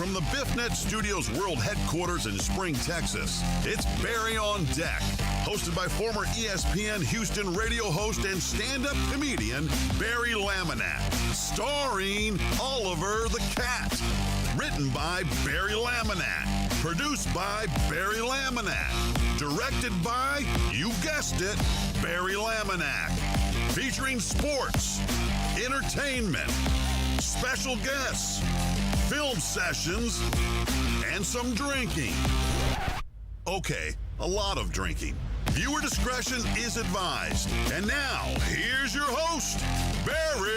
From the BiffNet Studios World Headquarters in Spring, Texas, it's Barry on Deck, hosted by former ESPN Houston radio host and stand-up comedian Barry Laminack, starring Oliver the Cat. Written by Barry Laminack, produced by Barry Laminack, directed by, you guessed it, Barry Laminack. Featuring sports, entertainment, special guests, film sessions, and some drinking. Okay, a lot of drinking. Viewer discretion is advised. And now, here's your host, Barry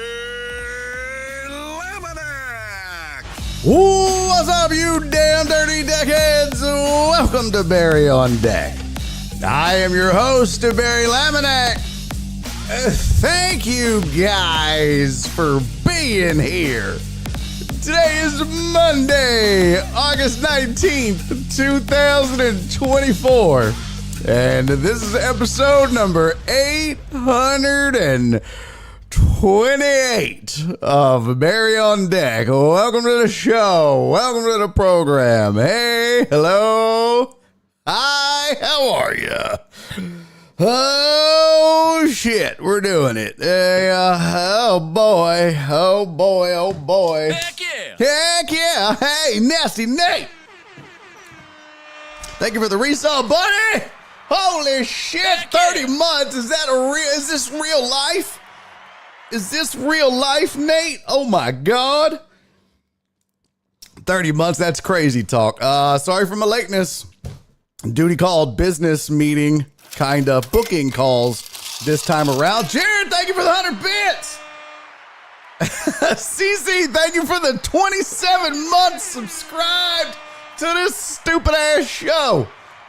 Laminack. What's up, you damn dirty deckheads? Welcome to Barry on Deck. I am your host, Barry Laminack. Thank you guys for being here. Today is Monday, August 19th, 2024. And this is episode number 828 of Barry on Deck. Welcome to the show. Welcome to the program. Hey, hello. Hi, how are you? Oh, shit, we're doing it. Oh, boy. Oh, boy. Oh, boy. Heck yeah. Heck yeah. Hey, Nasty Nate. Thank you for the resub, buddy. Holy shit, Heck 30 yeah. months. Is this real life? Is this real life, Nate? Oh, my God. 30 months, that's crazy talk. Sorry for my lateness. Duty called business meeting. Kind of booking calls this time around. Jared, thank you for the 100 bits. CC, thank you for the 27 months subscribed to this stupid ass show.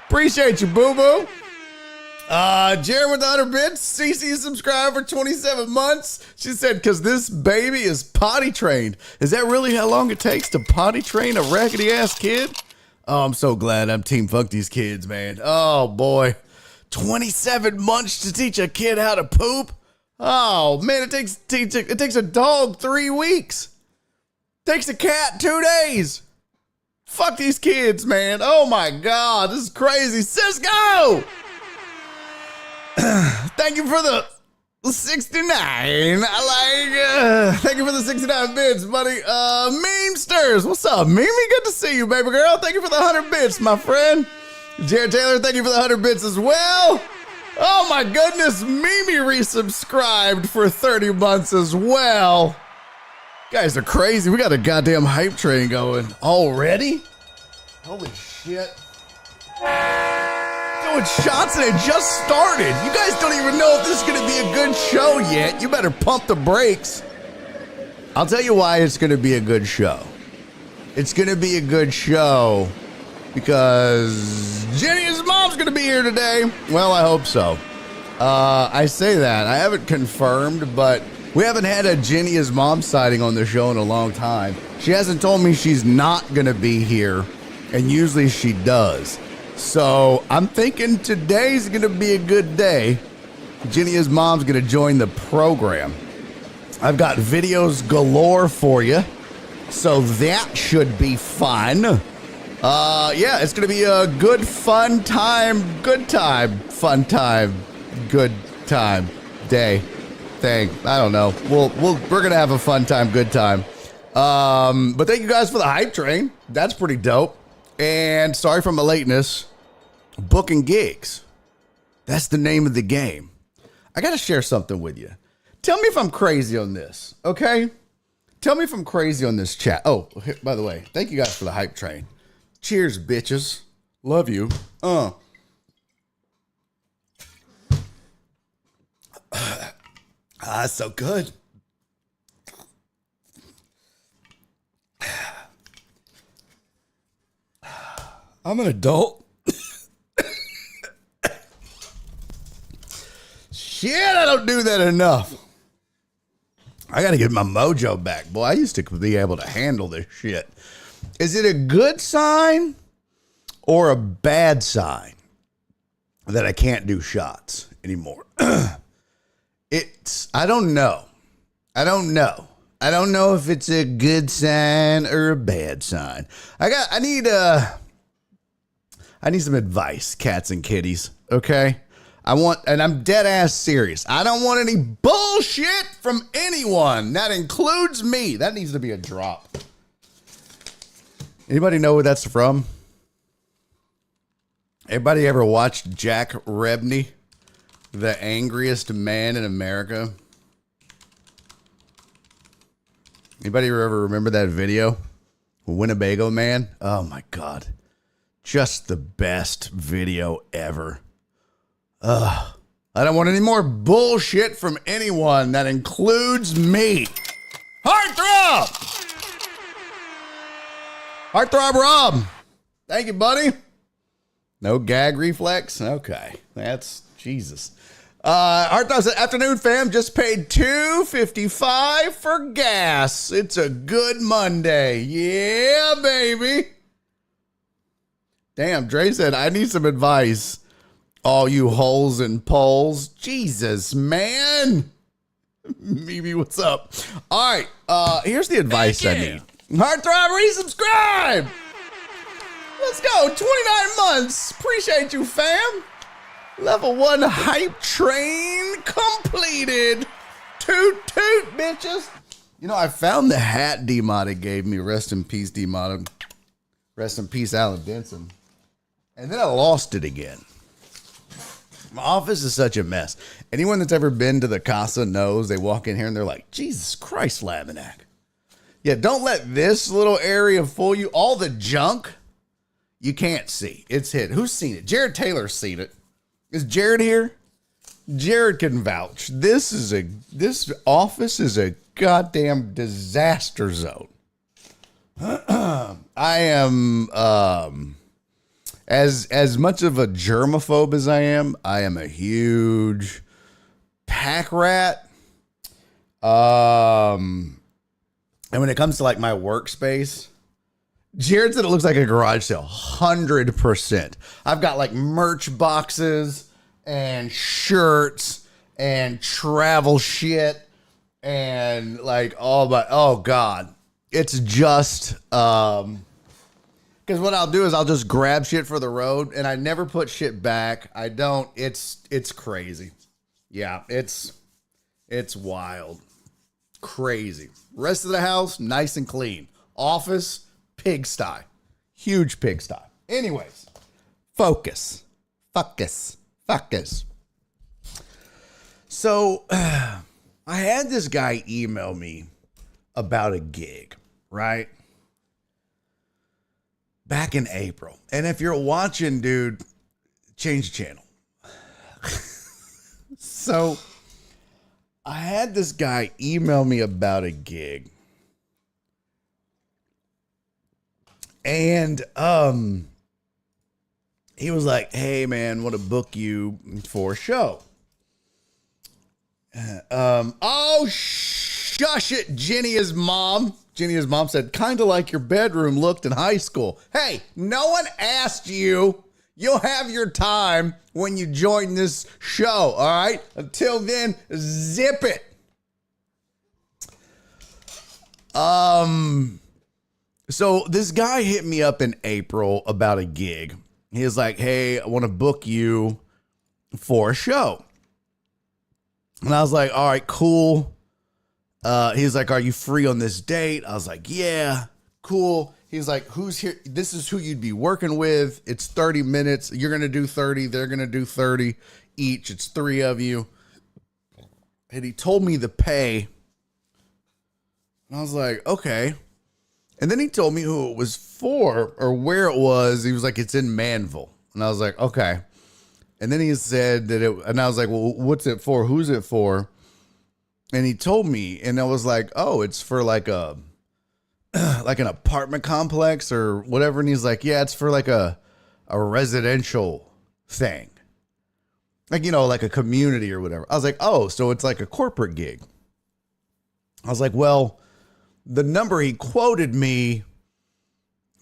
Appreciate you, boo-boo. Jared with the 100 bits. CC subscribed for 27 months. She said, because this baby is potty trained. Is that really how long it takes to potty train a raggedy ass kid? Oh, I'm so glad I'm team fuck these kids, man. Oh, boy. 27 months to teach a kid how to poop? Oh, man, it takes a dog 3 weeks. Takes a cat 2 days. Fuck these kids, man. Oh, my God. This is crazy. Cisco! Thank you for the 69. Thank you for the 69 bits, buddy. Memesters. What's up, Mimi? Good to see you, baby girl. Thank you for the 100 bits, my friend. Jared Taylor, thank you for the 100 bits as well. Oh my goodness, Mimi resubscribed for 30 months as well. You guys are crazy. We got a goddamn hype train going already. Holy shit. Doing shots and it just started. You guys don't even know if this is going to be a good show yet. You better pump the brakes. I'll tell you why it's going to be a good show. It's going to be a good show because Jenny's mom's going to be here today. Well, I hope so. I say that. I haven't confirmed, but we haven't had a Jenny's mom sighting on the show in a long time. She hasn't told me she's not going to be here, and usually she does. So I'm thinking today's going to be a good day. Jenny's mom's going to join the program. I've got videos galore for you, so that should be fun. Yeah, it's going to be a good, fun time, good time, fun time, good time, day, thing. I don't know. We're going to have a fun time, good time. But thank you guys for the hype train. That's pretty dope. And sorry for my lateness. Booking gigs. That's the name of the game. I got to share something with you. Tell me if I'm crazy on this, okay? Tell me if I'm crazy on this chat. Oh, by the way, thank you guys for the hype train. Cheers, bitches. Love you. So good. I'm an adult. Shit, I don't do that enough. I got to get my mojo back. Boy, I used to be able to handle this shit. Is it a good sign or a bad sign that I can't do shots anymore? I don't know. I don't know if it's a good sign or a bad sign. I need some advice, cats and kitties, okay? And I'm dead ass serious. I don't want any bullshit from anyone. That includes me. That needs to be a drop. Anybody know where that's from? Everybody ever watched Jack Rebney, the angriest man in America? Anybody ever remember that video? Winnebago Man? Oh my God. Just the best video ever. I don't want any more bullshit from anyone. That includes me. Heartthrob! Heartthrob Rob. Thank you, buddy. No gag reflex? Okay. That's Jesus. Heartthrob said, afternoon fam, just paid $2.55 for gas. It's a good Monday. Yeah, baby. Damn, Dre said, I need some advice. All you holes and poles. Jesus, man. Mimi, what's up? All right, here's the advice I need. Heartthrob, resubscribe. Let's go. 29 months. Appreciate you, fam. Level 1 hype train completed. Toot, toot, bitches. You know, I found the hat D-Modded gave me. Rest in peace, D-Modded. Rest in peace, Alan Denson. And then I lost it again. My office is such a mess. Anyone that's ever been to the Casa knows they walk in here and they're like, Jesus Christ, Laminack. Yeah, don't let this little area fool you. All the junk you can't see. It's hidden. Who's seen it? Jared Taylor's seen it. Is Jared here? Jared can vouch. This office is a goddamn disaster zone. I am as much of a germaphobe as I am a huge pack rat. And when it comes to like my workspace, Jared said it looks like a garage sale. 100%. I've got like merch boxes and shirts and travel shit and like oh God. It's just because what I'll do is I'll just grab shit for the road and I never put shit back. I don't. It's crazy. Yeah, it's wild. Crazy. Rest of the house, nice and clean. Office, pigsty. Huge pigsty. Anyways, focus. So, I had this guy email me about a gig, right? Back in April. And if you're watching, dude, change the channel. So, I had this guy email me about a gig. And he was like, hey, man, want to book you for a show. Oh, shush it, Jenny's mom. Jenny's mom said, kind of like your bedroom looked in high school. Hey, no one asked you. You'll have your time when you join this show, all right? Until then, zip it. So this guy hit me up in April about a gig. He was like, hey, I want to book you for a show. And I was like, all right, cool. He's like, are you free on this date? I was like, yeah, cool. He's like, who's here? This is who you'd be working with. It's 30 minutes. You're going to do 30. They're going to do 30 each. It's 3 of you. And he told me the pay. And I was like, okay. And then he told me who it was for or where it was. He was like, it's in Manville. And I was like, okay. And then he said that and I was like, well, what's it for? Who's it for? And he told me, and I was like, oh, it's for like an apartment complex or whatever. And he's like, yeah, it's for like a residential thing. Like, you know, like a community or whatever. I was like, oh, so it's like a corporate gig. I was like, well, the number he quoted me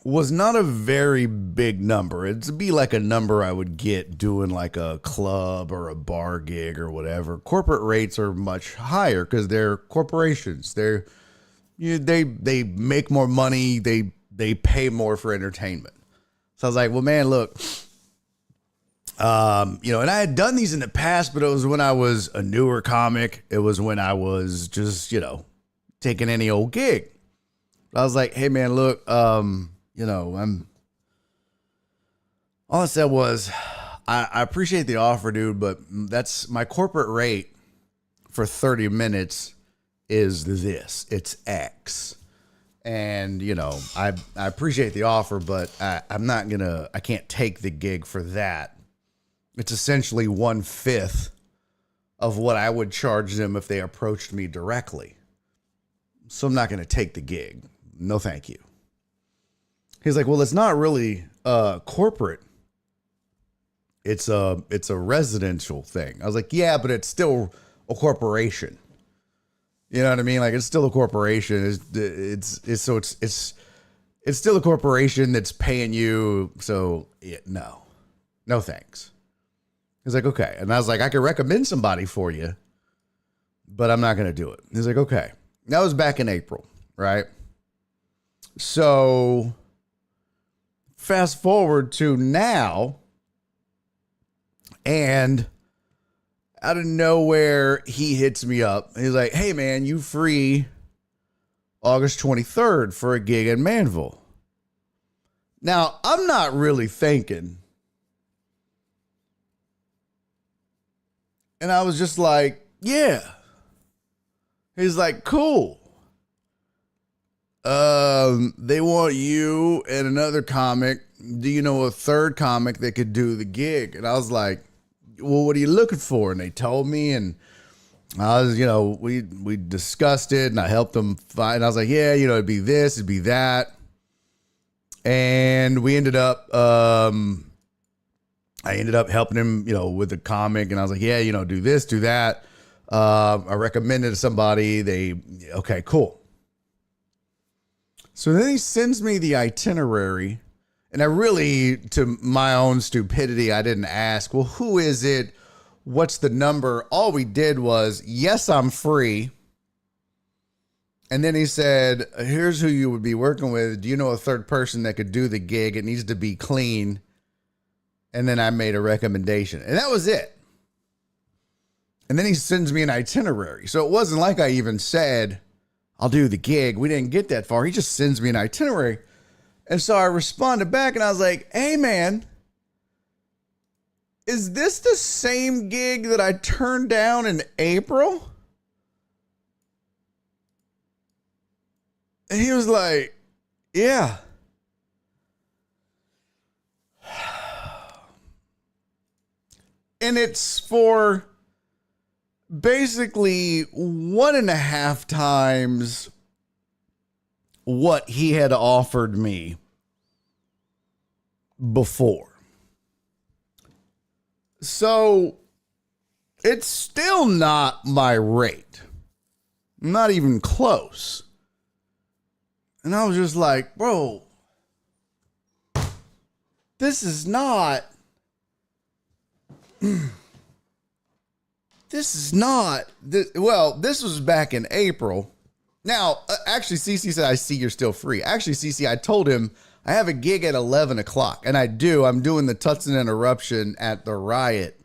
was not a very big number. It'd be like a number I would get doing like a club or a bar gig or whatever. Corporate rates are much higher because they're corporations. They're They make more money. They pay more for entertainment. So I was like, well, man, look, and I had done these in the past, but it was when I was a newer comic. It was when I was just, taking any old gig. I was like, hey, man, look, all I said was, I appreciate the offer, dude, but that's my corporate rate for 30 minutes is this. It's X. And, I appreciate the offer, but I can't take the gig for that. It's essentially 1/5 of what I would charge them if they approached me directly. So I'm not going to take the gig. No, thank you. He's like, well, it's not really corporate. It's a residential thing. I was like, yeah, but it's still a corporation. You know what I mean? Like, it's still a corporation. It's still a corporation that's paying you. So yeah, no thanks. He's like, okay. And I was like, I could recommend somebody for you, but I'm not going to do it. He's like, okay. That was back in April, right? So fast forward to now, and out of nowhere, he hits me up. He's like, hey, man, you free August 23rd for a gig in Manville? Now, I'm not really thinking. And I was just like, yeah. He's like, cool. They want you and another comic. Do you know a third comic that could do the gig? And I was like, well, what are you looking for? And they told me, and I was, we discussed it, and I helped them find. I was like, yeah, it'd be this, it'd be that. And we ended up, I ended up helping him, with the comic. And I was like, yeah, do this, do that. I recommended to somebody. Okay, cool. So then he sends me the itinerary, and I really, to my own stupidity, I didn't ask, well, who is it? What's the number? All we did was, yes, I'm free. And then he said, here's who you would be working with. Do you know a third person that could do the gig? It needs to be clean. And then I made a recommendation, and that was it. And then he sends me an itinerary. So it wasn't like I even said, I'll do the gig. We didn't get that far. He just sends me an itinerary. And so I responded back, and I was like, hey, man, is this the same gig that I turned down in April? And he was like, yeah. And it's for basically 1.5 times what he had offered me before. So it's still not my rate. Not even close. And I was just like, bro, this is not. This was back in April. Now, actually, CC said, I see you're still free. Actually, CC, I told him I have a gig at 11 o'clock, and I do. I'm doing the Tutson Interruption at the Riot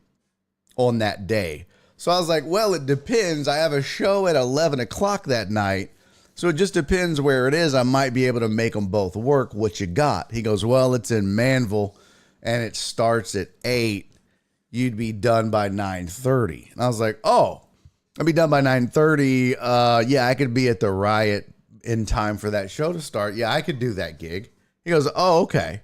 on that day. So I was like, well, it depends. I have a show at 11 o'clock that night, so it just depends where it is. I might be able to make them both work. What you got? He goes, well, it's in Manville, and it starts at 8. You'd be done by 9:30. And I was like, oh, I'd be done by 9:30. Yeah, I could be at the Riot in time for that show to start. Yeah, I could do that gig. He goes, oh, okay.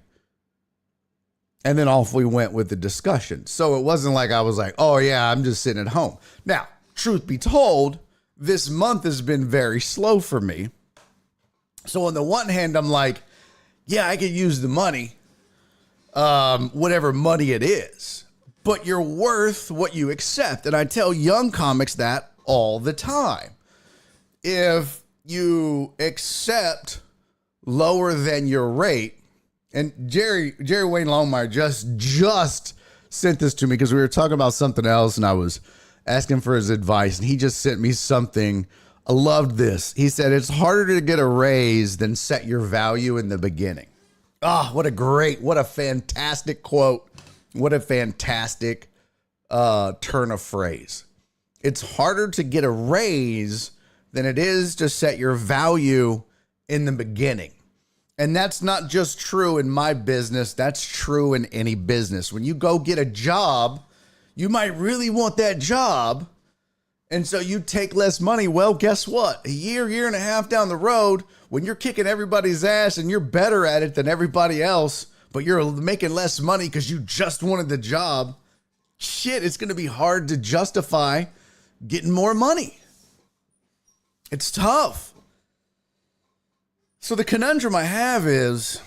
And then off we went with the discussion. So it wasn't like I was like, oh, yeah, I'm just sitting at home. Now, truth be told, this month has been very slow for me. So on the one hand, I'm like, yeah, I could use the money, whatever money it is. But you're worth what you accept. And I tell young comics that all the time. If you accept lower than your rate, and Jerry Wayne Longmire just sent this to me because we were talking about something else, and I was asking for his advice, and he just sent me something I loved this. He said, it's harder to get a raise than set your value in the beginning. Ah, what a fantastic quote. What a fantastic turn of phrase. It's harder to get a raise than it is to set your value in the beginning. And that's not just true in my business. That's true in any business. When you go get a job, you might really want that job. And so you take less money. Well, guess what? A year and a half down the road, when you're kicking everybody's ass and you're better at it than everybody else, but you're making less money because you just wanted the job, shit, it's going to be hard to justify getting more money. It's tough. So the conundrum I have is,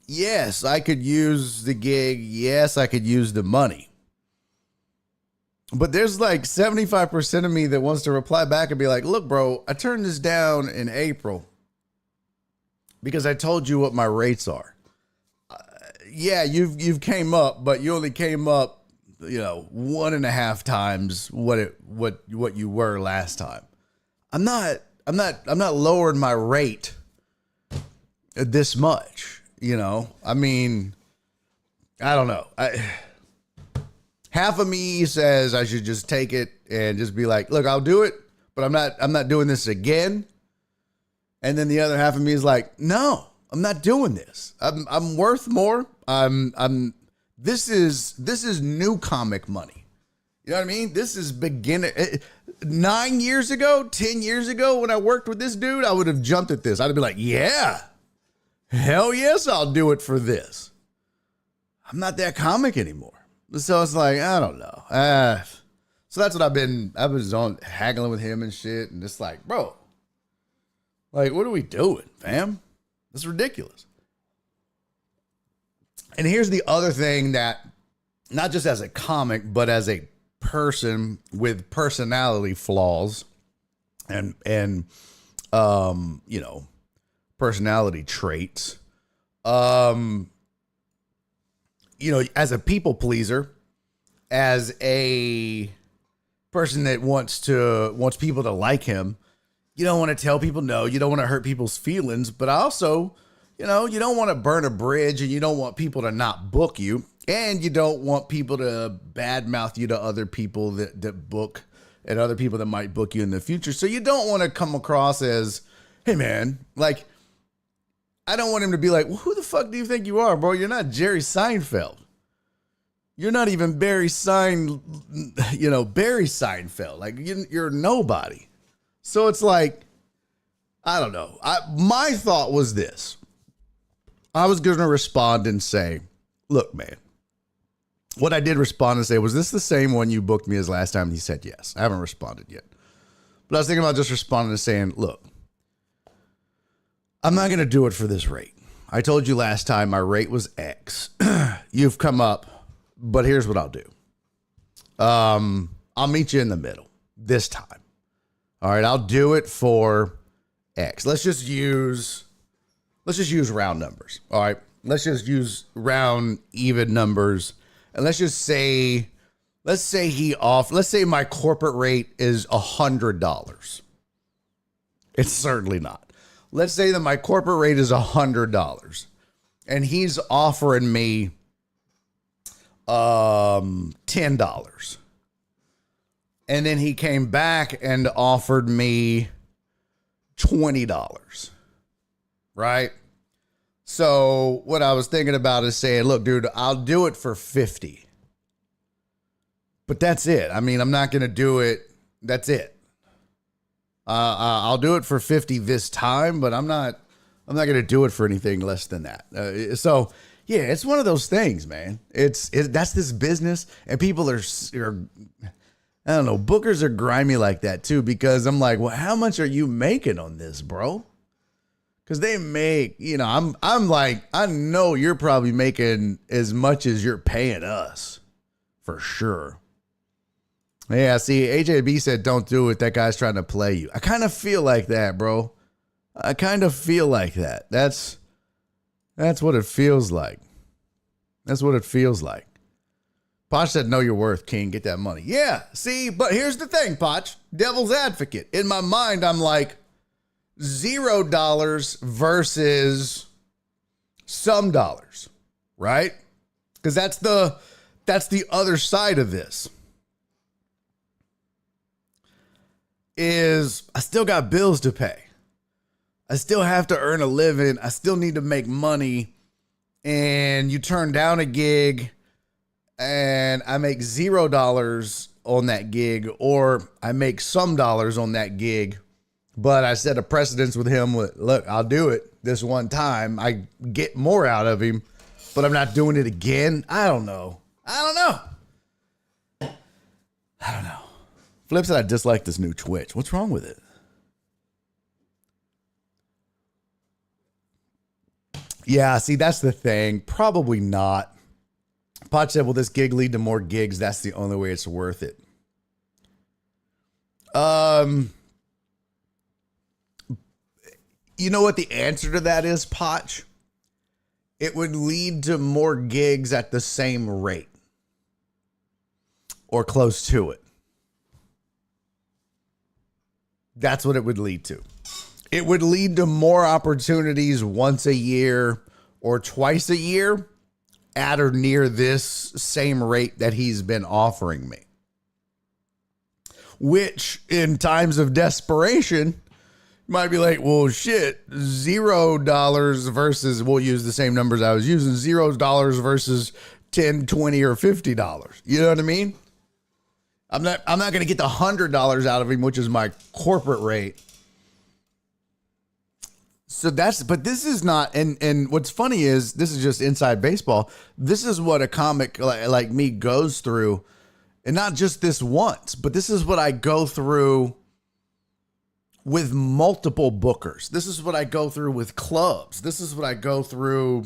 yes, I could use the gig. Yes, I could use the money. But there's like 75% of me that wants to reply back and be like, look, bro, I turned this down in April because I told you what my rates are. Yeah, you've came up, but you only came up, 1.5 times what you were last time. I'm not lowering my rate this much, I mean, I don't know. Half of me says I should just take it and just be like, look, I'll do it, but I'm not doing this again. And then the other half of me is like, no, I'm not doing this. I'm worth more. This is new comic money. You know what I mean? This is beginner. 9 years ago, 10 years ago, when I worked with this dude, I would have jumped at this. I'd be like, yeah, hell yes, I'll do it for this. I'm not that comic anymore. So it's like, I don't know. So that's what I was on haggling with him and shit. And just like, bro, like, what are we doing, fam? That's ridiculous. And here's the other thing that, not just as a comic, but as a person with personality flaws and personality traits, as a people pleaser, as a person that wants people to like him, you don't want to tell people no, you don't want to hurt people's feelings, but also, you don't want to burn a bridge and you don't want people to not book you. And you don't want people to badmouth you to other people that book and other people that might book you in the future. So you don't want to come across as, hey, man, like, I don't want him to be like, well, who the fuck do you think you are, bro? You're not Jerry Seinfeld. You're not even Barry Seinfeld. Like, you're nobody. So it's like, I don't know. My thought was this. I was going to respond and say, look, man. What I did respond and say, was this the same one you booked me as last time? And he said, yes. I haven't responded yet. But I was thinking about just responding and saying, look, I'm not going to do it for this rate. I told you last time my rate was X. You've come up, but here's what I'll do. I'll meet you in the middle this time. All right, I'll do it for X. Let's just use round numbers. All right, let's just use round even numbers. And let's say my corporate rate is $100. It's certainly not. Let's say that my corporate rate is $100 and he's offering me $10. And then he came back and offered me $20. Right? So what I was thinking about is saying, look, dude, I'll do it for $50. But that's it. I mean, I'm not going to do it. That's it. I'll do it for $50 this time, but I'm not going to do it for anything less than that. So yeah, it's one of those things, man. That's this business, and people are, I don't know, bookers are grimy like that too, because I'm like, well, how much are you making on this, bro? Because they make, I'm like, I know you're probably making as much as you're paying us, for sure. Yeah, see, AJB said, don't do it. That guy's trying to play you. I kind of feel like that, bro. I kind of feel like that. That's what it feels like. That's what it feels like. Potch said, know your worth, King. Get that money. Yeah, see, but here's the thing, Potch. Devil's advocate. In my mind, I'm like, $0 versus some dollars, right? Because that's the other side of this. Is I still got bills to pay. I still have to earn a living. I still need to make money. And you turn down a gig and I make $0 on that gig, or I make some dollars on that gig. But I set a precedence with him. Look, I'll do it this one time. I get more out of him, but I'm not doing it again. I don't know. Flip said I dislike this new Twitch. What's wrong with it? Yeah, see, that's the thing. Probably not. Potch said, will this gig lead to more gigs? That's the only way it's worth it. You know what the answer to that is, Potch? It would lead to more gigs at the same rate. Or close to it. That's what it would lead to. It would lead to more opportunities once a year or twice a year at or near this same rate that he's been offering me. Which, in times of desperation, might be like, well, shit, $0 versus, we'll use the same numbers I was using, $0 versus $10, $20, or $50. You know what I mean? I'm not going to get the $100 out of him, which is my corporate rate. So but this is not, and what's funny is, this is just inside baseball. This is what a comic like me goes through, and not just this once, but this is what I go through with multiple bookers. This is what I go through with clubs. This is what I go through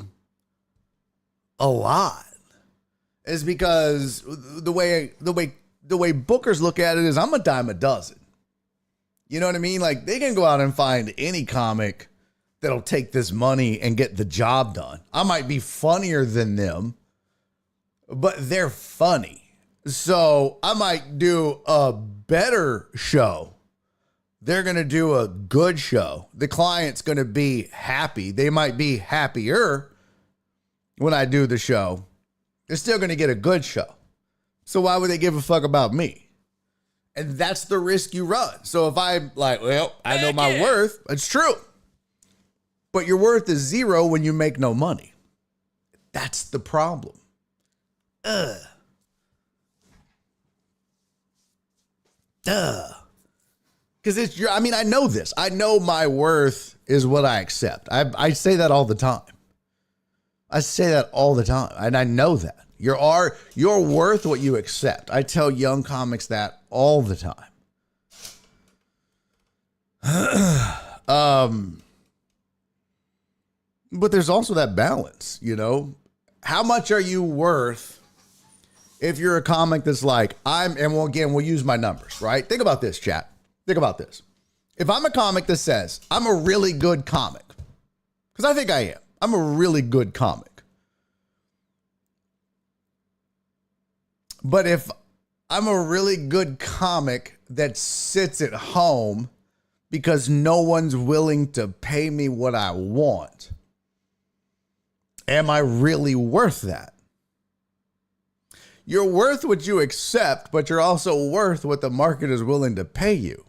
a lot. Is because the way bookers look at it is, I'm a dime a dozen. You know what I mean? Like, they can go out and find any comic that'll take this money and get the job done. I might be funnier than them, but they're funny. So I might do a better show. They're going to do a good show. The client's going to be happy. They might be happier when I do the show. They're still going to get a good show. So why would they give a fuck about me? And that's the risk you run. So if I'm like, well, I know my worth, it's true. But your worth is $0 when you make no money. That's the problem. Duh. Because I know this. I know my worth is what I accept. I say that all the time. And I know that. You're worth what you accept. I tell young comics that all the time. But there's also that balance, you know? How much are you worth if you're a comic that's like, we'll use my numbers, right? Think about this, chat. Think about this. If I'm a comic that says, I'm a really good comic, because I think I am. I'm a really good comic. But if I'm a really good comic that sits at home because no one's willing to pay me what I want, am I really worth that? You're worth what you accept, but you're also worth what the market is willing to pay you.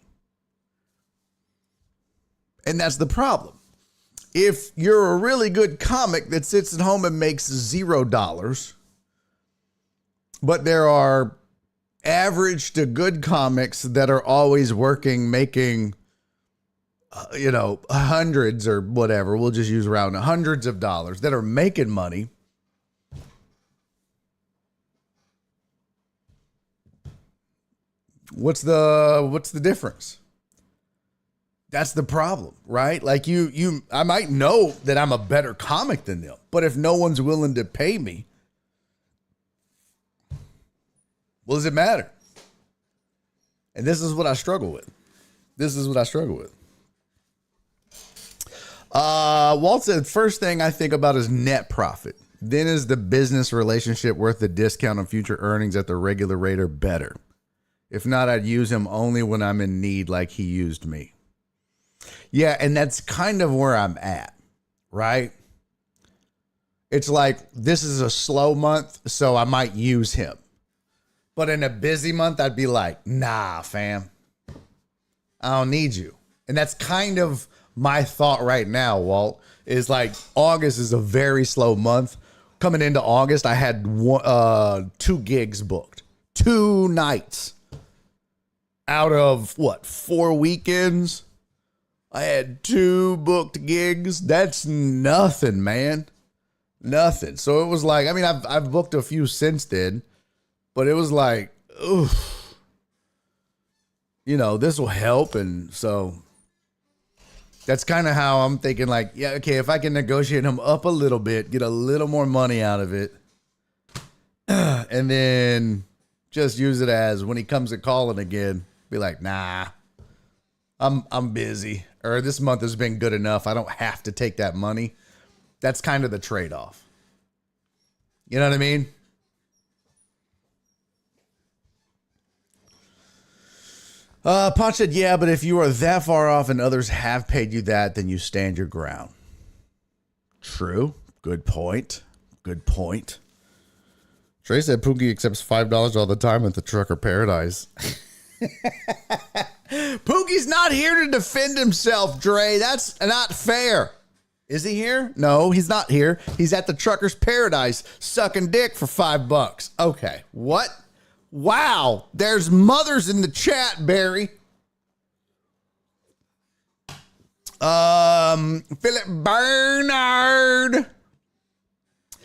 And that's the problem. If you're a really good comic that sits at home and makes $0, but there are average to good comics that are always working, making, hundreds or whatever. We'll just use around hundreds of dollars that are making money. What's the difference? That's the problem, right? Like I might know that I'm a better comic than them, but if no one's willing to pay me, what does it matter? And this is what I struggle with. Walt said, first thing I think about is net profit. then is the business relationship worth the discount on future earnings at the regular rate or better? If not, I'd use him only when I'm in need like he used me. Yeah, and that's kind of where I'm at, right? It's like, this is a slow month, so I might use him. But in a busy month, I'd be like, nah, fam, I don't need you. And that's kind of my thought right now, Walt, is like August is a very slow month. Coming into August, I had 2 gigs booked, 2 nights out of 4 weekends. I had 2 booked gigs. That's nothing, man. Nothing. So it was like, I mean, I've booked a few since then, but it was like, oof, this will help. And so that's kind of how I'm thinking, like, yeah, okay, if I can negotiate him up a little bit, get a little more money out of it, and then just use it as when he comes to calling again, be like, nah, I'm busy, or this month has been good enough. I don't have to take that money. That's kind of the trade-off. You know what I mean? Punch said, yeah, but if you are that far off and others have paid you that, then you stand your ground. True. Good point. Good point. Trey said Pookie accepts $5 all the time at the Trucker Paradise. Pookie's not here to defend himself, Dre. That's not fair. Is he here? No, he's not here. He's at the Trucker's Paradise sucking dick for $5. Okay. What? Wow. There's mothers in the chat, Barry. Philip Bernard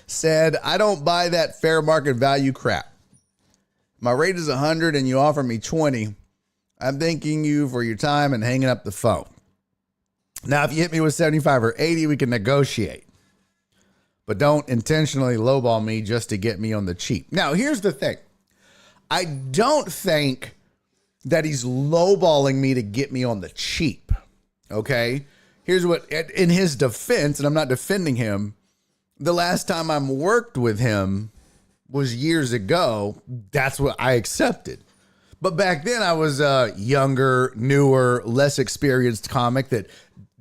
said, I don't buy that fair market value crap. My rate is 100 and you offer me 20. I'm thanking you for your time and hanging up the phone. Now, if you hit me with 75 or 80, we can negotiate. But don't intentionally lowball me just to get me on the cheap. Now, here's the thing. I don't think that he's lowballing me to get me on the cheap. Okay? Here's what, in his defense, and I'm not defending him, the last time I worked with him was years ago. That's what I accepted. But back then I was a younger, newer, less experienced comic that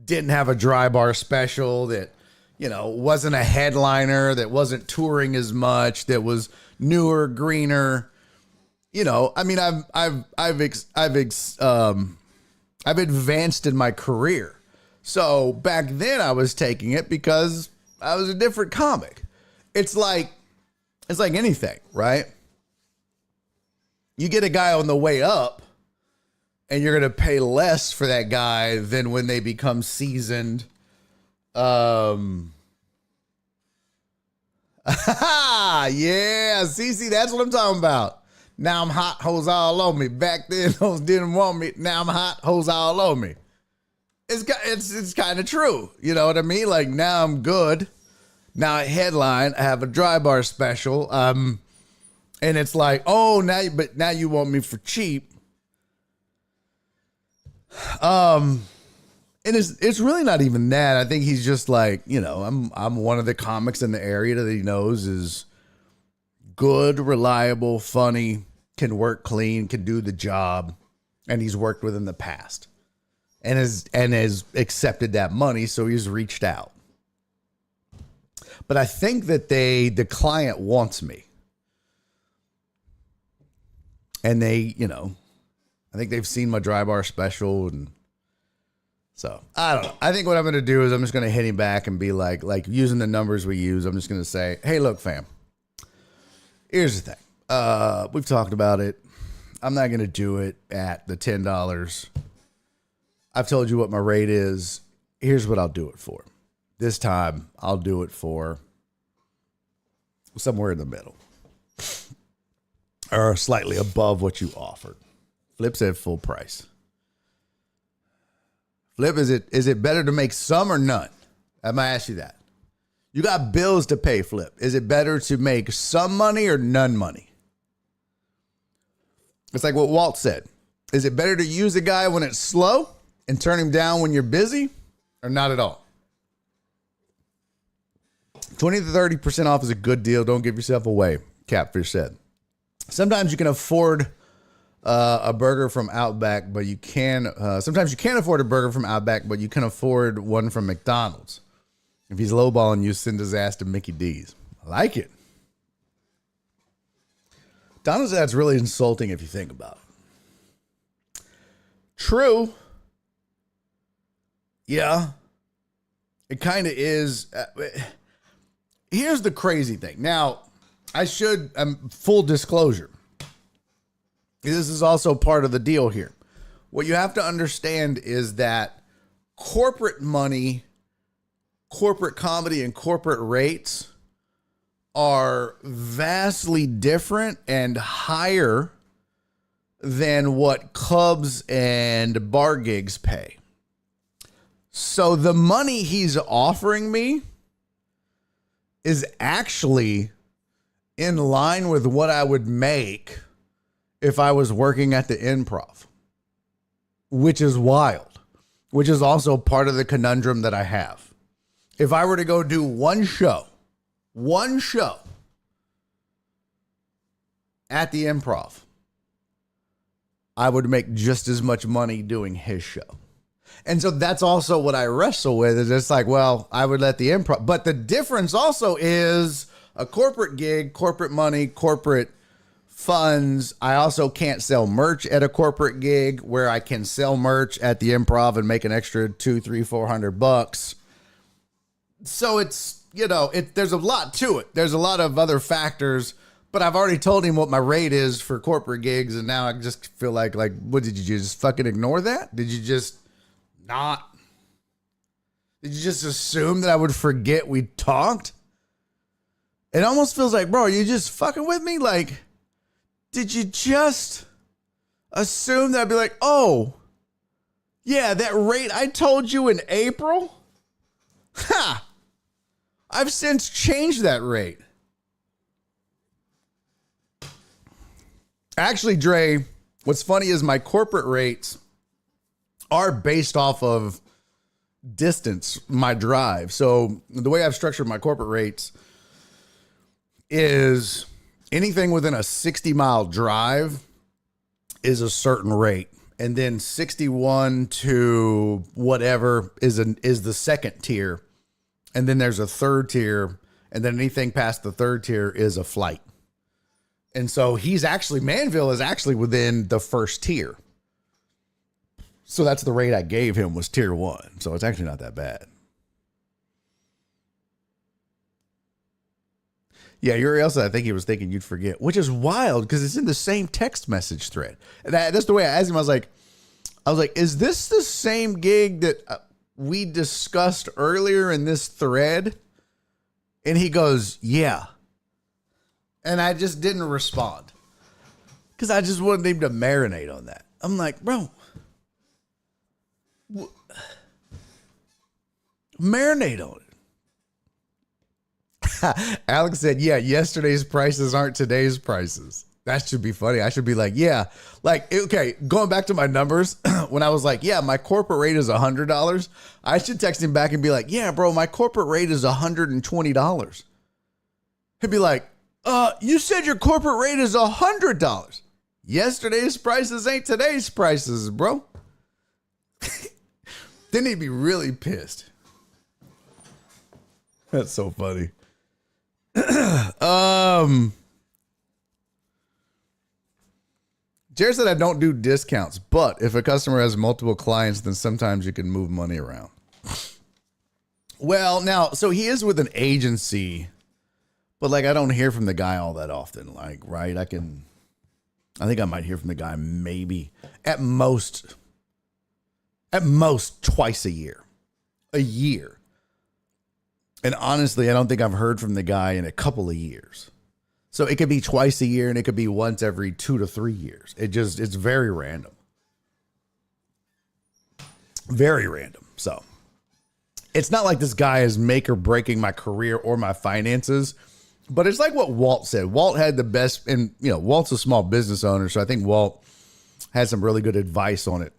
didn't have a dry bar special, that, wasn't a headliner, that wasn't touring as much, that was newer, greener. I mean, I've advanced in my career. So back then I was taking it because I was a different comic. It's like anything, right? You get a guy on the way up and you're going to pay less for that guy than when they become seasoned. Yeah, CC, that's what I'm talking about. Now I'm hot, hoes all on me. Back then, hoes didn't want me. Now I'm hot, hoes all on me. It's kind of true. You know what I mean? Like, now I'm good. Now I headline, I have a dry bar special. And it's like, oh, now you want me for cheap. And it's really not even that. I think he's just like, I'm one of the comics in the area that he knows is good, reliable, funny, can work clean, can do the job, and he's worked with in the past. And has accepted that money, so he's reached out. But I think that the client wants me. And they, I think they've seen my dry bar special, and so I don't know. I think what I'm going to do is I'm just going to hit him back and be like using the numbers we use. I'm just going to say, hey, look, fam, here's the thing. We've talked about it. I'm not going to do it at the $10. I've told you what my rate is. Here's what I'll do it for. This time I'll do it for somewhere in the middle or slightly above what you offered. Flip said full price. Flip, is it better to make some or none? I might ask you that. You got bills to pay, Flip. Is it better to make some money or none money? It's like what Walt said. Is it better to use a guy when it's slow and turn him down when you're busy, or not at all? 20 to 30% off is a good deal. Don't give yourself away, Catfish said. Sometimes you can afford a burger from Outback, but you can. Sometimes you can't afford a burger from Outback, but you can afford one from McDonald's. If he's lowballing you, send his ass to Mickey D's. I like it. Donald's, that's really insulting if you think about it. True. Yeah. It kind of is. Here's the crazy thing. Now, full disclosure. This is also part of the deal here. What you have to understand is that corporate money, corporate comedy, and corporate rates are vastly different and higher than what clubs and bar gigs pay. So the money he's offering me is actually in line with what I would make if I was working at the Improv, which is wild, which is also part of the conundrum that I have. If I were to go do one show at the Improv, I would make just as much money doing his show. And so that's also what I wrestle with, is it's like, well, I would let the Improv, but the difference also is a corporate gig, corporate money, corporate funds. I also can't sell merch at a corporate gig where I can sell merch at the Improv and make an extra $200, $300, $400. So it's, there's a lot to it. There's a lot of other factors, but I've already told him what my rate is for corporate gigs. And now I just feel like, what did you just fucking ignore that? Did you just Did you just assume that I would forget we talked? It almost feels like, bro, are you just fucking with me? Like, did you just assume that I'd be like, oh, yeah, that rate I told you in April? Ha! I've since changed that rate. Actually, Dre, what's funny is my corporate rates are based off of distance, my drive. So the way I've structured my corporate rates is anything within a 60-mile drive is a certain rate. And then 61 to whatever is the second tier. And then there's a third tier. And then anything past the third tier is a flight. And so Manville is actually within the first tier. So that's the rate I gave him, was tier 1. So it's actually not that bad. Yeah, Uriel said, I think he was thinking you'd forget, which is wild because it's in the same text message thread. And that's the way I asked him. I was like, is this the same gig that we discussed earlier in this thread? And he goes, yeah. And I just didn't respond because I just wanted him to marinate on that. I'm like, bro, marinate on it. Alex said, yeah, yesterday's prices aren't today's prices. That should be funny. I should be like, yeah, like, okay, going back to my numbers, when I was like, yeah, my corporate rate is $100, I should text him back and be like, yeah, bro, my corporate rate is $120. He'd be like, you said your corporate rate is $100. Yesterday's prices ain't today's prices, bro. Then he'd be really pissed. That's so funny. Jared said I don't do discounts, but if a customer has multiple clients, then sometimes you can move money around. Well, now, so he is with an agency, but like I don't hear from the guy all that often. Like, right? I think I might hear from the guy maybe at most twice a year. And honestly, I don't think I've heard from the guy in a couple of years. So it could be twice a year and it could be once every 2 to 3 years. It's very random. Very random. So it's not like this guy is make or breaking my career or my finances, but it's like what Walt said. Walt had the best, and Walt's a small business owner. So I think Walt had some really good advice on it.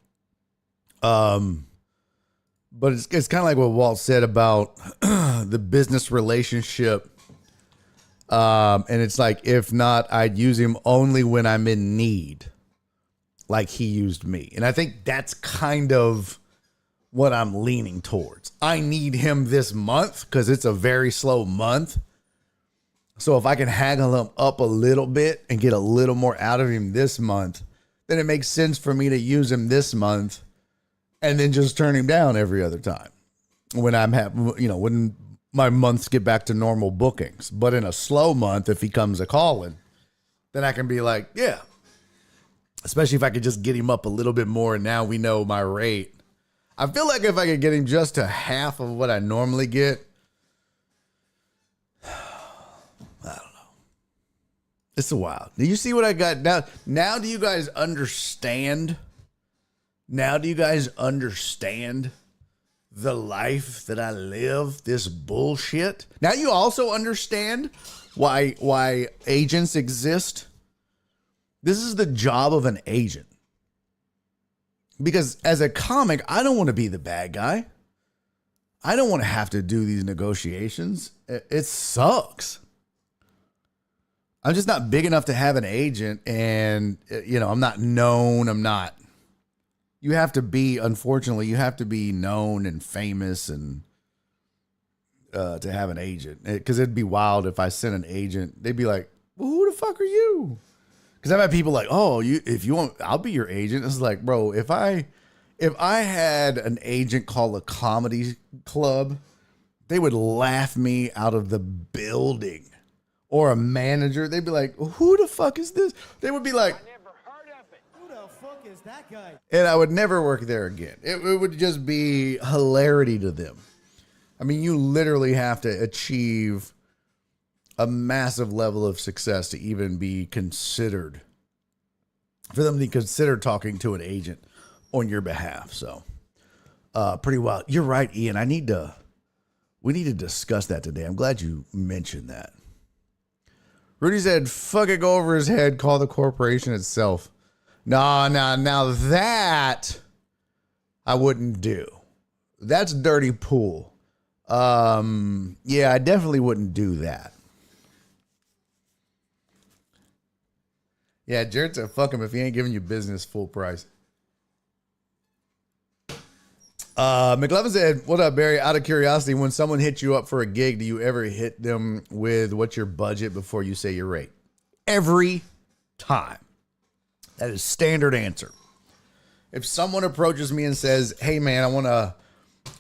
But it's kind of like what Walt said about the business relationship. And it's like, if not, I'd use him only when I'm in need, like he used me. And I think that's kind of what I'm leaning towards. I need him this month because it's a very slow month. So if I can haggle him up a little bit and get a little more out of him this month, then it makes sense for me to use him this month and then just turn him down every other time when when my months get back to normal bookings. But in a slow month, if he comes a calling, then I can be like, yeah, especially if I could just get him up a little bit more. And now we know my rate. I feel like if I could get him just to half of what I normally get, I don't know. It's a wild. Do you see what I got now? Now do you guys understand? Now do you guys understand the life that I live? This bullshit. Now you also understand why agents exist. This is the job of an agent. Because as a comic, I don't want to be the bad guy. I don't want to have to do these negotiations. It sucks. I'm just not big enough to have an agent, and I'm not known. You have to be, unfortunately, you have to be known and famous and to have an agent. Because it'd be wild if I sent an agent. They'd be like, well, who the fuck are you? Because I've had people like, oh, if you want, I'll be your agent. It's like, bro, if I had an agent call a comedy club, they would laugh me out of the building. Or a manager, they'd be like, who the fuck is this? They would be like, I never heard of it. Who the fuck is that guy? And I would never work there again. It would just be hilarity to them. I mean, you literally have to achieve a massive level of success to even be considered, for them to consider talking to an agent on your behalf. So pretty wild. You're right, Ian. We need to discuss that today. I'm glad you mentioned that. Rudy said, fuck it, go over his head, call the corporation itself. Now that I wouldn't do. That's dirty pool. Yeah, I definitely wouldn't do that. Yeah, Jared said, fuck him if he ain't giving you business full price. McLevin said, what up, Barry? Out of curiosity, when someone hits you up for a gig, do you ever hit them with what's your budget before you say your rate? Every time. That is standard answer. If someone approaches me and says, hey, man, I want to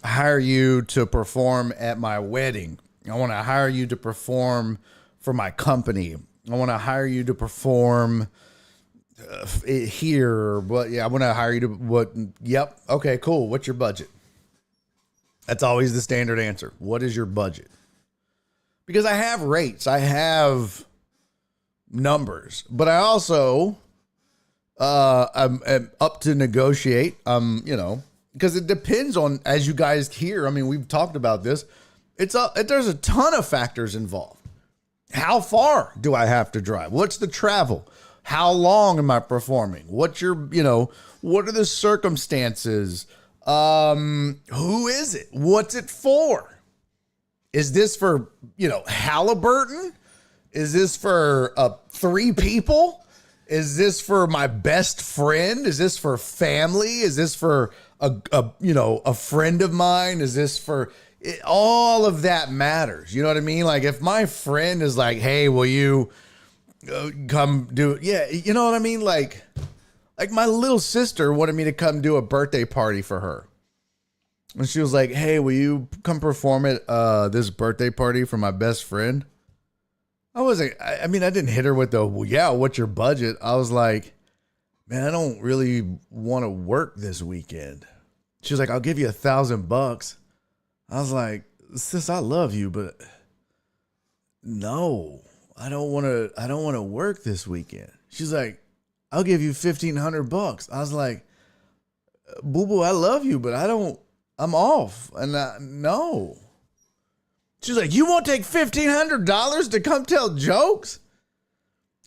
hire you to perform at my wedding. I want to hire you to perform for my company. I want to hire you to perform here, but yeah, I want to hire you to what? Yep. Okay, cool. What's your budget? That's always the standard answer. What is your budget? Because I have rates, I have numbers, but I also, I'm up to negotiate. Because it depends on, as you guys hear. I mean, we've talked about this. There's a ton of factors involved. How far do I have to drive? What's the travel? How long am I performing? What are the circumstances? Who is it? What's it for? Is this for, Halliburton? Is this for 3 people? Is this for my best friend? Is this for family? Is this for a friend of mine? Is this for all of that matters? You know what I mean? Like if my friend is like, hey, will you come do it? Yeah. You know what I mean? Like my little sister wanted me to come do a birthday party for her. And she was like, hey, will you come perform at this birthday party for my best friend? I wasn't, I didn't hit her with what's your budget? I was like, man, I don't really want to work this weekend. She was like, I'll give you $1,000. I was like, sis, I love you, but no, I don't want to work this weekend. She's like, I'll give you $1,500. I was like, boo boo, I love you, but I'm off. And no. She's like, you won't take $1,500 to come tell jokes?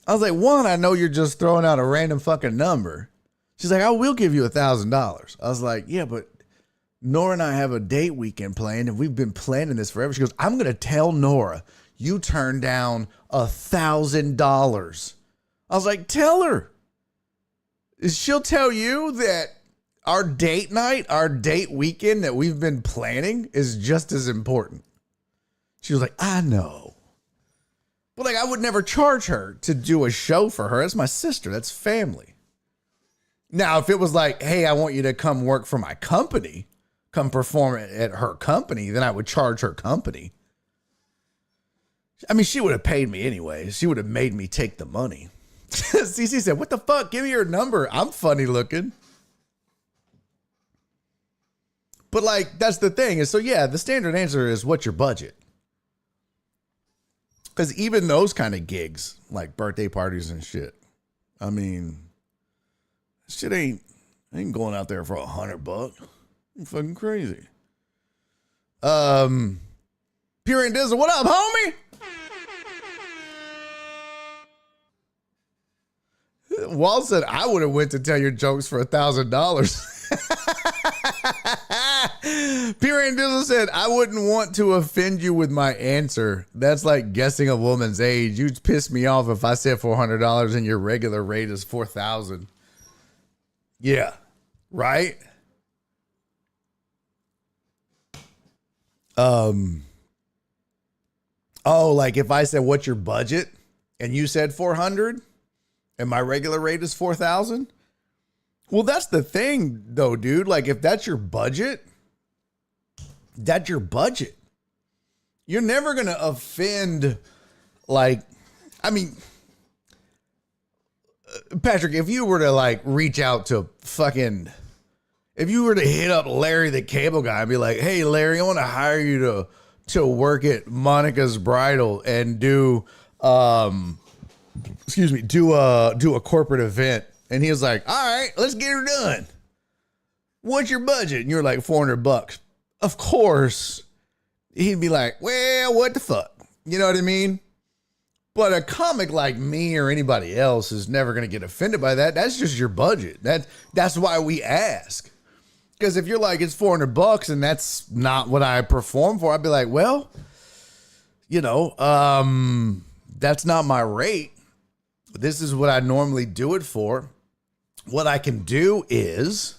I was like, one, I know you're just throwing out a random fucking number. She's like, I will give you $1,000. I was like, yeah, but Nora and I have a date weekend planned, and we've been planning this forever. She goes, I'm going to tell Nora you turned down $1,000. I was like, tell her. She'll tell you that our date night, our date weekend that we've been planning is just as important. She was like, I know. But like, I would never charge her to do a show for her. That's my sister. That's family. Now, if it was like, hey, I want you to come work for my company, come perform at her company, then I would charge her company. I mean, she would have paid me anyway. She would have made me take the money. CC said, what the fuck? Give me your number. I'm funny looking. But like, that's the thing. And so, yeah, the standard answer is what's your budget? Because even those kind of gigs, like birthday parties and shit, I mean, shit ain't going out there for $100. You're fucking crazy. Pure and Dizzle, what up, homie? Walt said, I would have went to tell your jokes for $1,000. Pure and Dizzle said, I wouldn't want to offend you with my answer. That's like guessing a woman's age. You'd piss me off if I said $400 and your regular rate is $4,000. Yeah, right? Oh, like if I said, what's your budget? And you said 400 and my regular rate is 4,000. Well, that's the thing though, dude. Like if that's your budget, that's your budget. You're never going to offend. Like, I mean, Patrick, if you were to like reach out to if you were to hit up Larry, the cable guy, and be like, hey, Larry, I want to hire you to work at Monica's Bridal and do a corporate event. And he was like, all right, let's get her done. What's your budget? And you're like, $400. Of course, he'd be like, well, what the fuck? You know what I mean? But a comic like me or anybody else is never going to get offended by that. That's just your budget. That's why we ask. Because if you're like, it's $400 and that's not what I perform for, I'd be like, well, that's not my rate. This is what I normally do it for. What I can do is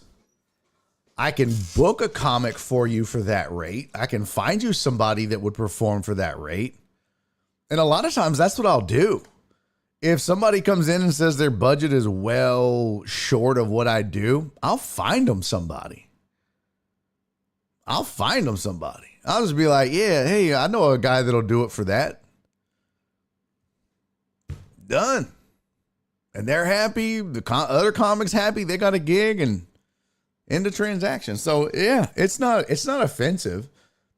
I can book a comic for you for that rate. I can find you somebody that would perform for that rate. And a lot of times that's what I'll do. If somebody comes in and says their budget is well short of what I do, I'll find them somebody. I'll just be like, yeah, hey, I know a guy that'll do it for that. Done. And they're happy. The other comics happy. They got a gig and end the transaction. So yeah, it's not offensive.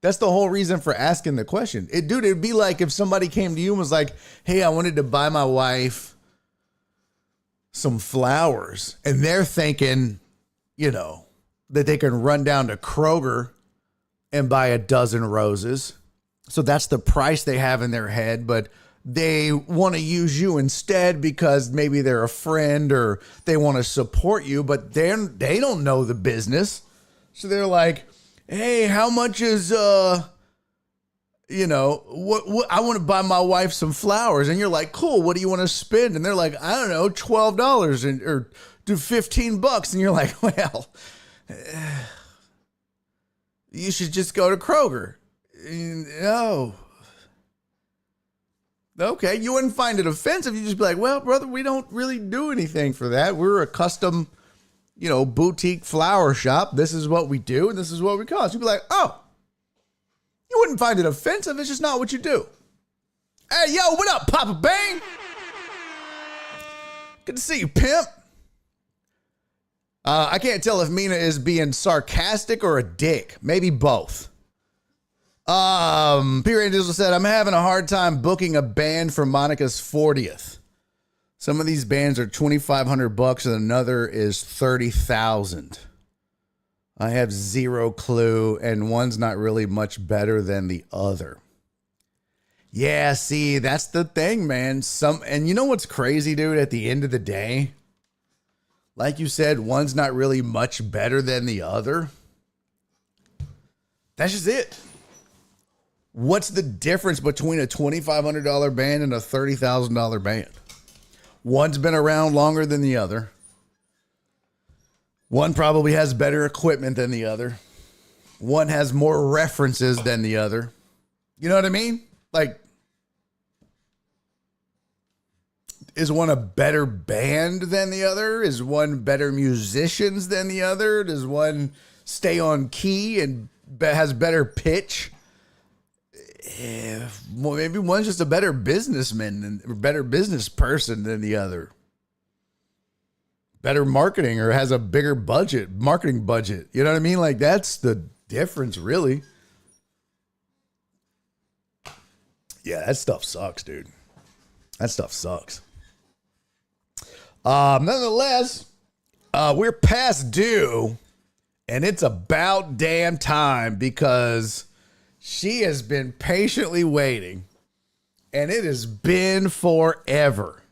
That's the whole reason for asking the question. It'd be like if somebody came to you and was like, hey, I wanted to buy my wife some flowers. And they're thinking, that they can run down to Kroger and buy a dozen roses. So that's the price they have in their head. But they want to use you instead because maybe they're a friend or they want to support you, but they don't know the business. So they're like, hey, how much is, what I want to buy my wife some flowers. And you're like, cool. What do you want to spend? And they're like, I don't know, $12 or do $15. And you're like, well, you should just go to Kroger. No. Okay, you wouldn't find it offensive. You'd just be like, well, brother, we don't really do anything for that. We're a custom, boutique flower shop. This is what we do, and this is what we cost. You'd be like, oh, you wouldn't find it offensive. It's just not what you do. Hey, yo, what up, Papa Bang? Good to see you, pimp. I can't tell if Mina is being sarcastic or a dick. Maybe both. Pierre Dizzle said, I'm having a hard time booking a band for Monica's 40th. Some of these bands are $2,500 and another is $30,000. I have zero clue, and one's not really much better than the other. Yeah, see, that's the thing, man. And you know what's crazy, dude? At the end of the day, like you said, one's not really much better than the other. That's just it. What's the difference between a $2,500 band and a $30,000 band? One's been around longer than the other. One probably has better equipment than the other. One has more references than the other. You know what I mean? Like, is one a better band than the other? Is one better musicians than the other? Does one stay on key and has better pitch? Well, maybe one's just a better businessman and better business person than the other. Better marketing or has a bigger marketing budget. You know what I mean? Like, that's the difference, really. Yeah, that stuff sucks, dude. That stuff sucks. Nonetheless, we're past due, and it's about damn time because she has been patiently waiting, and it has been forever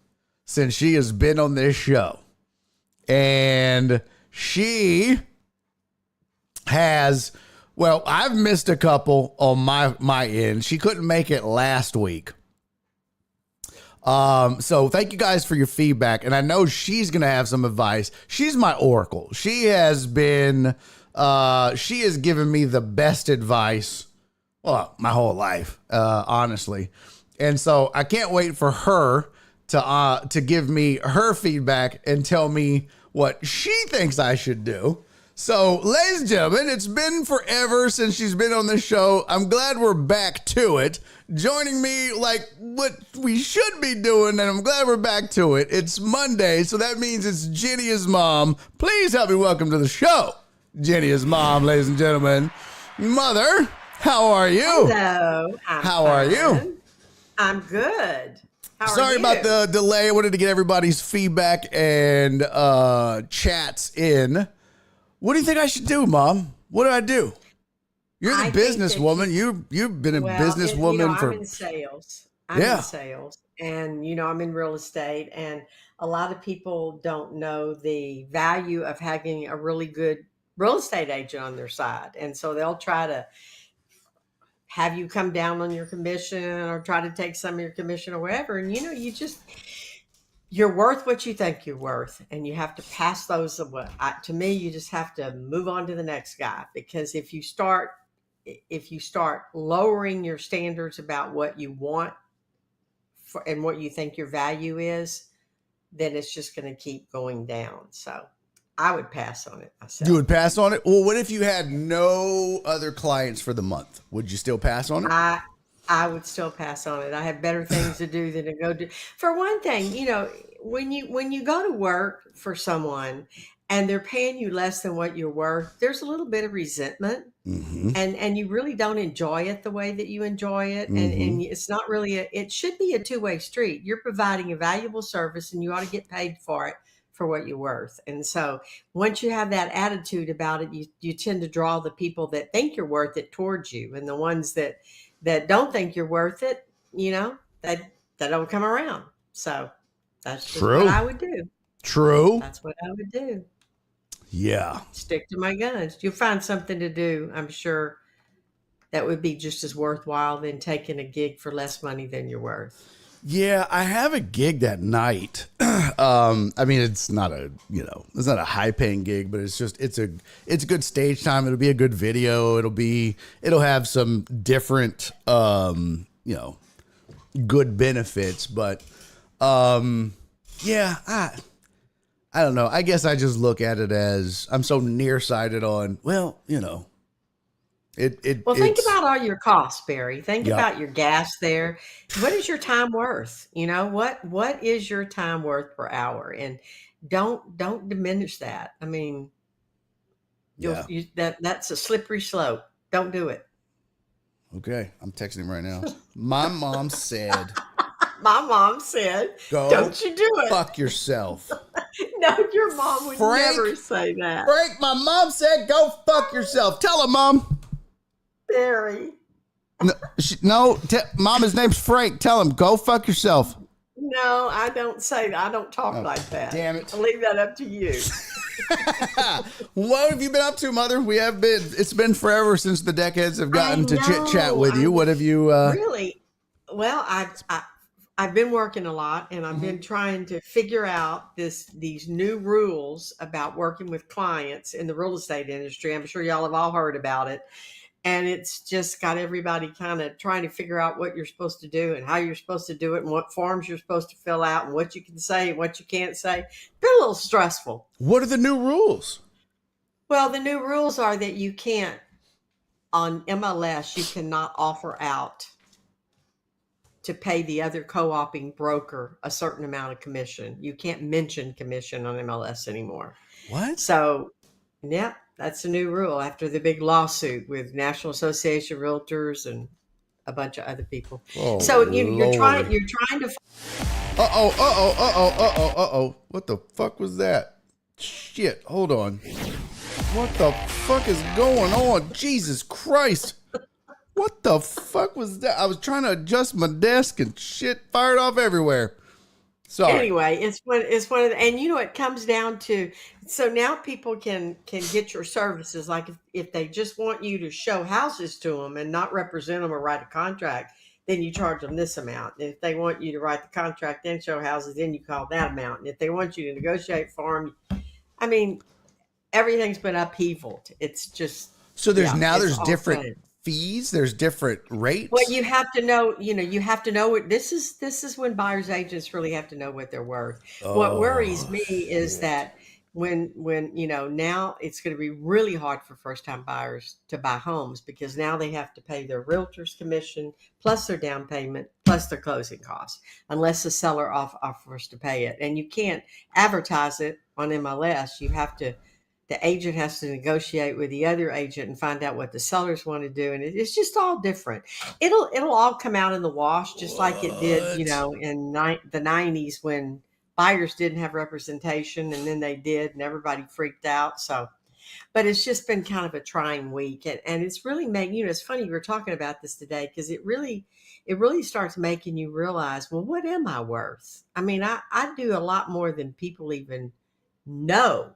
since she has been on this show. And she has, well, I've missed a couple on my end. She couldn't make it last week. So thank you guys for your feedback. And I know she's going to have some advice. She's my oracle. She has given me the best advice, well, my whole life, honestly. And so I can't wait for her to give me her feedback and tell me what she thinks I should do. So, ladies and gentlemen, it's been forever since she's been on this show. I'm glad we're back to it. Joining me like what we should be doing, and I'm glad we're back to it. It's Monday, so that means it's Jenny's mom. Please help me welcome to the show, Jenny's mom, ladies and gentlemen. Mother, how are you? Hello. How are you? I'm good. Sorry about the delay. I wanted to get everybody's feedback and chats in. What do you think I should do, Mom? What do I do? You're the businesswoman. You've been a businesswoman for. I'm in sales. I'm in sales, and I'm in real estate, and a lot of people don't know the value of having a really good real estate agent on their side, and so they'll try to have you come down on your commission or try to take some of your commission or whatever, and you're worth what you think you're worth, and you have to pass those away. To me, you just have to move on to the next guy, because if you start lowering your standards about what you want and what you think your value is, then it's just going to keep going down. So I would pass on it myself. You would pass on it? Well, what if you had no other clients for the month? Would you still pass on it? I would still pass on it. I have better things to do than to go do. For one thing, when you go to work for someone and they're paying you less than what you're worth, there's a little bit of resentment, and you really don't enjoy it the way that you enjoy it. And it's not really it should be a two-way street. You're providing a valuable service, and you ought to get paid for it, for what you're worth. And so once you have that attitude about it, you tend to draw the people that think you're worth it towards you, and the ones that don't think you're worth it, they don't come around. So that's just what I would do. True. That's what I would do. Yeah. Stick to my guns. You'll find something to do, I'm sure, that would be just as worthwhile than taking a gig for less money than you're worth. Yeah, I have a gig that night. I mean, it's not a high paying gig, but it's a good stage time. It'll be a good video. It'll have some different, good benefits, but, yeah, I don't know. I guess I just look at it as I'm so nearsighted on, well, think about all your costs, Barry. Think about your gas there. What is your time worth? What is your time worth per hour? And don't diminish that. I mean, that's a slippery slope. Don't do it. Okay, I'm texting him right now. My mom said. My mom said, "Don't you do it? Fuck yourself." No, your mom would never say that. Frank, my mom said, "Go fuck yourself." Tell her, Mom. Barry. No, Mom, his name's Frank. Tell him, go fuck yourself. No, I don't say that. I don't talk like that. Damn it. I'll leave that up to you. What have you been up to, Mother? It's been forever since the deckheads have gotten to chit chat with you. What have you, really? Well, I've been working a lot, and I've been trying to figure out these new rules about working with clients in the real estate industry. I'm sure y'all have all heard about it. And it's just got everybody kind of trying to figure out what you're supposed to do and how you're supposed to do it and what forms you're supposed to fill out and what you can say and what you can't say. Been a little stressful. what are the new rules? Well, the new rules are that you can't, on MLS, you cannot offer out to pay the other co-oping broker a certain amount of commission. You can't mention commission on MLS anymore. What? So, yeah, that's a new rule after the big lawsuit with National Association of Realtors and a bunch of other people. Oh, So you're Lord. trying to. Uh-oh. What the fuck was that? Shit, hold on. What the fuck is going on? Jesus Christ. What the fuck was that? I was trying to adjust my desk and shit fired off everywhere. Sorry. Anyway, it's one of the, and it comes down to, so now people can get your services. Like if they just want you to show houses to them and not represent them or write a contract, then you charge them this amount. And if they want you to write the contract and show houses, then you call that amount. And if they want you to negotiate for them, I mean, everything's been upheavaled. It's just, So there's it's all different fun. fees, there's different rates. Well, you have to know, you have to know what this is when buyers agents really have to know what they're worth. What worries me is that when now it's going to be really hard for first time buyers to buy homes because now they have to pay their realtor's commission plus their down payment plus their closing costs unless the seller offers to pay it. And you can't advertise it on MLS. The agent has to negotiate with the other agent and find out what the sellers want to do. And it's just all different. It'll all come out in the wash, just like it did, in the 90s when buyers didn't have representation and then they did and everybody freaked out. So, but it's just been kind of a trying week. And it's really it's funny you were talking about this today because it really starts making you realize, well, what am I worth? I mean, I do a lot more than people even know.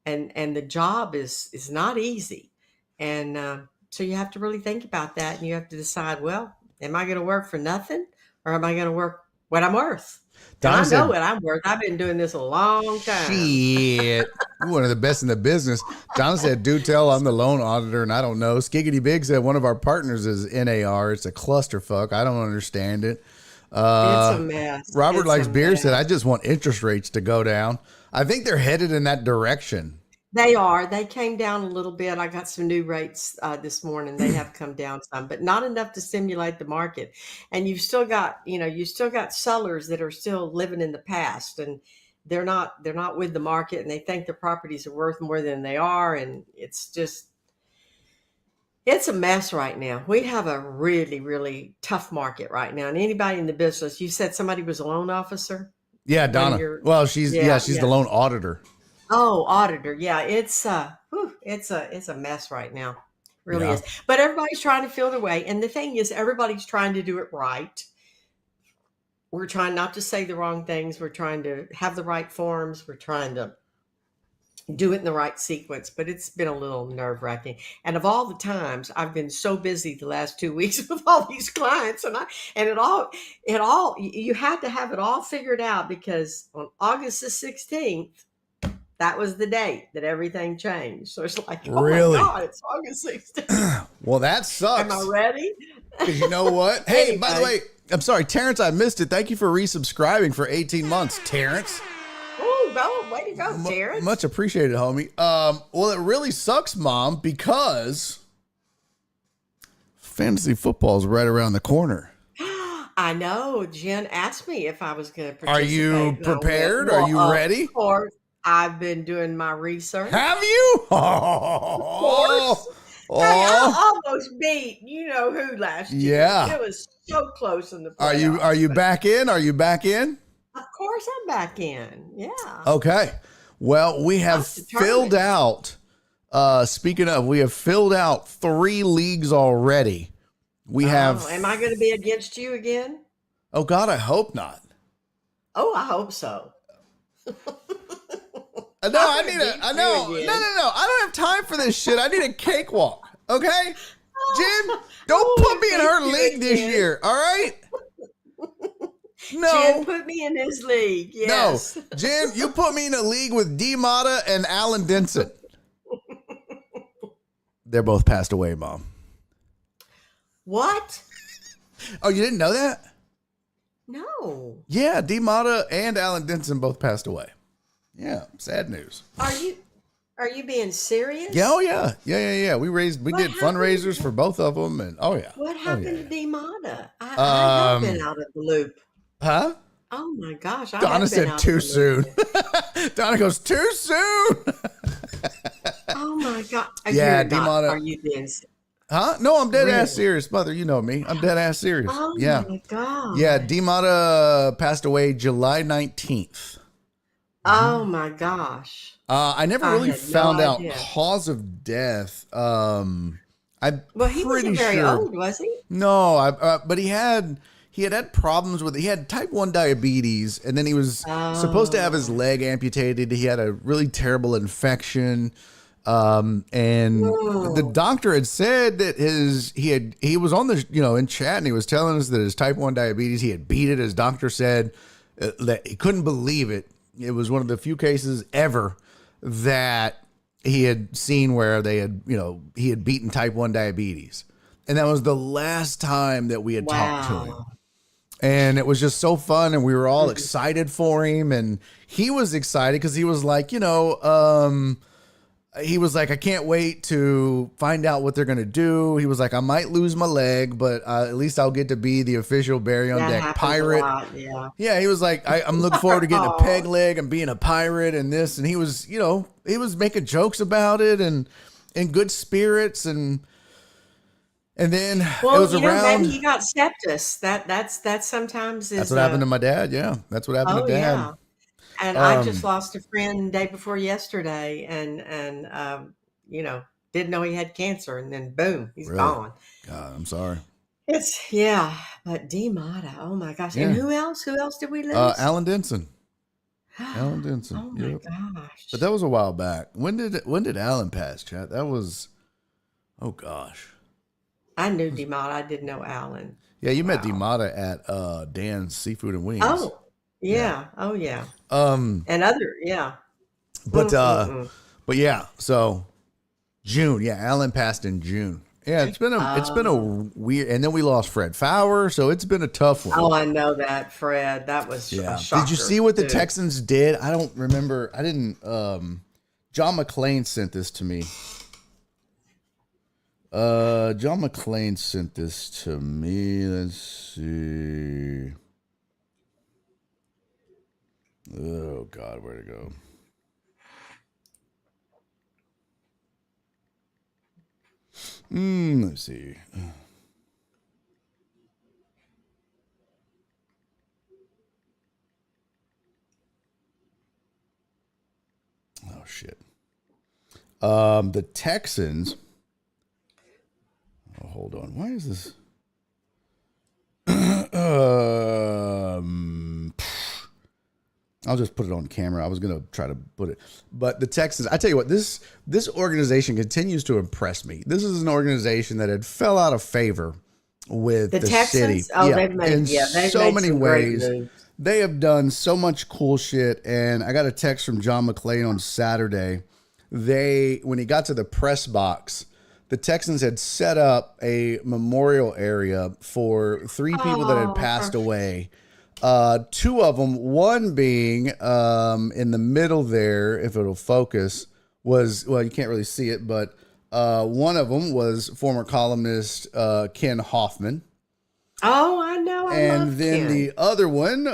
And the job is not easy. And so you have to really think about that. And you have to decide, well, am I going to work for nothing or am I going to work what I'm worth? I know what I'm worth. I've been doing this a long time. Shit. You're one of the best in the business. Don said, do tell I'm the loan auditor and I don't know. Skiggity Big said one of our partners is NAR. It's a clusterfuck. I don't understand it. It's a mess. Robert Likes Beer said, I just want interest rates to go down. I think they're headed in that direction. They are. They came down a little bit. I got some new rates this morning. They have come down some, but not enough to stimulate the market. And you've still got, sellers that are still living in the past and they're not with the market and they think their properties are worth more than they are. And it's a mess right now. We have a really, really tough market right now. And anybody in the business, you said somebody was a loan officer? Yeah, Donna. Well, she's the loan auditor. Oh, auditor. Yeah, it's a mess right now. Really is. But everybody's trying to feel their way. And the thing is, everybody's trying to do it right. We're trying not to say the wrong things. We're trying to have the right forms. We're trying to do it in the right sequence, but it's been a little nerve-wracking. And of all the times I've been so busy the last 2 weeks with all these clients you had to have it all figured out because on August the 16th, that was the date that everything changed. So it's like, oh really? My God, it's August 16th. Well, that sucks. Am I ready? Because you know what? Hey, by the way, I'm sorry, Terrence, I missed it. Thank you for resubscribing for 18 months, Terrence. Way to go, Terrence. Much appreciated, homie. Well, it really sucks, Mom, because fantasy football is right around the corner. I know. Jen asked me if I was going to Are participate. you prepared? Are you ready? Of course. I've been doing my research. Have you? Of course. Hey, I almost beat who last year. Yeah. It was so close in the playoffs. Are you back in? Are you back in? Of course I'm back in. Yeah. Okay. Well, we have filled out, we have filled out 3 leagues already. Am I going to be against you again? Oh, God, I hope not. Oh, I hope so. I know. I need a. I know. No. I don't have time for this shit. I need a cakewalk. Okay, Jen, don't put me in her league this year. All right. No. Jen put me in his league. Yes. No, Jen, you put me in a league with D. Mata and Alan Denson. They're both passed away, Mom. What? Oh, you didn't know that? No. Yeah, D. Mata and Alan Denson both passed away. Yeah, sad news. Are you being serious? Yeah, oh yeah. We did fundraisers for both of them, and What happened to D. Mata? I have been out of the loop. Huh? Oh my gosh! Donna said too soon. Donna goes too soon. Oh my god! Yeah, D. Mata. Are you being? Huh? No, I'm dead ass serious, mother. You know me. I'm dead ass serious. Oh my god! Yeah, D. Mata passed away July 19th. Oh my gosh! I never really found out cause of death. He wasn't very old, was he? No, but he had problems with. He had type 1 diabetes, and then he was supposed to have his leg amputated. He had a really terrible infection, and the doctor had said that he was on the in chat, and he was telling us that his type 1 diabetes, he had beat it. His doctor said that he couldn't believe it. It was one of the few cases ever that he had seen where he had beaten type 1 diabetes. And that was the last time that we had talked to him. And it was just so fun. And we were all excited for him. And he was excited because he was like, I can't wait to find out what they're going to do. He was like, I might lose my leg, but at least I'll get to be the official Barry on Deck pirate. Yeah, he was like, I'm looking forward to getting a peg leg and being a pirate and this. And he was, he was making jokes about it and in good spirits. And then it was around. Maybe he got sepsis. That's sometimes that's what happened to my dad. Yeah, that's what happened to Dad. Yeah. And I just lost a friend day before yesterday, and didn't know he had cancer, and then boom, he's gone. God, I'm sorry. But D. Mata, oh my gosh, and who else? Who else did we lose? Alan Denson. Alan Denson. Oh my gosh! But that was a while back. When did Alan pass, chat? That was, oh gosh. I knew D. Mata. I didn't know Alan. Yeah, you met D. Mata at Dan's Seafood and Wings. Oh. Yeah. Oh yeah. And other But yeah, so June. Yeah, Alan passed in June. Yeah, it's been a weird, and then we lost Fred Fowler, so it's been a tough one. Oh, I know that, Fred. That was a shocker. Did you see what the Texans did? I don't remember. I didn't. John McClain sent this to me. John McClain sent this to me. Let's see. Oh God, where'd it go? Let's see. Oh shit. The Texans. Oh, hold on. Why is this? I'll just put it on camera. I was going to try to put it. But the Texans, I tell you what, this organization continues to impress me. This is an organization that had fell out of favor with the city. Oh, they've made so many ways. They have done so much cool shit. And I got a text from John McClain on Saturday. When he got to the press box, the Texans had set up a memorial area for 3 people that had passed away. 2 of them, one being in the middle there, if it'll focus, you can't really see it, but one of them was former columnist Ken Hoffman. Oh, I know. And then the other one,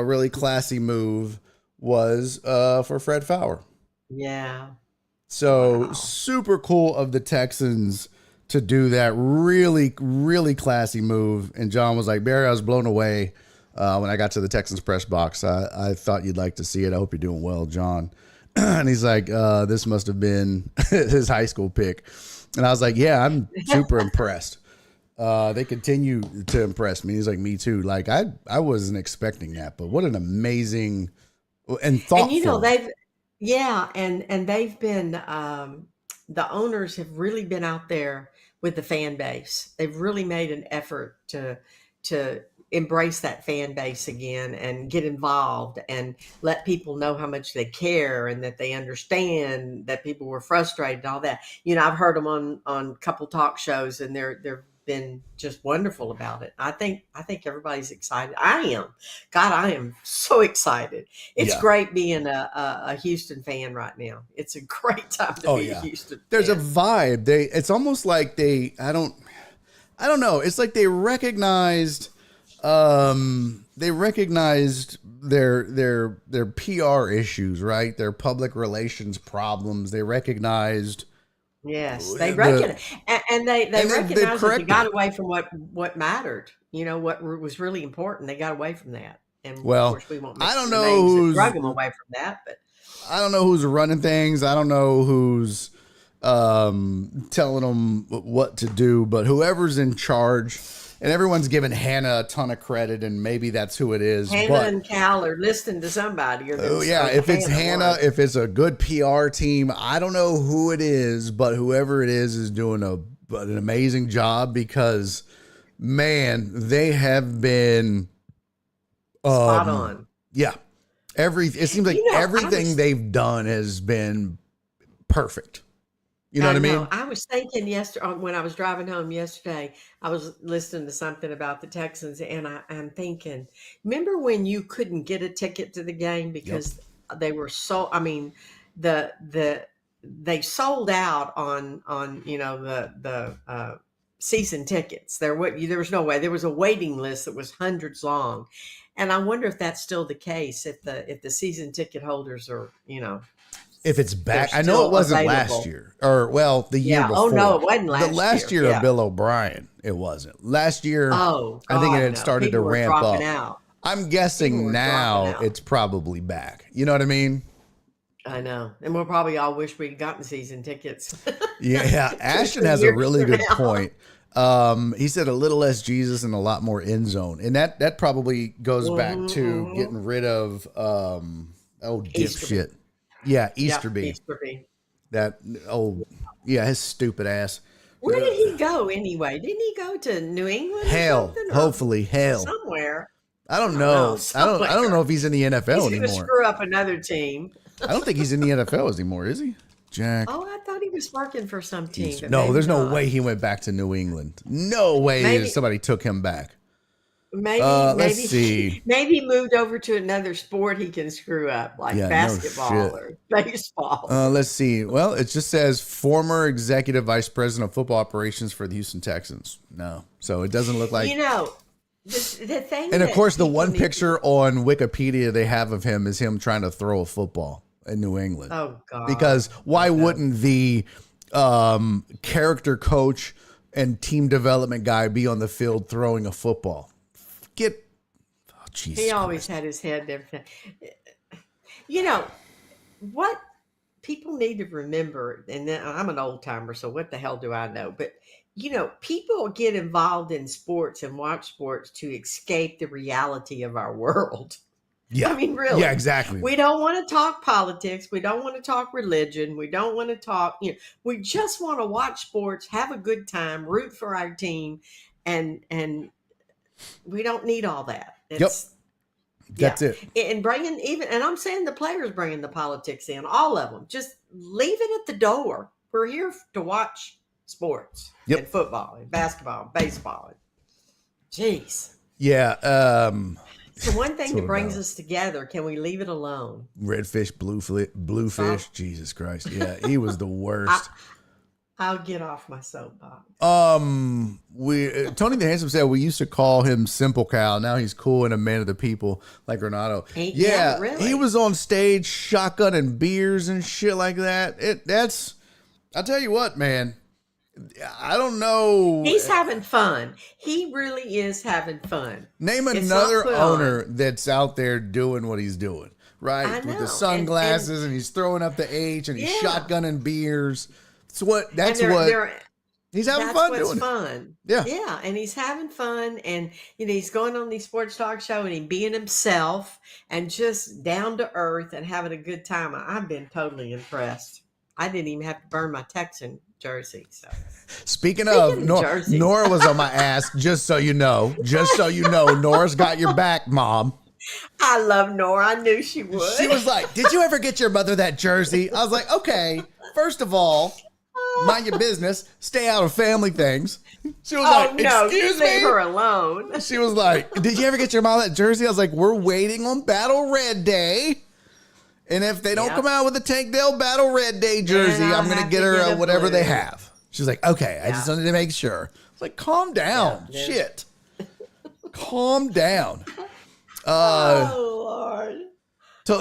really classy move, was for Fred Fowler. Yeah. So super cool of the Texans to do that really, really classy move. And John was like, Barry, I was blown away. When I got to the Texans press box. I thought you'd like to see it. I hope you're doing well, John. And he's like, this must have been his high school pick. And I was like, yeah, I'm super impressed. They continue to impress me. He's like, me too. Like I wasn't expecting that, but what an amazing and thoughtful. And Yeah, and they've been the owners have really been out there with the fan base. They've really made an effort to embrace that fan base again and get involved and let people know how much they care and that they understand that people were frustrated and all that. I've heard them on a couple talk shows, and they're been just wonderful about it. I think everybody's excited. I am. God, I am so excited. It's Yeah. great being a Houston fan right now. It's a great time to Oh be a yeah. Houston There's a fan. vibe. It's almost like I don't know. It's like they recognized their PR issues, right? Their public relations problems. They recognized Yes, they the recognize, and they and they've recognize that they corrected got it. away from what mattered. What was really important. They got away from that, and of Well, course, we won't I mention don't the know names that who's drug them away from that. But I don't know who's running things. I don't know who's telling them what to do, but whoever's in charge, and everyone's giving Hannah a ton of credit, and maybe that's who it is. Hannah But and Cal are listening to somebody, or oh them, yeah, or if it's Hannah Hannah, was. if it's a good PR team, I don't know who it is, but whoever it is doing an amazing job because man, they have been Spot on. yeah. It seems like I everything was they've done has been perfect. You know I what I know. mean? I was thinking yesterday when I was driving home yesterday, I was listening to something about the Texans, and I'm thinking, remember when you couldn't get a ticket to the game Yep. because they were so? I mean, the they sold out on season tickets. There was no way. There was a waiting list that was hundreds long, and I wonder if that's still the case. If the season ticket holders are If it's they're back, I know it still wasn't last available. year or well, the year Yeah. Oh no, before. it wasn't The last last year. year of Yeah. Bill O'Brien, it wasn't. Last year, Oh I think it God, had no. started to People were ramp dropping up. out. I'm People guessing were dropping now out. it's probably back. You know what I mean? I know. And we'll probably all wish we'd gotten season tickets Yeah. 2 or Ashton 3 has a years really from good now. point. He said a little less Jesus and a lot more end zone, and that probably goes back Mhm, to mhm. getting rid of Easterby. dipshit. Yeah, Yep, Easterby. Easterby. That oh yeah, his stupid ass. Where did he go anyway? Didn't he go to New England or Hell, something, or hopefully hell. somewhere? I I don't don't know, know. I don't know somewhere. if he's in the NFL He's gonna anymore. screw up another team. I don't think he's in the NFL anymore, is he? Jack. Oh, I thought he was working for some team, but No, maybe there's no not. way he went back to New England. No way Maybe somebody took him back. Maybe Let's maybe see. maybe he moved over to another sport he can screw up, like Yeah, no basketball shit. or baseball. Let's see. Well, it just says former executive vice president of football operations for the Houston Texans. No, so it doesn't look like. You know, the thing And of that course, the people one need to picture on Wikipedia they have of him is him trying to throw a football in New England. oh God. Because why Oh no. wouldn't the character coach and team development guy be on the field throwing a football? Jesus He always Christ. had his head and everything. You know, what people need to remember, and then I'm an old timer, so what the hell do I know? But people get involved in sports and watch sports to escape the reality of our world. I Yeah. mean, Yeah, really. exactly. We don't want to talk politics. We don't want to talk religion. We don't want to talk, we just want to watch sports, have a good time, root for our team, and we don't need all that. Yep. It's yeah. That's it. And bringing even, and I'm saying the players bringing the politics in, all of them, just leave it at the door. We're here to watch sports Yep. and football and basketball and baseball. Jeez. Yeah. So one thing That's that what brings about us together, can we leave it alone? redfish, bluefish. Jesus Christ. Yeah, he was the I, worst. I'll get off my soapbox. We Tony the Handsome said we used to call him Simple Cal. Now he's cool and a man of the people like Renato. Yeah, really. he was on stage shotgunning beers and shit like that. I'll tell you what, man. I don't know. He's having fun. He really is having fun. Name It's not another put owner on. that's out there doing what he's doing, right? I With know. the And sunglasses and he's throwing up the H and he's yeah. shotgunning beers. And That's they're what they're He's having That's fun what's doing it. fun. Yeah. Yeah, and he's having fun, and he's going on these sports talk show, and he being himself and just down to earth and having a good time. I've been totally impressed. I didn't even have to burn my Texan jersey. So Speaking of, of jerseys. Nora was on my ass, just so you know. Just so you know, Nora's got your back, Mom. I love Nora. I knew she would. She was like, did you ever get your mother that jersey? I was like, okay, first of all, mind your business. Stay out of family things. She was like, no, excuse me? leave her alone. She was like, did you ever get your mom that jersey? I was like, we're waiting on Battle Red Day. And if they don't come out with a Tankdale Battle Red Day jersey, I'm going to get her whatever they have. She was like, okay, I just wanted to make sure. I was like, calm down. Yeah, shit. Calm down. Oh, Lord. So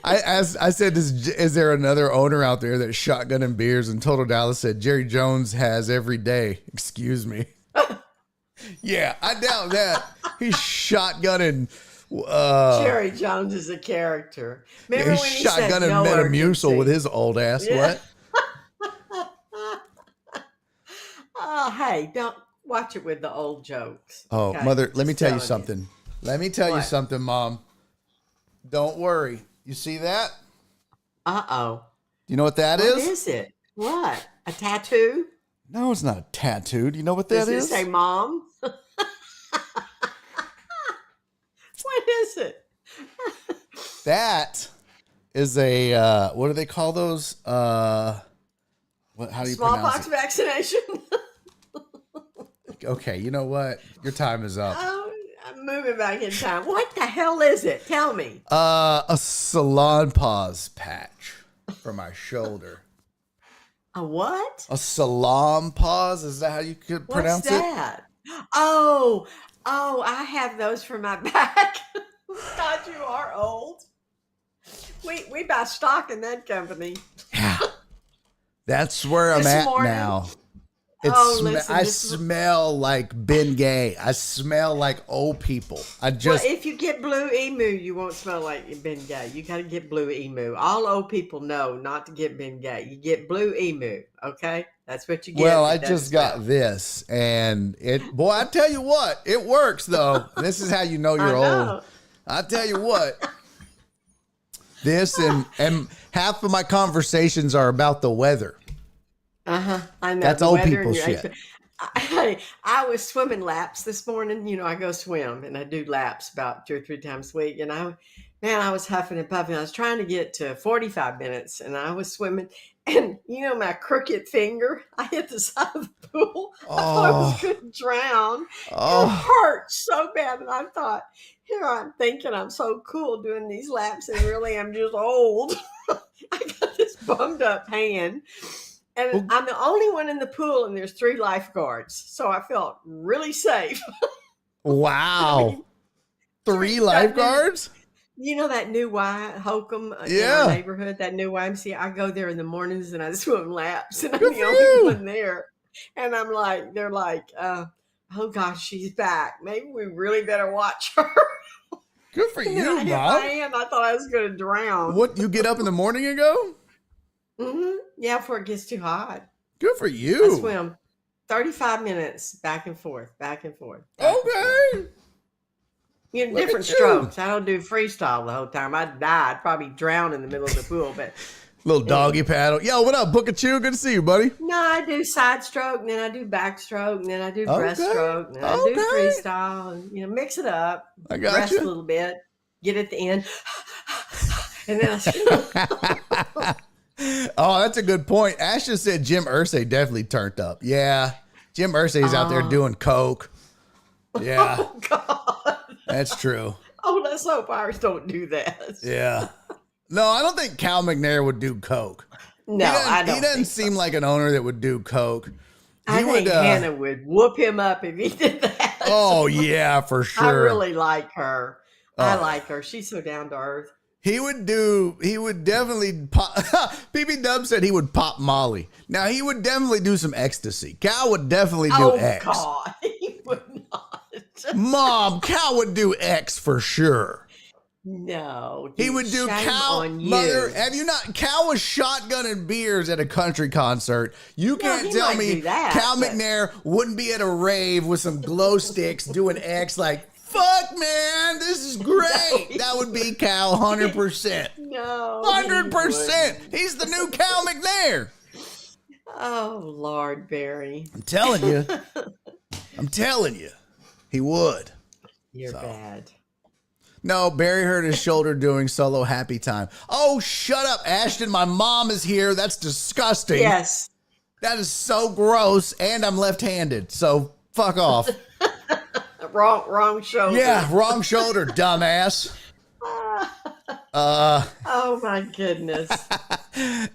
I said, is there another owner out there that's shotgunning beers? And Total Dallas said, Jerry Jones has every day. Excuse me. Yeah, I doubt that. He's shotgunning. Jerry Jones is a character. Remember He's when he said shotgunning no Metamucil urgency? with his old ass. Yeah. What? Oh, hey, don't watch it with the old jokes. Oh, okay? Mother, let me Just tell you telling something. Let me tell you What? something, Mom. Don't worry. You see that? Uh-oh. You know what that What is? is it? What? A tattoo? No, it's not a tattoo. Do you know what that Does it is? say mom? What is it? That is a what do they call those? How do you Smallpox pronounce vaccination? it? Okay, you know what? Your time is up. Oh, I'm moving back in time. What the hell is it? Tell me. A salon pause patch for my shoulder. A what? A salon pause? Is that how you could pronounce What's that? Oh, I have those for my back. God, you are old. We buy stock in that company. Yeah. That's where I'm This at morning- now. Listen, I this- smell like Ben Gay. I smell like old people. Well, if you get blue emu, you won't smell like you've been gay. You got to get blue emu. All old people know not to get Ben Gay. You get blue emu, okay? That's what you get. Well, I It doesn't just got smell. this, and boy, I tell you what, it works though. This is how you know you're know. old. I tell you what, this and half of my conversations are about the weather. I know. That's the old weather people and your- shit. I was swimming laps this morning. I go swim and I do laps about 2 or 3 times a week. And I was huffing and puffing. I was trying to get to 45 minutes and I was swimming. And my crooked finger, I hit the side of the pool. I thought I was going to drown. Oh. It hurt so bad. And I thought, here I'm thinking I'm so cool doing these laps. And really, I'm just old. I got this bummed up hand. And I'm the only one in the pool, and there's 3 lifeguards. So I felt really safe. Wow, 3 lifeguards? You know that new Hokum in Yeah. our neighborhood, that new YMCA? I go there in the mornings and I swim laps, and I'm Good the for only you. one there. And I'm like, they're like, oh gosh, she's back. Maybe we really better watch her. Good for And you, then I hit my Mom. hand. I thought I was going to drown. What, you get up in the morning and go? Yeah, before it gets too hot. Good for I you. swim 35 minutes back and forth, back and forth. back and forth. Okay. Look Different at you. strokes. I don't do freestyle the whole time. I'd die. I'd probably drown in the middle of the pool. But Little doggy paddle. Yo, what up, Bookachu? Good to see you, buddy. no, I do side stroke, and then I do backstroke, and then I do Okay. breaststroke, and then I do Okay. freestyle, and mix it up. I got Rest you. a little bit. Get at the end, and then I. Oh, that's a good point. Ash just said Jim Irsay definitely turned up. Yeah. Jim Irsay's out there doing coke. Yeah, Oh God! that's true. Oh, let's hope ours don't do that. Yeah. No, I don't think Cal McNair would do coke. No, I don't. He doesn't think seem like an owner that would do coke. I think Hannah would whoop him up if he did that. Oh, yeah, for sure. I really like her. I Oh. like her. She's so down to earth. He would definitely pop. PB Dub said he would pop Molly. Now, he would definitely do some ecstasy. Cal would definitely do Oh X. God, he would not. Mom, Cal would do X for sure. No, He dude, would do shame Cal, on mother. you. Have you not? Cal was shotgunning beers at a country concert. You can't he tell might me do that, Cal but- McNair wouldn't be at a rave with some glow sticks doing X like, fuck, man, this is great. he That would be Cal 100%. No, he 100%. wouldn't. He's the new Cal McNair. Oh, Lord, Barry. I'm telling you. I'm telling you. He would. You're bad. No, Barry hurt his shoulder doing solo happy time. Oh, shut up, Ashton. My mom is here. That's disgusting. Yes. That is so gross. And I'm left-handed. So fuck off. Wrong shoulder. Yeah, wrong shoulder, dumbass. Oh, my goodness.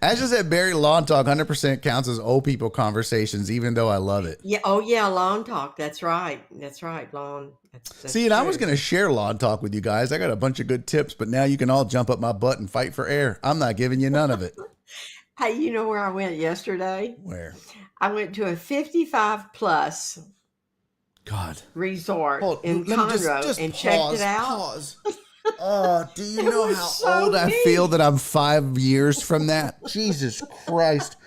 As I said, Barry, lawn talk 100% counts as old people conversations, even though I love it. Yeah. Oh, yeah. Lawn talk. That's right. That's right. Lawn. That's See, and I true. was going to share lawn talk with you guys. I got a bunch of good tips, but now you can all jump up my butt and fight for air. I'm not giving you none of it. Hey, you know where I went yesterday? Where? I went to a 55 plus God. resort Hold, in let me Conroe and pause, checked it out. Pause. Oh, do you It know was how so old I neat. feel that I'm 5 years from that? Jesus Christ.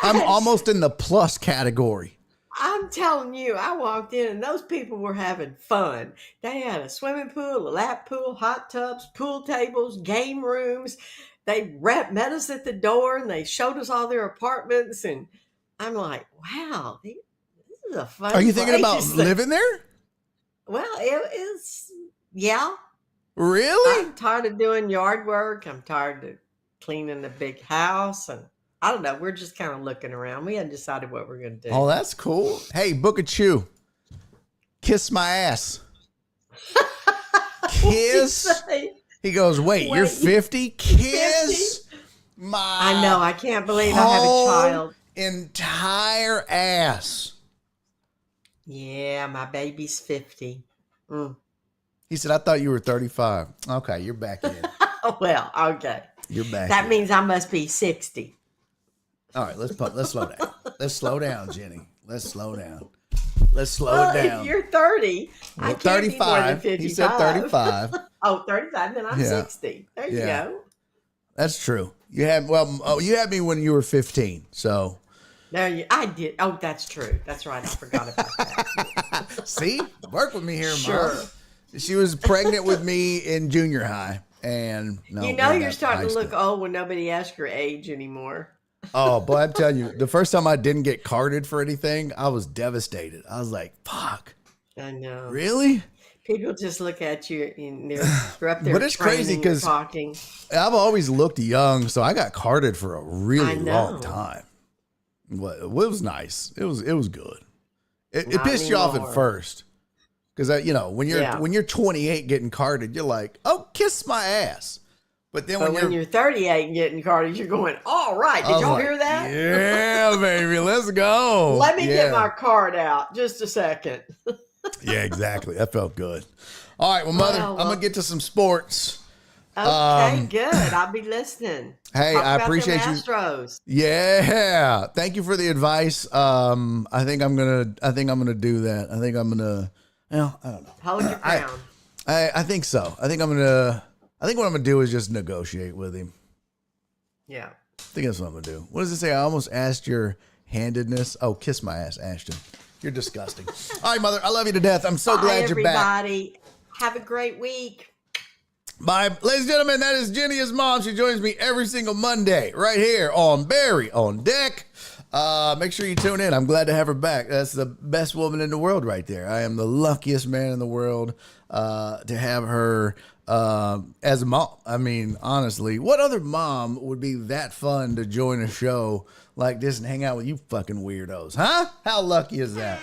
I'm almost in the plus category. I'm telling you, I walked in and those people were having fun. They had a swimming pool, a lap pool, hot tubs, pool tables, game rooms. They met us at the door and they showed us all their apartments. And I'm like, wow, this is a fun Are you thinking about place. living there? Well, it is, yeah. Really? I'm tired of doing yard work. I'm tired of cleaning the big house. And I don't know. We're just kind of looking around. We hadn't decided what we're going to do. Oh, that's cool. Hey, Book of Chew. Kiss my ass. Kiss. He goes, wait, you're 50? Kiss my I know. I can't believe I have a child. entire ass. Yeah, my baby's 50. Mm. He said, I thought you were 35. Okay, you're back in. Oh, well, okay. You're back That in. means I must be 60. All right, let's slow down. Let's slow down, Jenny. Let's slow down. Let's slow Well, it down. if you're 30, I Well, can't be more than 35. 55. He said 35. Oh, 35, then I'm Yeah. 60. There you Yeah. go. That's true. You had you had me when you were 15. So I did. Oh, that's true. That's right. I forgot about that. see, work with me here, Sure. Mom. She was pregnant with me in junior high, and no, You know we're you're not starting to high look school. old when nobody asks your age anymore. Oh, boy, I'm telling you, the first time I didn't get carded for anything, I was devastated. I was like, "Fuck, I know. really?" People just look at you and they're up there But it's crazy training, 'cause talking. I've always looked young, so I got carded for a I really know. long time. Well, it was nice. It was good. It Not pissed you off at anymore. first, because when you're 28 getting carded, you're like, "Oh, kiss my ass." But then But when you're 38 and getting carded, you're going, all right, I did was y'all like, hear that? Yeah, baby, let's go. Let me get Yeah. my card out. Just a second. Yeah, exactly. That felt good. All right, well, Mother, Well, I'm gonna get to some sports. Okay, good. I'll be listening. Hey, Talk I about appreciate them you. Astros. Yeah, thank you for the advice. I think I'm gonna do that. I think I'm gonna. Well, I don't know. Hold your ground. I think so. I think what I'm gonna do is just negotiate with him. Yeah. I think that's what I'm gonna do. What does it say? I almost asked your handedness. Oh, kiss my ass, Ashton. You're disgusting. All right, Mother. I love you to death. I'm so Bye, glad you're back. everybody. Have a great week. Bye. Ladies and gentlemen, that is Jenny's mom. She joins me every single Monday right here on Barry on Deck. Make sure you tune in. I'm glad to have her back. That's the best woman in the world right there. I am the luckiest man in the world to have her as a mom. I mean, honestly, what other mom would be that fun to join a show like this and hang out with you fucking weirdos, huh? How lucky is that?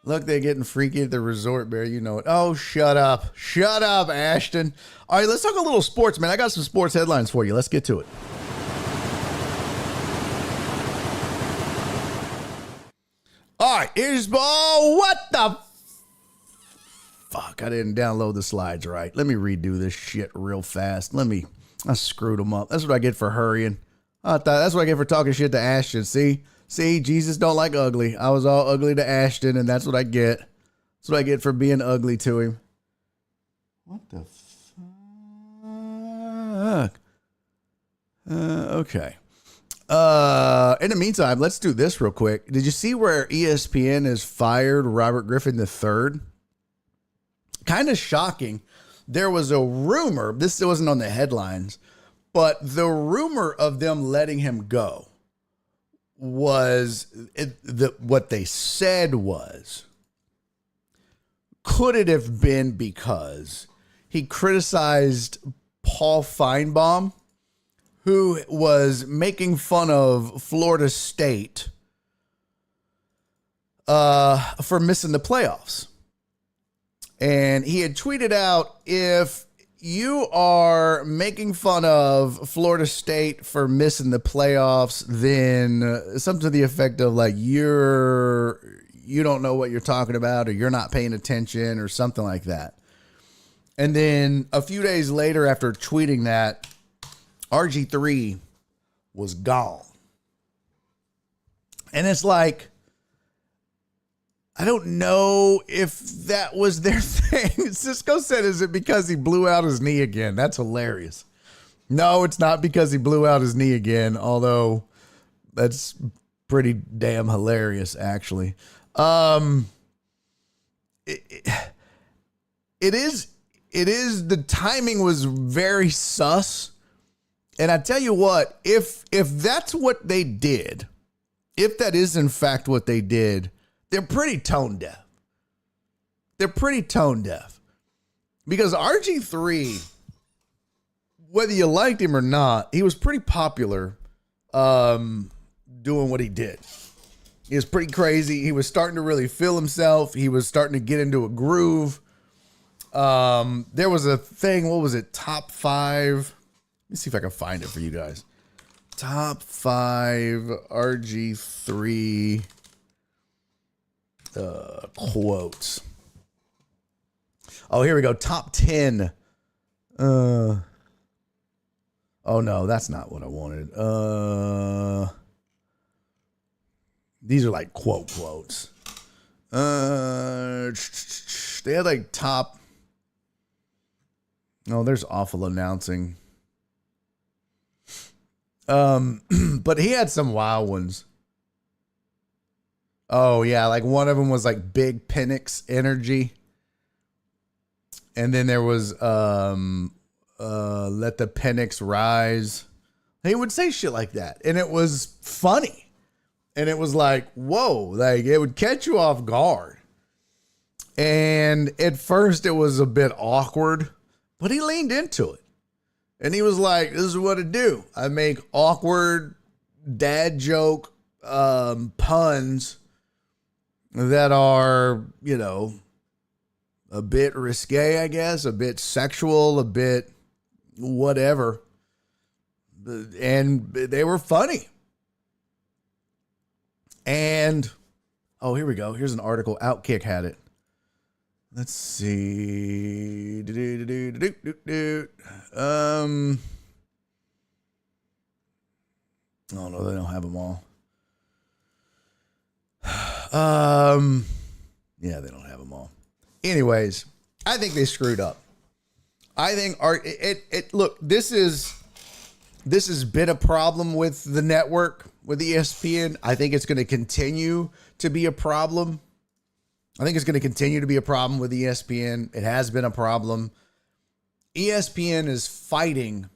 Look, they're getting freaky at the resort, Barry. You know it. Oh, shut up. Shut up, Ashton. All right, let's talk a little sports, man. I got some sports headlines for you. Let's get to it. All right, here's ball. What the fuck? I didn't download the slides right. Let me redo this shit real fast. I screwed them up. That's what I get for hurrying. That's what I get for talking shit to Ashton. See, Jesus don't like ugly. I was all ugly to Ashton, and that's what I get. That's what I get for being ugly to him. What the fuck? Okay. In the meantime, let's do this real quick. Did you see where ESPN has fired Robert Griffin III? Kind of shocking. There was a rumor, this wasn't on the headlines, but the rumor of them letting him go was, what they said was, could it have been because he criticized Paul Feinbaum, who was making fun of Florida State for missing the playoffs? And he had tweeted out, if you are making fun of Florida State for missing the playoffs, then something to the effect of like, you don't know what you're talking about, or you're not paying attention, or something like that. And then a few days later, after tweeting that, RG3 was gone. And it's like, I don't know if that was their thing. Cisco said, is it because he blew out his knee again? That's hilarious. No, it's not because he blew out his knee again, although that's pretty damn hilarious, actually. It is, the timing was very sus. And I tell you what, if that's what they did, if that is in fact what they did, they're pretty tone deaf. They're pretty tone deaf. Because RG3, whether you liked him or not, he was pretty popular doing what he did. He was pretty crazy. He was starting to really feel himself. He was starting to get into a groove. There was a thing, what was it? Top 5. Let me see if I can find it for you guys. Top 5 RG3 quotes. Oh, here we go. Top 10. Oh no, that's not what I wanted. These are like quotes. They had like top. Oh, there's awful announcing. But he had some wild ones. Oh yeah, like one of them was like big Penix energy. And then there was let the Penix rise. He would say shit like that. And it was funny. And it was like, whoa, like it would catch you off guard. And at first it was a bit awkward, but he leaned into it. And he was like, this is what I do. I make awkward dad joke puns that are, you know, a bit risque, I guess, a bit sexual, a bit whatever. And they were funny. And, oh, here we go. Here's an article. Outkick had it. Let's see. Oh no, they don't have them all. Yeah, they don't have them all. Anyways, I think they screwed up. I think look, this has been a problem with the network, with ESPN. I think it's going to continue to be a problem. I think it's going to continue to be a problem with ESPN. It has been a problem. ESPN is fighting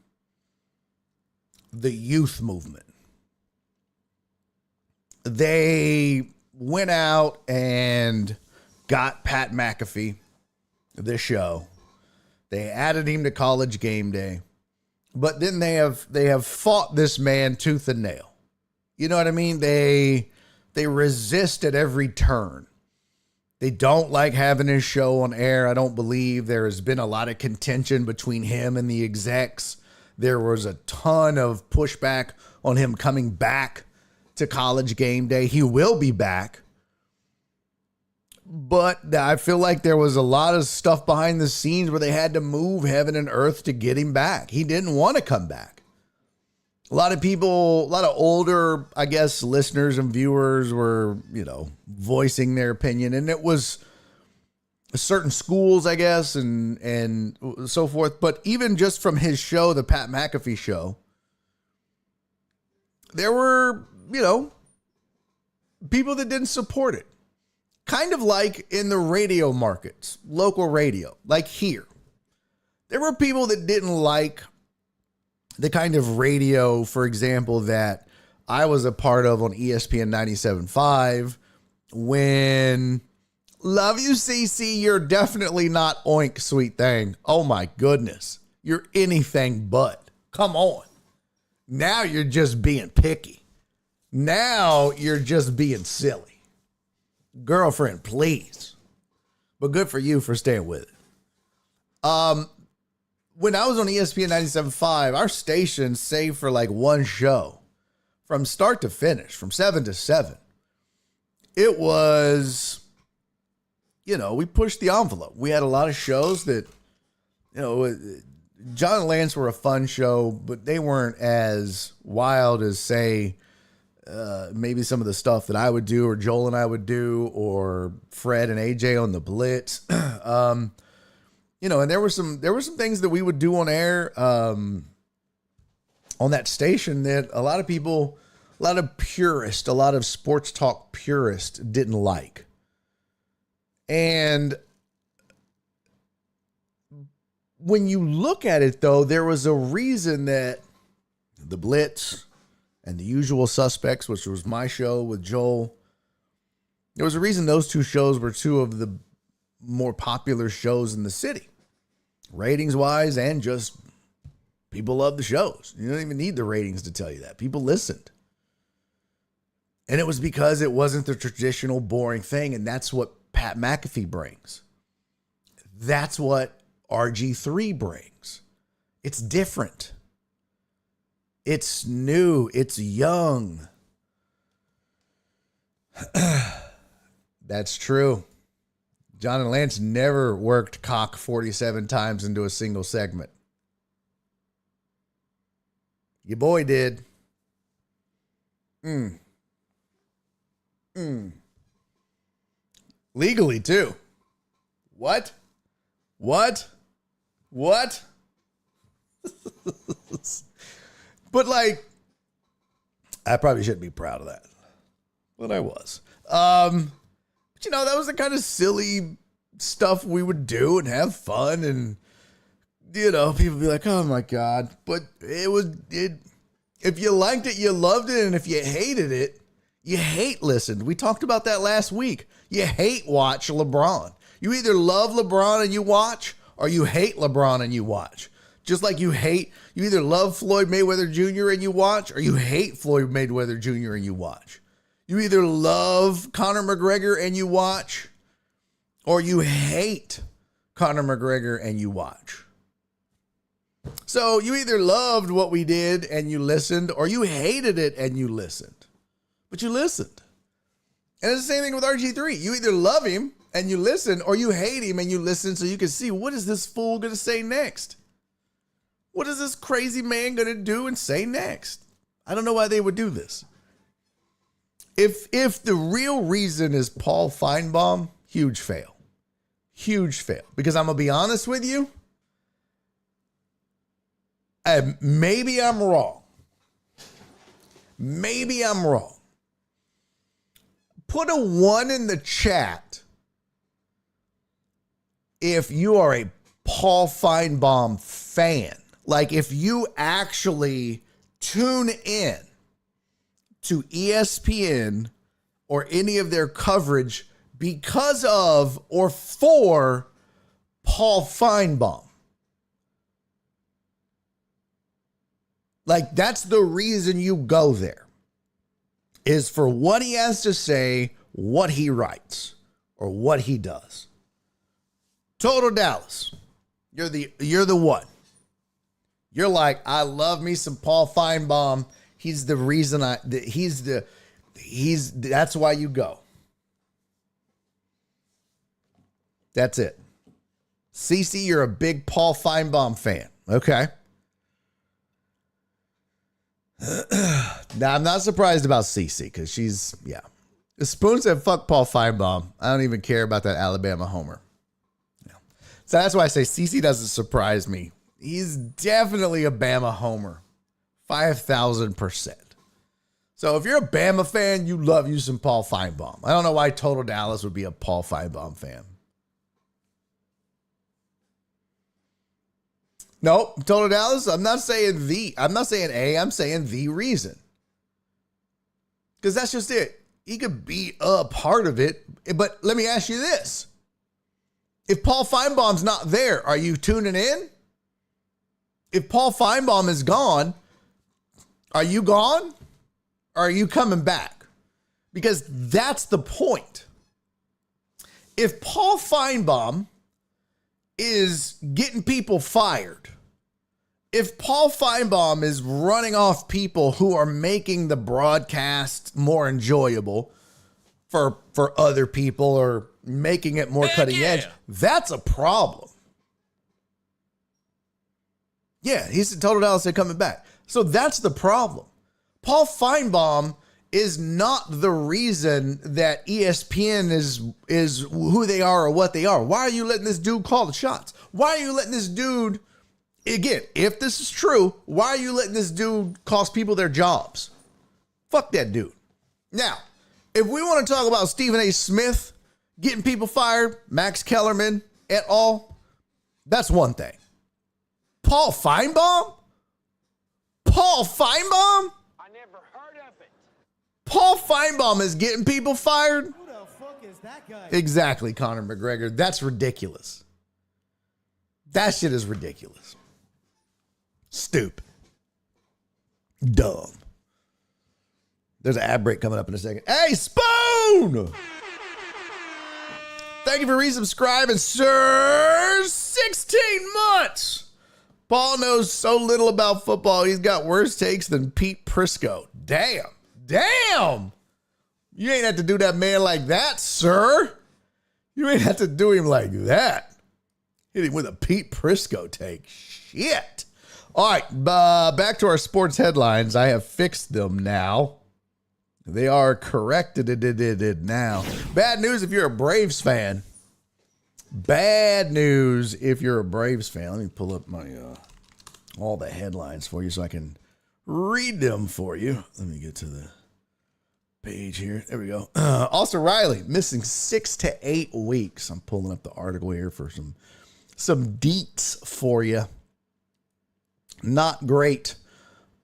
the youth movement. They went out and got Pat McAfee, the show. They added him to College Game Day. But then they have fought this man tooth and nail. You know what I mean? They resist at every turn. They don't like having his show on air. I don't believe there has been a lot of contention between him and the execs. There was a ton of pushback on him coming back to College Game Day. He will be back. But I feel like there was a lot of stuff behind the scenes where they had to move heaven and earth to get him back. He didn't want to come back. A lot of people, a lot of older, I guess, listeners and viewers were, you know, voicing their opinion. And it was certain schools, I guess, and so forth. But even just from his show, the Pat McAfee show, there were, people that didn't support it. Kind of like in the radio markets, local radio, like here. There were people that didn't like the kind of radio, for example, that I was a part of on ESPN 97.5 when love you, CC, you're definitely not oink, sweet thing. Oh my goodness. You're anything but. Come on. Now you're just being picky. Now you're just being silly. Girlfriend, please. But good for you for staying with it. When I was on ESPN 97.5, our station, save for like one show, from start to finish, from 7 to 7, it was, we pushed the envelope. We had a lot of shows that, John and Lance were a fun show, but they weren't as wild as, say, maybe some of the stuff that I would do, or Joel and I would do, or Fred and AJ on the Blitz. And there were some things that we would do on air, on that station that a lot of people, a lot of purists, a lot of sports talk purists didn't like. And when you look at it, though, there was a reason that the Blitz and The Usual Suspects, which was my show with Joel, there was a reason those two shows were two of the more popular shows in the city, ratings wise, and just people love the shows. You don't even need the ratings to tell you that. People listened. And it was because it wasn't the traditional boring thing. And that's what Pat McAfee brings. That's what RG3 brings. It's different. It's new. It's young. That's true. John and Lance never worked cock 47 times into a single segment. Your boy did. Legally, too. What? But, like, I probably shouldn't be proud of that. But I was. But, that was the kind of silly stuff we would do and have fun. And, people be like, oh, my God. But if you liked it, you loved it. And if you hated it, you listened. We talked about that last week. You watch LeBron. You either love LeBron and you watch, or you hate LeBron and you watch. Just like you either love Floyd Mayweather Jr. and you watch, or you hate Floyd Mayweather Jr. and you watch. You either love Conor McGregor and you watch, or you hate Conor McGregor and you watch. So you either loved what we did and you listened, or you hated it and you listened. But you listened. And it's the same thing with RG3. You either love him and you listen, or you hate him and you listen so you can see, what is this fool going to say next? What is this crazy man going to do and say next? I don't know why they would do this. If the real reason is Paul Feinbaum, huge fail. Huge fail. Because I'm going to be honest with you, maybe I'm wrong. Maybe I'm wrong. Put a 1 in the chat if you are a Paul Feinbaum fan. Like if you actually tune in to ESPN or any of their coverage because of or for Paul Feinbaum. Like that's the reason you go there, is for what he has to say, what he writes, or what he does. Total Dallas, you're the one. You're like, I love me some Paul Feinbaum. He's the reason that's why you go. That's it. CC, you're a big Paul Feinbaum fan. Okay. Now, I'm not surprised about CC because she's, yeah. The Spoon said, fuck Paul Feinbaum. I don't even care about that Alabama homer. So that's why I say CC doesn't surprise me. He's definitely a Bama homer. 5,000%. So if you're a Bama fan, you love you some Paul Feinbaum. I don't know why Total Dallas would be a Paul Feinbaum fan. Nope, Total Dallas, I'm not saying A, I'm saying the reason. Because that's just it. He could be a part of it. But let me ask you this. If Paul Feinbaum's not there, are you tuning in? If Paul Feinbaum is gone, are you gone? Or are you coming back? Because that's the point. If Paul Feinbaum is getting people fired, if Paul Feinbaum is running off people who are making the broadcast more enjoyable for other people or making it more cutting edge, that's a problem. Yeah, he's a Total Dallas coming back. So that's the problem. Paul Feinbaum is not the reason that ESPN is who they are or what they are. Why are you letting this dude call the shots? Why are you letting this dude, again, if this is true, why are you letting this dude cost people their jobs? Fuck that dude. Now, if we want to talk about Stephen A. Smith getting people fired, Max Kellerman et al., that's one thing. Paul Feinbaum? Paul Feinbaum? I never heard of it. Paul Feinbaum is getting people fired? Who the fuck is that guy? Exactly, Conor McGregor. That's ridiculous. That shit is ridiculous. Stupid. Dumb. There's an ad break coming up in a second. Hey, Spoon! Thank you for resubscribing, sir. 16 months. Paul knows so little about football, he's got worse takes than Pete Prisco. Damn. You ain't have to do that man like that, sir. You ain't have to do him like that. Hit him with a Pete Prisco take. Shit. All right, back to our sports headlines. I have fixed them now. They are corrected now. Bad news if you're a Braves fan. Bad news if you're a Braves fan. Let me pull up my all the headlines for you so I can read them for you. Let me get to the page here. There we go. Austin Riley missing 6 to 8 weeks. I'm pulling up the article here for some deets for you. Not great.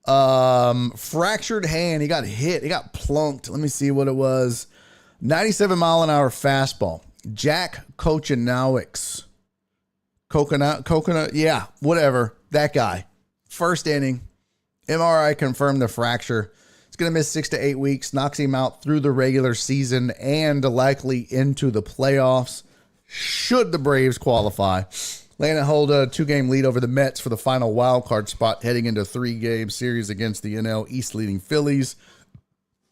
Fractured hand. He got hit. He got plunked. Let me see what it was. 97-mile-an-hour fastball. Jack Kochanowicz. Coconut. Yeah, whatever. That guy. First inning. MRI confirmed the fracture. He's going to miss 6 to 8 weeks. Knocks him out through the regular season and likely into the playoffs. Should the Braves qualify. Atlanta hold a 2-game lead over the Mets for the final wild card spot heading into a 3-game series against the NL East leading Phillies.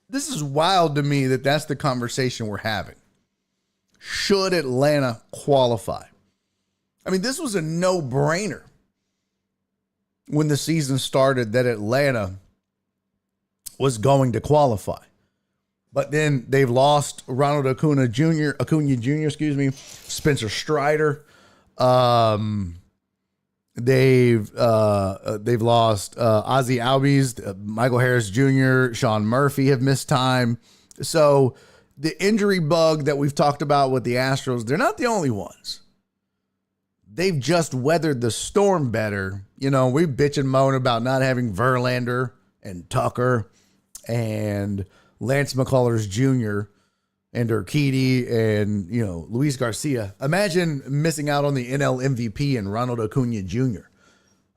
This is wild to me that that's the conversation we're having. Should Atlanta qualify? I mean, this was a no-brainer when the season started that Atlanta was going to qualify. But then they've lost Ronald Acuna Jr., Spencer Strider. They've lost Ozzie Albies, Michael Harris Jr., Sean Murphy have missed time. So the injury bug that we've talked about with the Astros, they're not the only ones. They've just weathered the storm better. You know, we bitch and moan about not having Verlander and Tucker and Lance McCullers Jr. and Urquidy and, Luis Garcia. Imagine missing out on the NL MVP and Ronald Acuna Jr.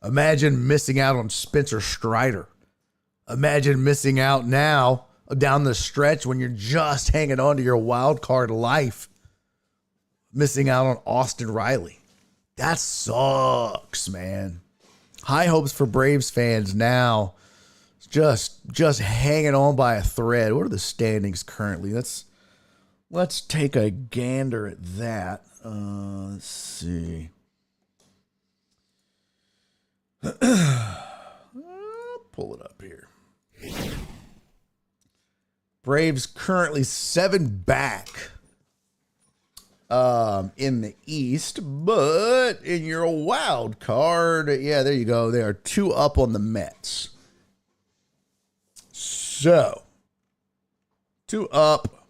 Imagine missing out on Spencer Strider. Imagine missing out now down the stretch when you're just hanging on to your wild card life. Missing out on Austin Riley. That sucks, man. High hopes for Braves fans now. Just hanging on by a thread. What are the standings currently? Let's take a gander at that. Let's see. I'll pull it up here. Braves currently 7 back in the East, but in your wild card, yeah, there you go. They are 2 up on the Mets. So, 2 up.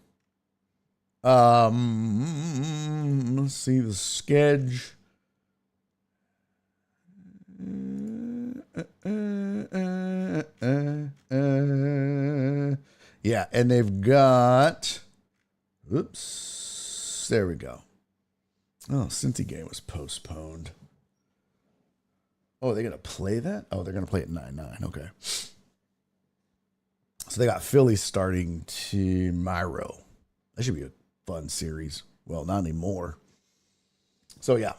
Let's see the schedule. Yeah, and they've got. Oops. There we go. Oh, Cincy game was postponed. Oh, they're going to play that? Oh, they're going to play it 9-9. Okay. So they got Philly starting tomorrow. That should be a fun series. Well, not anymore. So, yeah.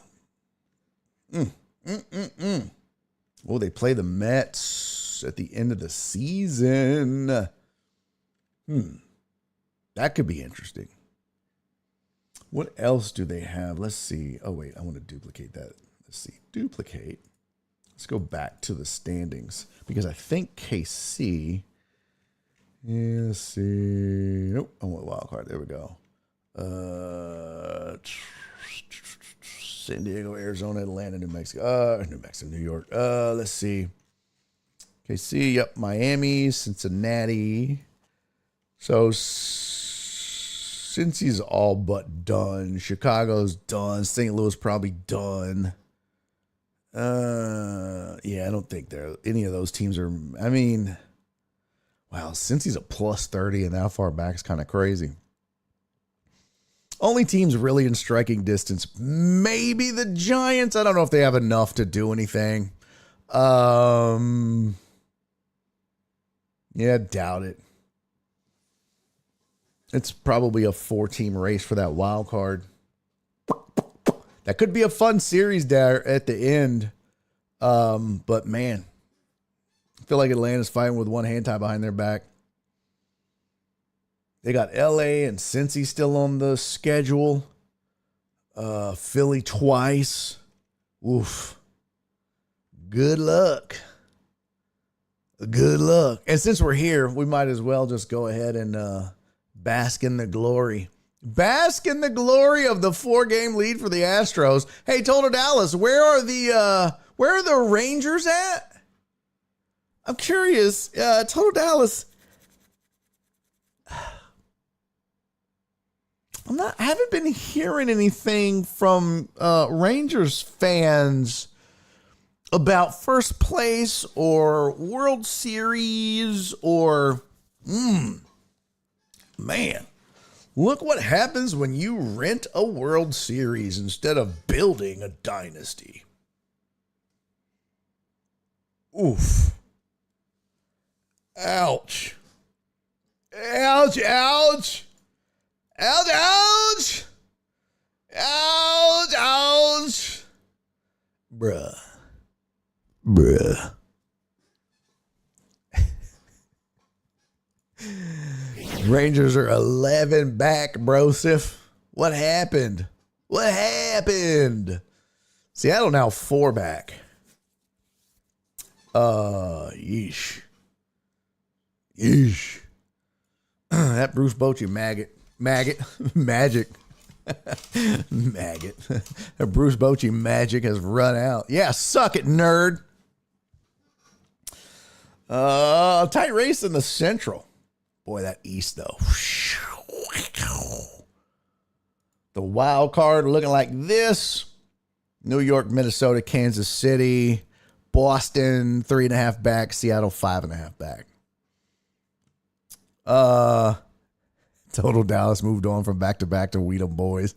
Oh, they play the Mets at the end of the season. That could be interesting. What else do they have? Let's see. Oh, wait. I want to duplicate that. Let's see. Duplicate. Let's go back to the standings because I think KC. Yeah, let's see. Nope. I want wild card. There we go. San Diego, Arizona, Atlanta, New Mexico. New York. Let's see. KC. Yep. Miami, Cincinnati. So since he's all but done, Chicago's done. St. Louis probably done. Yeah, I don't think any of those teams are. I mean, wow, since he's a plus 30 and that far back is kind of crazy. Only teams really in striking distance, maybe the Giants. I don't know if they have enough to do anything. Yeah, doubt it. It's probably a 4-team race for that wild card. That could be a fun series there at the end. But man, I feel like Atlanta's fighting with one hand tied behind their back. They got LA and Cincy still on the schedule. Philly twice. Oof. Good luck. Good luck. And since we're here, we might as well just go ahead and bask in the glory. Bask in the glory of the 4-game lead for the Astros. Hey, Total Dallas, where are the Rangers at? I'm curious. Total Dallas. I haven't been hearing anything from Rangers fans about first place or World Series or man, look what happens when you rent a World Series instead of building a dynasty. Oof. Ouch. Ouch, ouch. Ouch, ouch. Ouch, ouch. Bruh. Rangers are 11 back, brosif. What happened? What happened? Seattle now 4 back. Yeesh. That Bruce Bochy magic. That Bruce Bochy magic has run out. Yeah, suck it, nerd. Tight race in the Central. Boy, that East, though. The wild card looking like this. New York, Minnesota, Kansas City, Boston, 3.5 back, Seattle, 5.5 back. Total Dallas moved on from back-to-back to Weedham boys.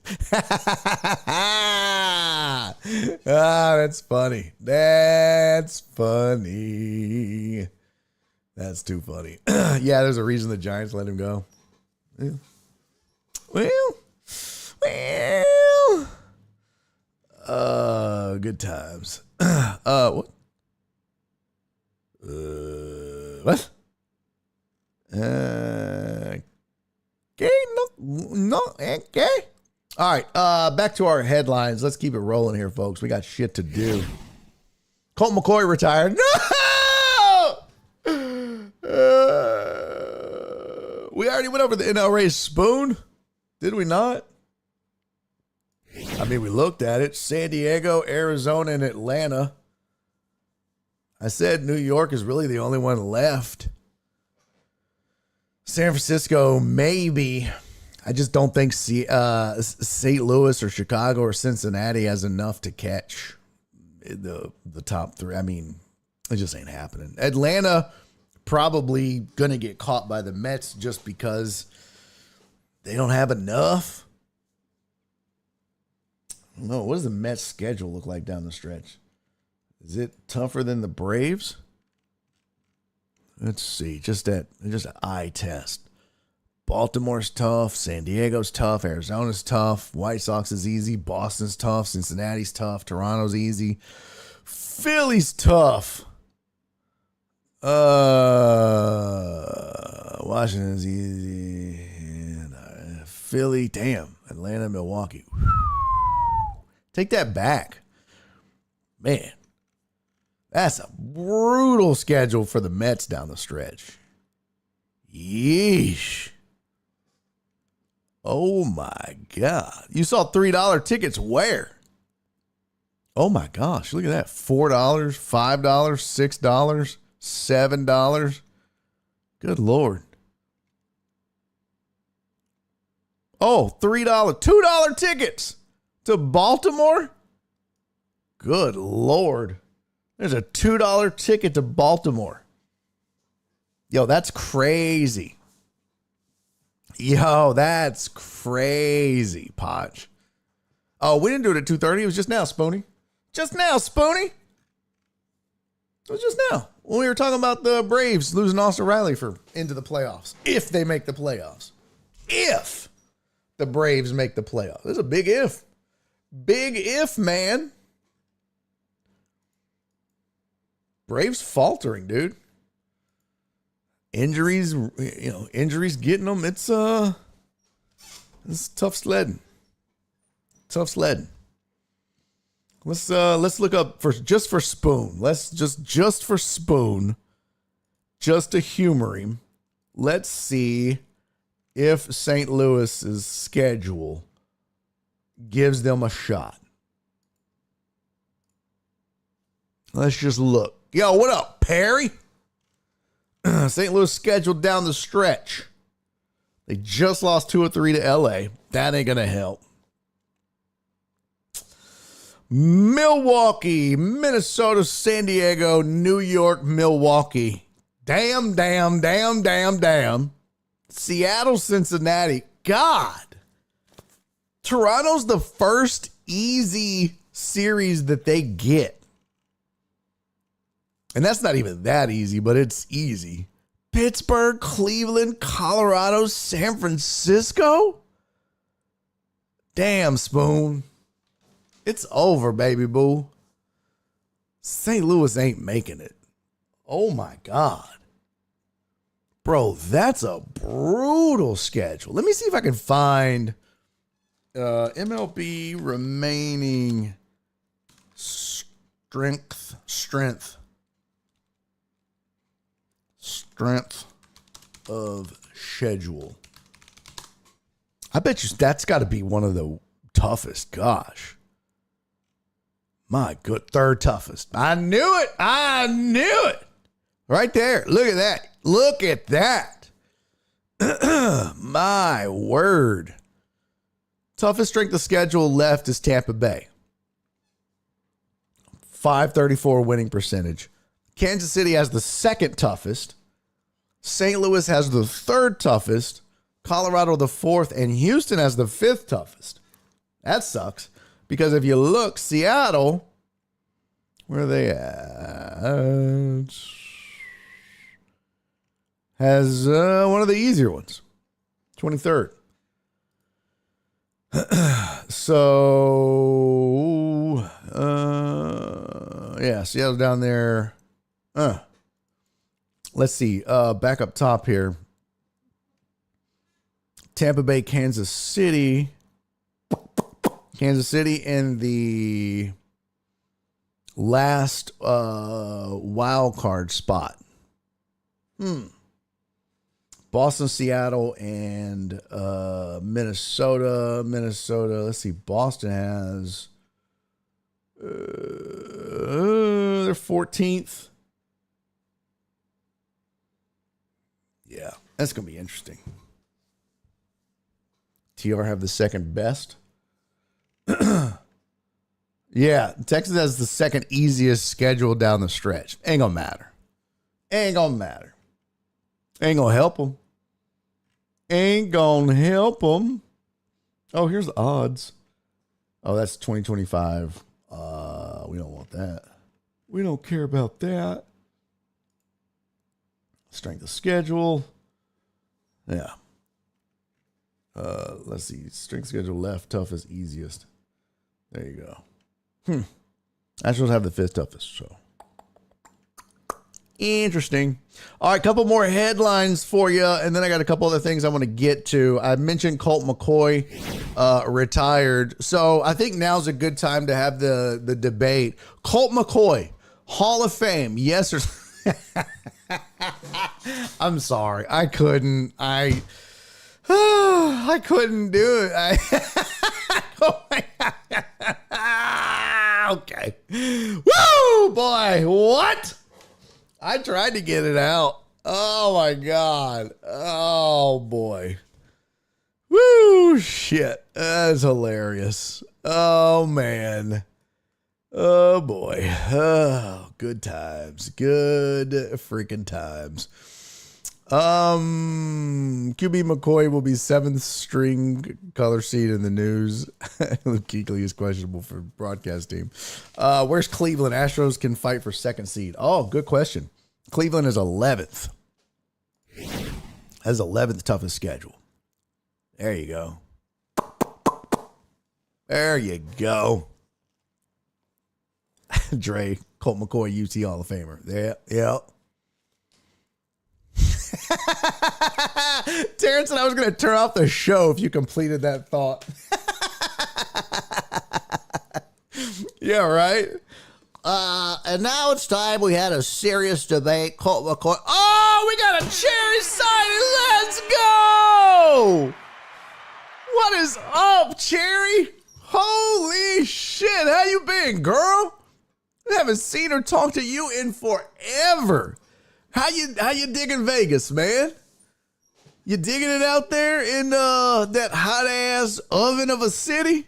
That's funny. That's funny. That's too funny. Yeah, there's a reason the Giants let him go. Yeah. Well. Good times. What? What? Okay, no, okay. All right, back to our headlines. Let's keep it rolling here, folks. We got shit to do. Colt McCoy retired. No! We already went over the NRA spoon, did we not? I mean, we looked at it. San Diego, Arizona, and Atlanta. I said New York is really the only one left. San Francisco, maybe. I just don't think St. Louis or Chicago or Cincinnati has enough to catch the top three. I mean, it just ain't happening. Atlanta probably going to get caught by the Mets just because they don't have enough. I don't know. What does the Mets schedule look like down the stretch? Is it tougher than the Braves? Let's see. Just an eye test. Baltimore's tough. San Diego's tough. Arizona's tough. White Sox is easy. Boston's tough. Cincinnati's tough. Toronto's easy. Philly's tough. Washington's easy. And, Philly, damn. Atlanta, Milwaukee. Take that back. Man, that's a brutal schedule for the Mets down the stretch. Yeesh. Oh, my God. You saw $3 tickets where? Oh, my gosh. Look at that. $4, $5, $6, $7. Good Lord. Oh, $3, $2 tickets to Baltimore? Good Lord. There's a $2 ticket to Baltimore. Yo, that's crazy. Yo, that's crazy, Podge. Oh, we didn't do it at 2:30. It was just now, Spoony. Just now, Spoony. It was just now. When we were talking about the Braves losing Austin Riley for into the playoffs. If they make the playoffs. If the Braves make the playoffs. There's a big if. Big if, man. Braves faltering, dude. Injuries getting them. It's tough sledding. Tough sledding. Let's look up for Spoon. Let's just for Spoon, just to humor him. Let's see if St. Louis's schedule gives them a shot. Let's just look. Yo, what up, Perry? St. Louis scheduled down the stretch. They just lost 2 or 3 to LA. That ain't going to help. Milwaukee, Minnesota, San Diego, New York, Milwaukee. Damn. Seattle, Cincinnati. God. Toronto's the first easy series that they get. And that's not even that easy, but it's easy. Pittsburgh, Cleveland, Colorado, San Francisco? Damn, Spoon. It's over, baby boo. St. Louis ain't making it. Oh, my God. Bro, that's a brutal schedule. Let me see if I can find MLB remaining strength of schedule. I bet you that's got to be one of the toughest. Gosh. My good. Third toughest. I knew it. Right there. Look at that. My word. Toughest strength of schedule left is Tampa Bay. 534 winning percentage. Kansas City has the second toughest. St. Louis has the third toughest. Colorado the fourth. And Houston has the fifth toughest. That sucks. Because if you look, Seattle, where are they at? Has one of the easier ones. 23rd. So, yeah, Seattle down there. Let's see. Back up top here. Tampa Bay, Kansas City. Kansas City in the last wild card spot. Boston, Seattle, and Minnesota. Let's see. Boston has they're 14th. Yeah, that's gonna be interesting. TR have the second best. Yeah, Texas has the second easiest schedule down the stretch. Ain't gonna matter. Ain't gonna help them. Ain't gonna help them. Oh, here's the odds. Oh, that's 2025. We don't want that. We don't care about that. Strength of schedule. Yeah. Let's see. Strength schedule left, toughest, easiest. There you go. Astros have the fifth toughest, so. Interesting. All right, couple more headlines for you, and then I got a couple other things I want to get to. I mentioned Colt McCoy retired, so I think now's a good time to have the debate. Colt McCoy, Hall of Fame, yes or I'm sorry, I couldn't. I couldn't do it. Okay. Woo, boy, what? I tried to get it out. Oh, my God. Oh, boy. Woo, shit. That's hilarious. Oh, man. Oh, boy. Oh, good times. Good freaking times. QB McCoy will be 7th string color seed in the news. Luke Kuechly is questionable for broadcast team. Where's Cleveland? Astros can fight for second seed. Oh, good question. Cleveland is 11th. Has 11th toughest schedule. There you go. There you go. Dre, Colt McCoy, UT Hall of Famer. There, yeah. Terrence and I was going to turn off the show if you completed that thought. Yeah, right? And now it's time we had a serious debate. Colt McCoy. Oh, we got a Cherry signing. Let's go. What is up, Cherry? Holy shit. How you been, girl? I haven't seen or talked to you in forever. How you digging Vegas, man? You digging it out there in that hot ass oven of a city?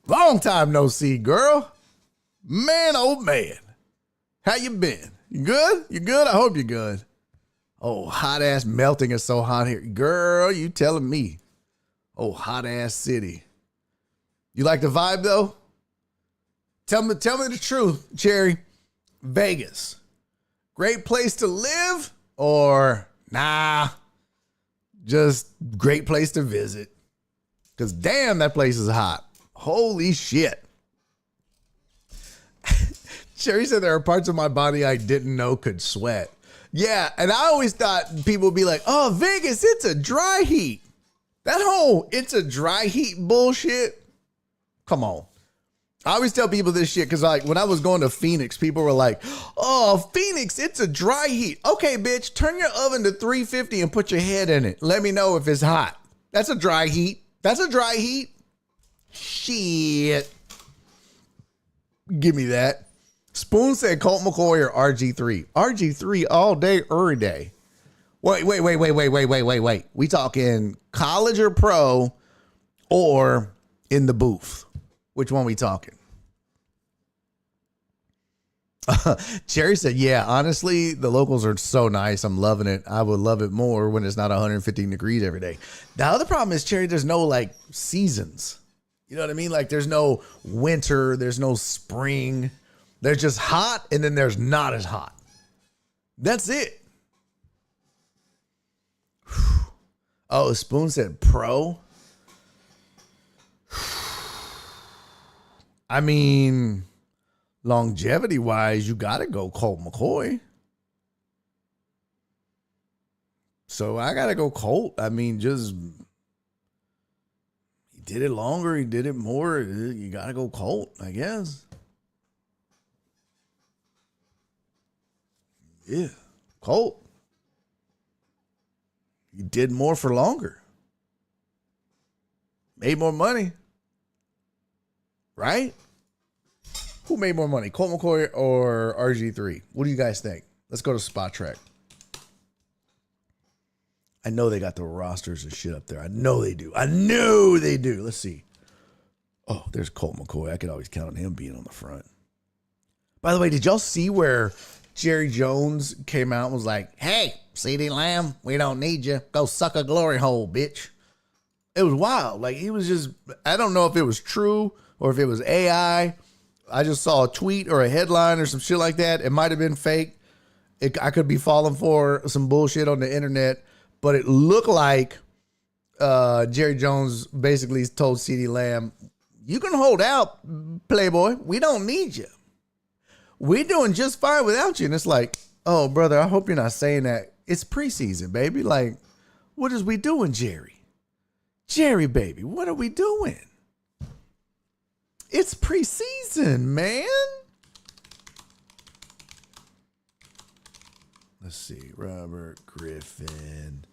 Long time no see, girl. Man, oh man. How you been? You good? You good? I hope you're good. Oh, hot ass melting is so hot here. Girl, you telling me. Oh, hot ass city. You like the vibe though? Tell me the truth, Cherry. Vegas. Great place to live or nah, just great place to visit? Because damn, that place is hot. Holy shit. Cherry said there are parts of my body I didn't know could sweat. Yeah, and I always thought people would be like, oh, Vegas, it's a dry heat. That whole it's a dry heat bullshit. Come on. I always tell people this shit because like when I was going to Phoenix, people were like, oh, Phoenix, it's a dry heat. Okay, bitch, turn your oven to 350 and put your head in it. Let me know if it's hot. That's a dry heat. That's a dry heat. Shit. Give me that. Spoon said Colt McCoy or RG3. RG3 all day, every day. Wait. We talking college or pro or in the booth? Which one we talking? Cherry said, yeah, honestly, the locals are so nice. I'm loving it. I would love it more when it's not 115 degrees every day. The other problem is, Cherry, there's no like seasons. You know what I mean? Like there's no winter. There's no spring. There's just hot and then there's not as hot. That's it. Oh, Spoon said pro. I mean, longevity wise, you got to go Colt McCoy. So I got to go Colt. I mean, just he did it longer. He did it more. You got to go Colt, I guess. Yeah, Colt. did more for longer. Made more money. Right? Who made more money, Colt McCoy or RG3? What do you guys think? Let's go to Spot Track. I know they got the rosters and shit up there. I know they do. Let's see. Oh, there's Colt McCoy. I could always count on him being on the front. By the way, did y'all see where Jerry Jones came out and was like, hey, CeeDee Lamb, we don't need you. Go suck a glory hole, bitch. It was wild. Like, he was just, I don't know if it was true or if it was AI. I just saw a tweet or a headline or some shit like that. It might have been fake. I could be falling for some bullshit on the internet, but it looked like Jerry Jones basically told CeeDee Lamb, you can hold out, Playboy. We don't need you. We're doing just fine without you. And it's like, oh, brother, I hope you're not saying that. It's preseason, baby. Like, what is we doing, Jerry? Jerry, baby, what are we doing? It's preseason, man. Let's see. Robert Griffin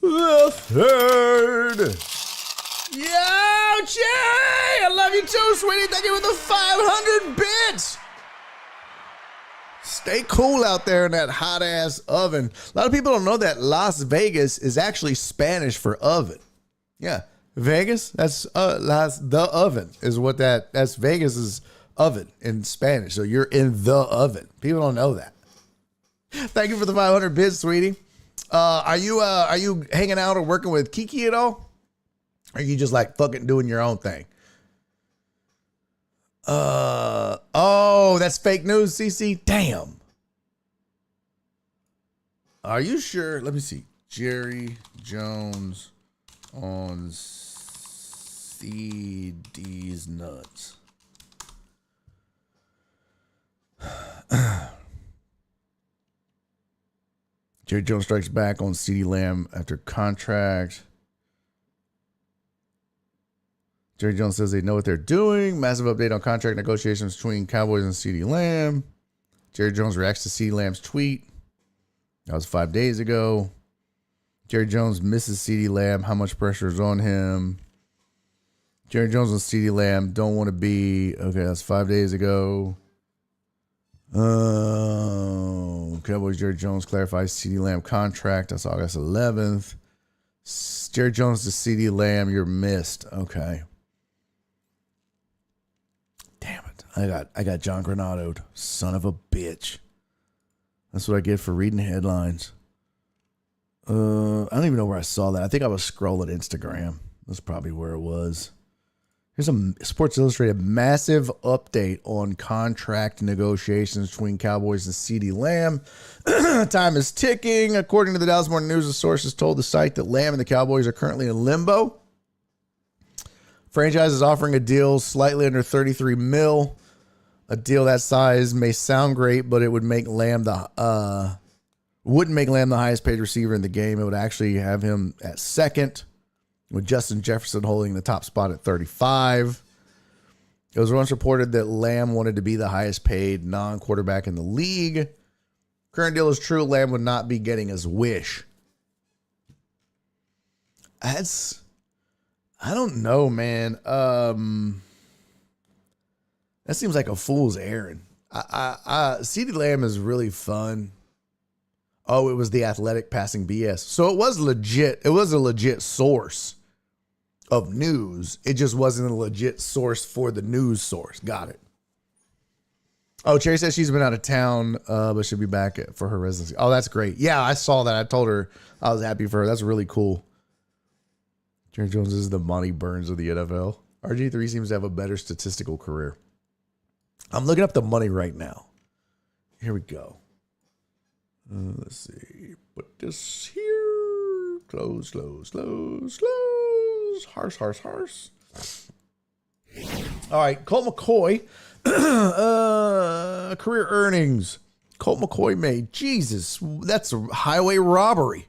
the third. Yo, Jerry! I love you too, sweetie. Thank you for the 500 bits. Stay cool out there in that hot ass oven. A lot of people don't know that Las Vegas is actually Spanish for oven. Yeah, Vegas. That's the oven is what that's Vegas's oven in Spanish. So you're in the oven. People don't know that. Thank you for the 500 bits, sweetie. Are you hanging out or working with Kiki at all? Or are you just like fucking doing your own thing? Oh, that's fake news, CC. Damn. Are you sure? Let me see. Jerry Jones on CD's nuts. Jerry Jones strikes back on CeeDee Lamb after contract. Jerry Jones says they know what they're doing. Massive update on contract negotiations between Cowboys and CeeDee Lamb. Jerry Jones reacts to CeeDee Lamb's tweet. That was 5 days ago. Jerry Jones misses CeeDee Lamb. How much pressure is on him? Jerry Jones and CeeDee Lamb don't want to be. Okay, that's 5 days ago. Cowboys Jerry Jones clarifies CeeDee Lamb contract. That's August 11th. Jerry Jones to CeeDee Lamb, you're missed. Okay. Damn it. I got John Granado'd. Son of a bitch. That's what I get for reading headlines. I don't even know where I saw that. I think I was scrolling Instagram. That's probably where it was. Here's a Sports Illustrated massive update on contract negotiations between Cowboys and CeeDee Lamb. Time is ticking. According to the Dallas Morning News, the sources told the site that Lamb and the Cowboys are currently in limbo. Franchise is offering a deal slightly under $33 million. A deal that size may sound great, but it would make Lamb wouldn't make Lamb the highest paid receiver in the game. It would actually have him at second, with Justin Jefferson holding the top spot at 35. It was once reported that Lamb wanted to be the highest paid non-quarterback in the league. Current deal is true. Lamb would not be getting his wish. I don't know, man. That seems like a fool's errand. CeeDee Lamb is really fun. Oh, it was the Athletic passing BS. So it was legit. It was a legit source of news. It just wasn't a legit source for the news source. Got it. Oh, Cherry says she's been out of town, but she'll be back for her residency. Oh, that's great. Yeah, I saw that. I told her I was happy for her. That's really cool. Jerry Jones is the Monty Burns of the NFL. RG3 seems to have a better statistical career. I'm looking up the money right now. Here we go. Let's see. Put this here. Close. Harsh. All right. Colt McCoy. Career earnings. Colt McCoy made. Jesus. That's a highway robbery.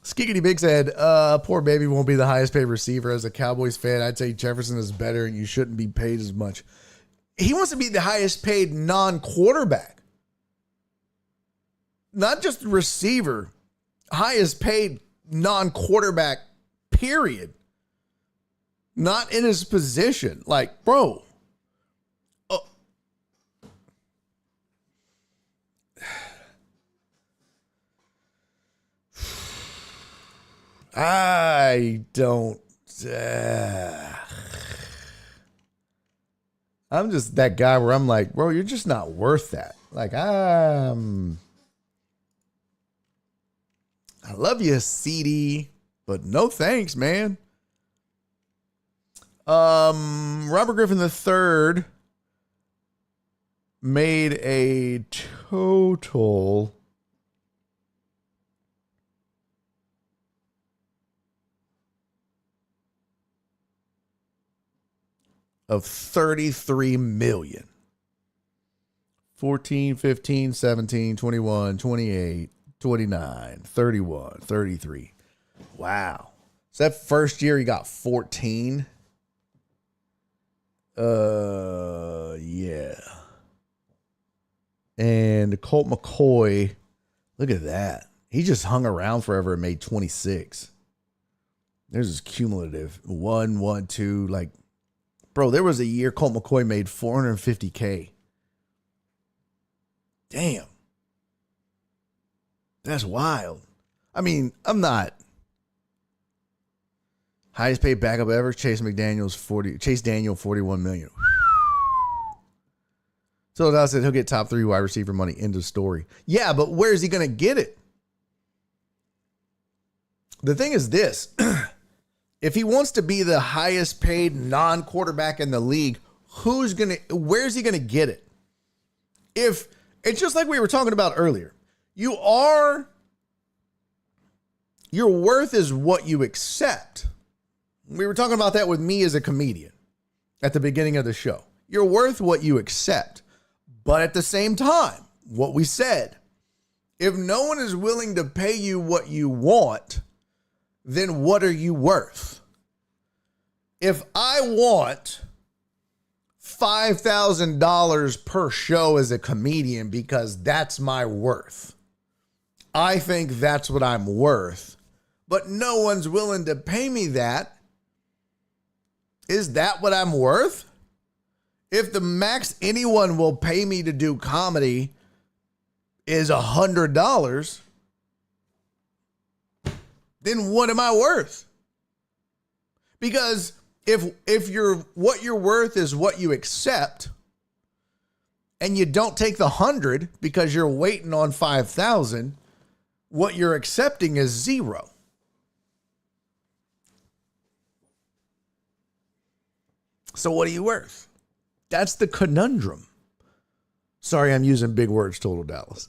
Skiggity Big said, poor baby won't be the highest paid receiver. As a Cowboys fan, I'd say Jefferson is better and you shouldn't be paid as much. He wants to be the highest paid non-quarterback. Not just receiver. highest paid non-quarterback, period. Not in his position. Like, bro. I don't. I'm just that guy where I'm like, bro, you're just not worth that. Like, I love you, CD, but no thanks, man. Robert Griffin III made a total of 33 million. 14, 15, 17, 21, 28, 29, 31, 33. Wow. So that first year he got 14. Yeah. And Colt McCoy, look at that. He just hung around forever and made 26. There's his cumulative 1, 1, 2. Like, bro, there was a year Colt McCoy made $450K. Damn. That's wild. I mean, I'm not. Highest paid backup ever, Chase Daniel, $41 million. So I said he'll get top 3 wide receiver money. End of story. Yeah, but where is he going to get it? The thing is this. If he wants to be the highest paid non-quarterback in the league, where's he going to get it? If it's just like we were talking about earlier, your worth is what you accept. We were talking about that with me as a comedian at the beginning of the show. You're worth what you accept. But at the same time, what we said, if no one is willing to pay you what you want, then what are you worth? If I want $5,000 per show as a comedian because that's my worth, I think that's what I'm worth, but no one's willing to pay me that, is that what I'm worth? If the max anyone will pay me to do comedy is $100, then what am I worth? Because if what you're worth is what you accept, and you don't take the 100 because you're waiting on 5,000, what you're accepting is 0. So what are you worth? That's the conundrum. Sorry, I'm using big words, Total Dallas.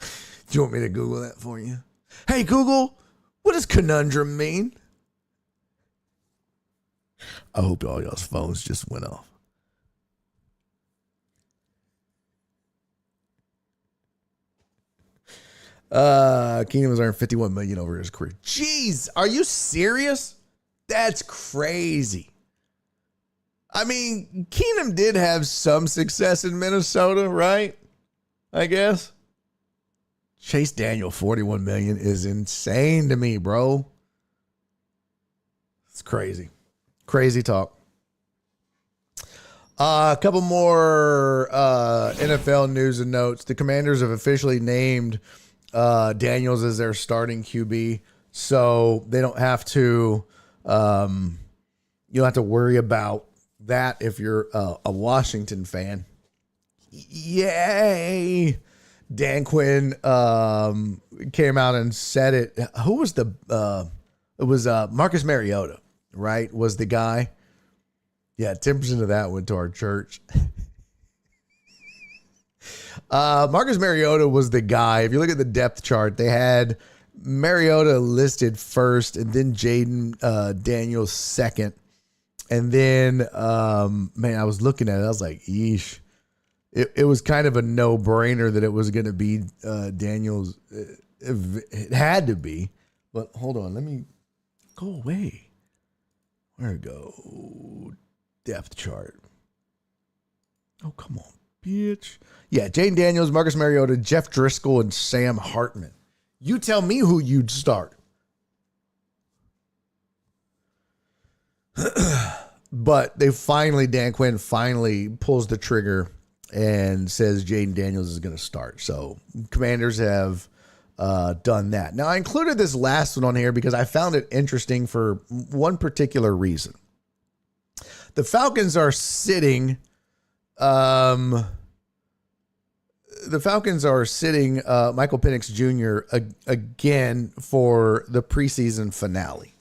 Do you want me to Google that for you? Hey, Google, what does conundrum mean? I hope all y'all's phones just went off. Keenum has earned $51 million over his career. Jeez, are you serious? That's crazy. I mean, Keenum did have some success in Minnesota, right? I guess. Chase Daniel, $41 million is insane to me, bro. It's crazy. Crazy talk. A couple more NFL news and notes. The Commanders have officially named Daniels as their starting QB, so they don't have to. You don't have to worry about that if you're a Washington fan. Yay! Dan Quinn came out and said it. Who was it was Marcus Mariota, right? Was the guy. Yeah, 10% of that went to our church. Marcus Mariota was the guy. If you look at the depth chart, they had Mariota listed first, and then Jaden Daniels second. And then, man, I was looking at it. I was like, yeesh. It was kind of a no-brainer that it was going to be Daniels. It had to be. But hold on. Let me go away. Where to go? Depth chart. Oh, come on. bitch. Yeah, Jane Daniels, Marcus Mariota, Jeff Driscoll, and Sam Hartman. You tell me who you'd start. But Dan Quinn finally pulls the trigger and says Jaden Daniels is going to start. So Commanders have done that. Now, I included this last one on here because I found it interesting for one particular reason. The Falcons are sitting Michael Penix Jr. Again for the preseason finale.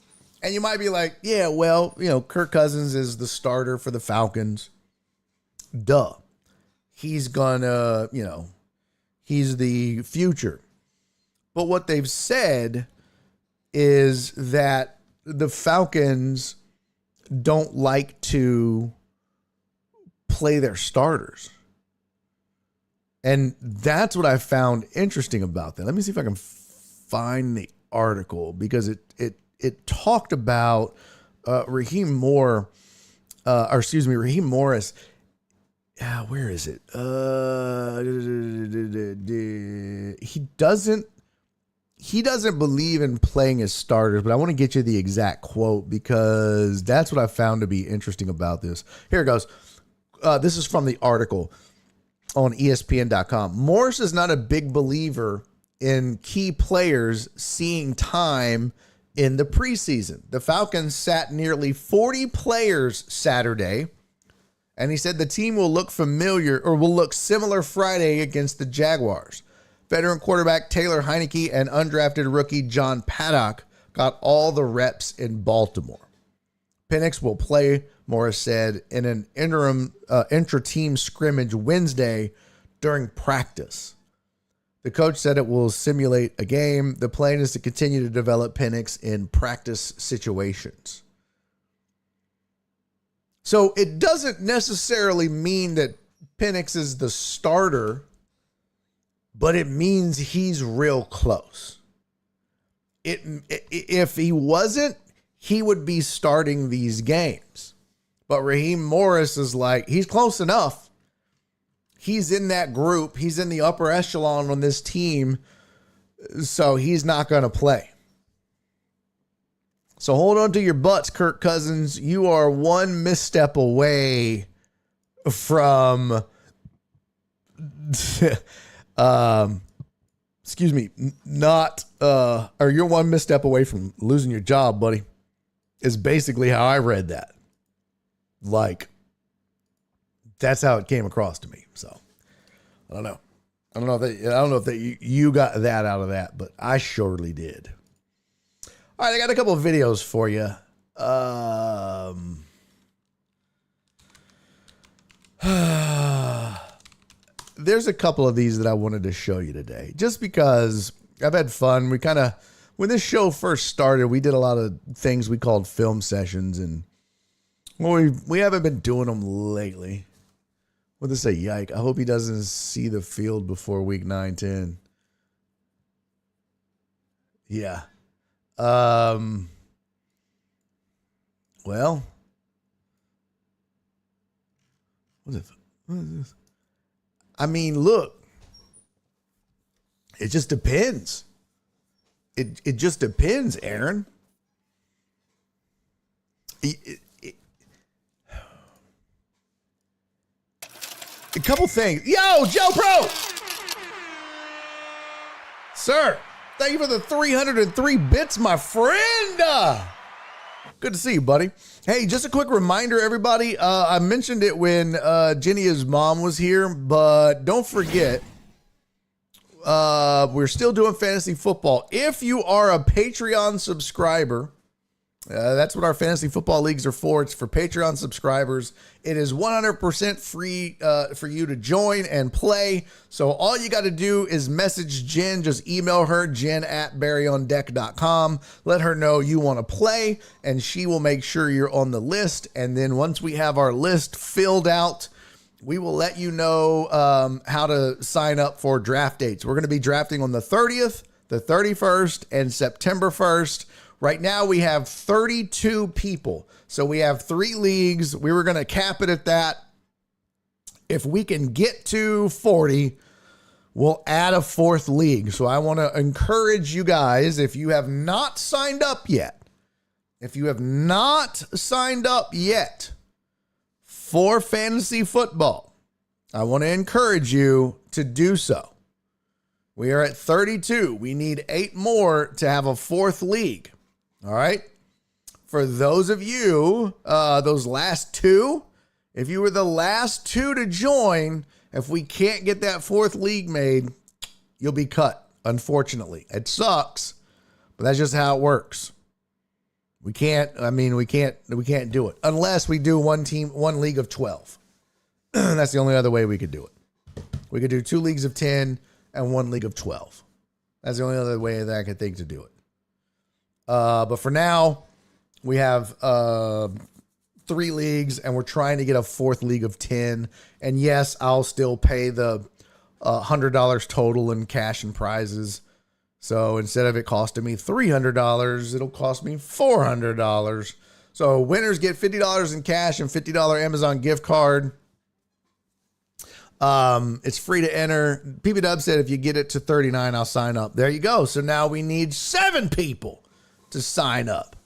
And you might be like, yeah, well, Kirk Cousins is the starter for the Falcons. Duh. He's gonna, he's the future. But what they've said is that the Falcons don't like to play their starters. And that's what I found interesting about that. Let me see if I can find the article because it talked about Raheem Morris. Where is it? He doesn't believe in playing his starters, but I want to get you the exact quote because that's what I found to be interesting about this. Here it goes. This is from the article on ESPN.com. Morris is not a big believer in key players seeing time in the preseason. The Falcons sat nearly 40 players Saturday, and he said the team will look similar Friday against the Jaguars. Veteran quarterback Taylor Heineke and undrafted rookie John Paddock got all the reps in Baltimore. Penix will play, Morris said, in an intra-team scrimmage Wednesday during practice. The coach said it will simulate a game. The plan is to continue to develop Penix in practice situations. So it doesn't necessarily mean that Penix is the starter, but it means he's real close. If he wasn't, he would be starting these games. But Raheem Morris is like, he's close enough. He's in that group. He's in the upper echelon on this team. So he's not going to play. So hold on to your butts, Kirk Cousins. You are one misstep away from, you're one misstep away from losing your job, buddy. Is basically how I read that. Like, that's how it came across to me. So I don't know. I don't know if you got that out of that, but I surely did. All right, I got a couple of videos for you. There's a couple of these that I wanted to show you today, just because I've had fun. When this show first started, we did a lot of things we called film sessions, and we haven't been doing them lately. What did they say? Yike. I hope he doesn't see the field before week 9, 10. Yeah. Well, what is this? I mean, look, it just depends. It just depends, Aaron. A couple things. Yo, Joe Pro! Sir, thank you for the 303 bits, my friend. Good to see you, buddy. Hey, just a quick reminder, everybody. I mentioned it when Jenny's mom was here, but don't forget, we're still doing fantasy football. If you are a Patreon subscriber, that's what our fantasy football leagues are for. It's for Patreon subscribers. It is 100% free for you to join and play. So all you got to do is message Jen. Just email her, jen@barryondeck.com. Let her know you want to play, and she will make sure you're on the list. And then once we have our list filled out, we will let you know how to sign up for draft dates. We're going to be drafting on the 30th, the 31st, and September 1st. Right now, we have 32 people. So we have 3 leagues. We were going to cap it at that. If we can get to 40, we'll add a fourth league. So I want to encourage you guys, if you have not signed up yet, for fantasy football, I want to encourage you to do so. We are at 32. We need 8 more to have a fourth league. All right. For those of you, those last 2, if you were the last 2 to join, if we can't get that fourth league made, you'll be cut. Unfortunately, it sucks, but that's just how it works. We can't do it unless we do one league of 12. That's the only other way we could do it. We could do 2 leagues of 10 and 1 league of 12. That's the only other way that I could think to do it. But for now, we have 3 leagues, and we're trying to get a fourth league of 10. And yes, I'll still pay the $100 total in cash and prizes. So instead of it costing me $300, it'll cost me $400. So winners get $50 in cash and $50 Amazon gift card. It's free to enter. PB said if you get it to 39, I'll sign up. There you go. So now we need 7 people to sign up.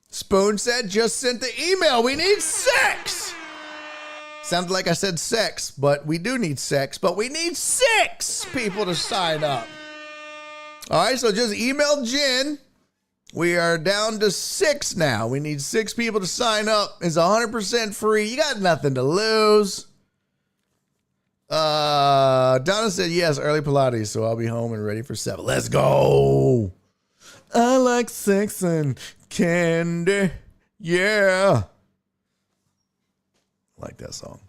Spoon said just sent the email. We need 6. Sounded like I said sex, but we do need sex, but we need 6 people to sign up. All right, so just email Jen. We are down to 6 now. We need 6 people to sign up. It's 100% free. You got nothing to lose. Donna said yes, early Pilates, so I'll be home and ready for 7. Let's go. I like sex and candy. Yeah. I like that song.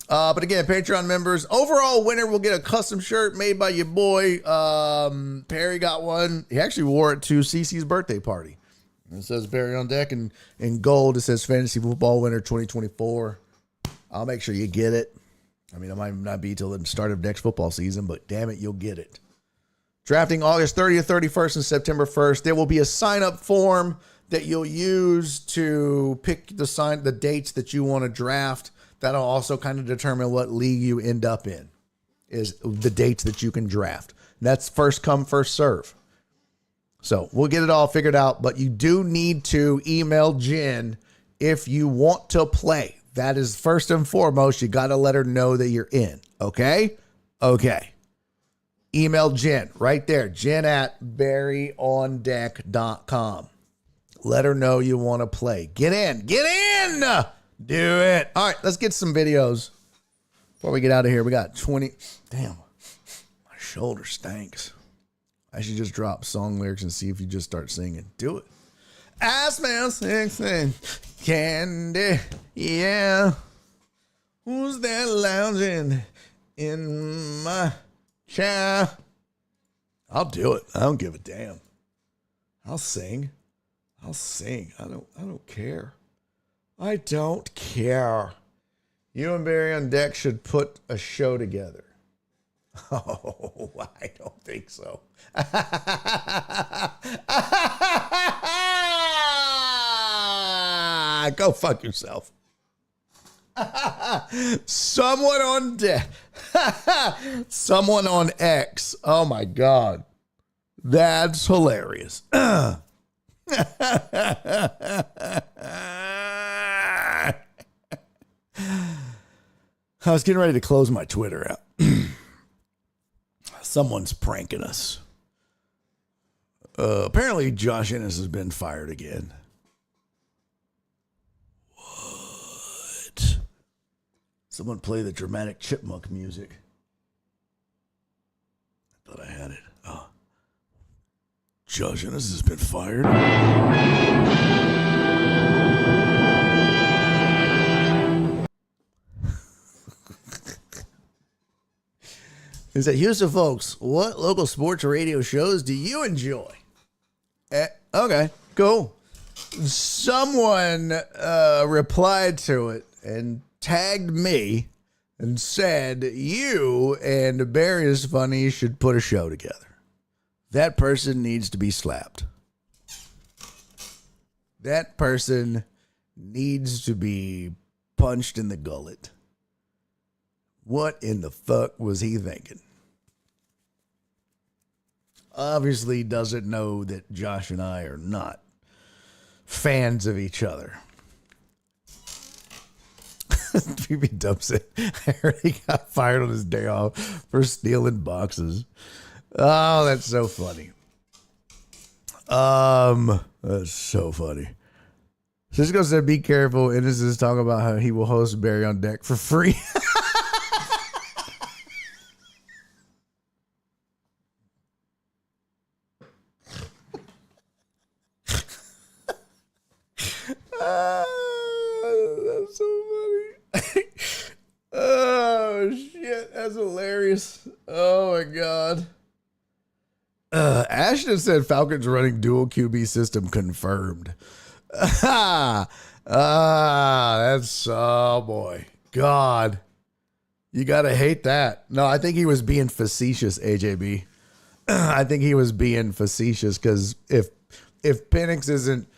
But again, Patreon members, overall winner will get a custom shirt made by your boy. Perry got one. He actually wore it to Cece's birthday party. It says Barry on deck, and in gold it says Fantasy Football Winner 2024. I'll make sure you get it. I mean, it might not be till the start of next football season, but damn it, you'll get it. Drafting August 30th, 31st, and September 1st. There will be a sign-up form that you'll use to pick the dates that you want to draft. That'll also kind of determine what league you end up in, is the dates that you can draft. That's first come, first serve. So we'll get it all figured out, but you do need to email Jen if you want to play. That is first and foremost. You got to let her know that you're in. Okay? Okay. Email Jen right there. Jen at barryondeck.com. Let her know you want to play. Get in. Get in. Do it. All right, let's get some videos before we get out of here. We got 20. Damn, my shoulder stinks. I should just drop song lyrics and see if you just start singing. Do it. I smell sex and candy. Yeah. Who's that lounging in my chair? I'll do it. I don't give a damn. I'll sing. I don't care. I don't care. You and Barry on Deck should put a show together. Oh, I don't think so. Go fuck yourself. Someone on deck. Someone on X. Oh my God. That's hilarious. I was getting ready to close my Twitter out. Someone's pranking us. Apparently Josh Ennis has been fired again. What? Someone play the dramatic chipmunk music. I thought I had it. Oh. Josh Ennis has been fired. He said, Houston folks, what local sports radio shows do you enjoy? Okay, cool. Someone replied to it and tagged me and said, you and Barry is Funny should put a show together. That person needs to be slapped. That person needs to be punched in the gullet. What in the fuck was he thinking? Obviously doesn't know that Josh and I are not fans of each other. PB Dub said, I heard he got fired on his day off for stealing boxes. Oh, that's so funny. That's so funny. Cisco said, be careful. And this is talking about how he will host Barry on Deck for free. That's so funny. Oh, shit. That's hilarious. Oh, my God. Ashton said Falcons running dual QB system confirmed. That's, oh, boy. God. You got to hate that. No, I think he was being facetious, AJB. I think he was being facetious because if Penix isn't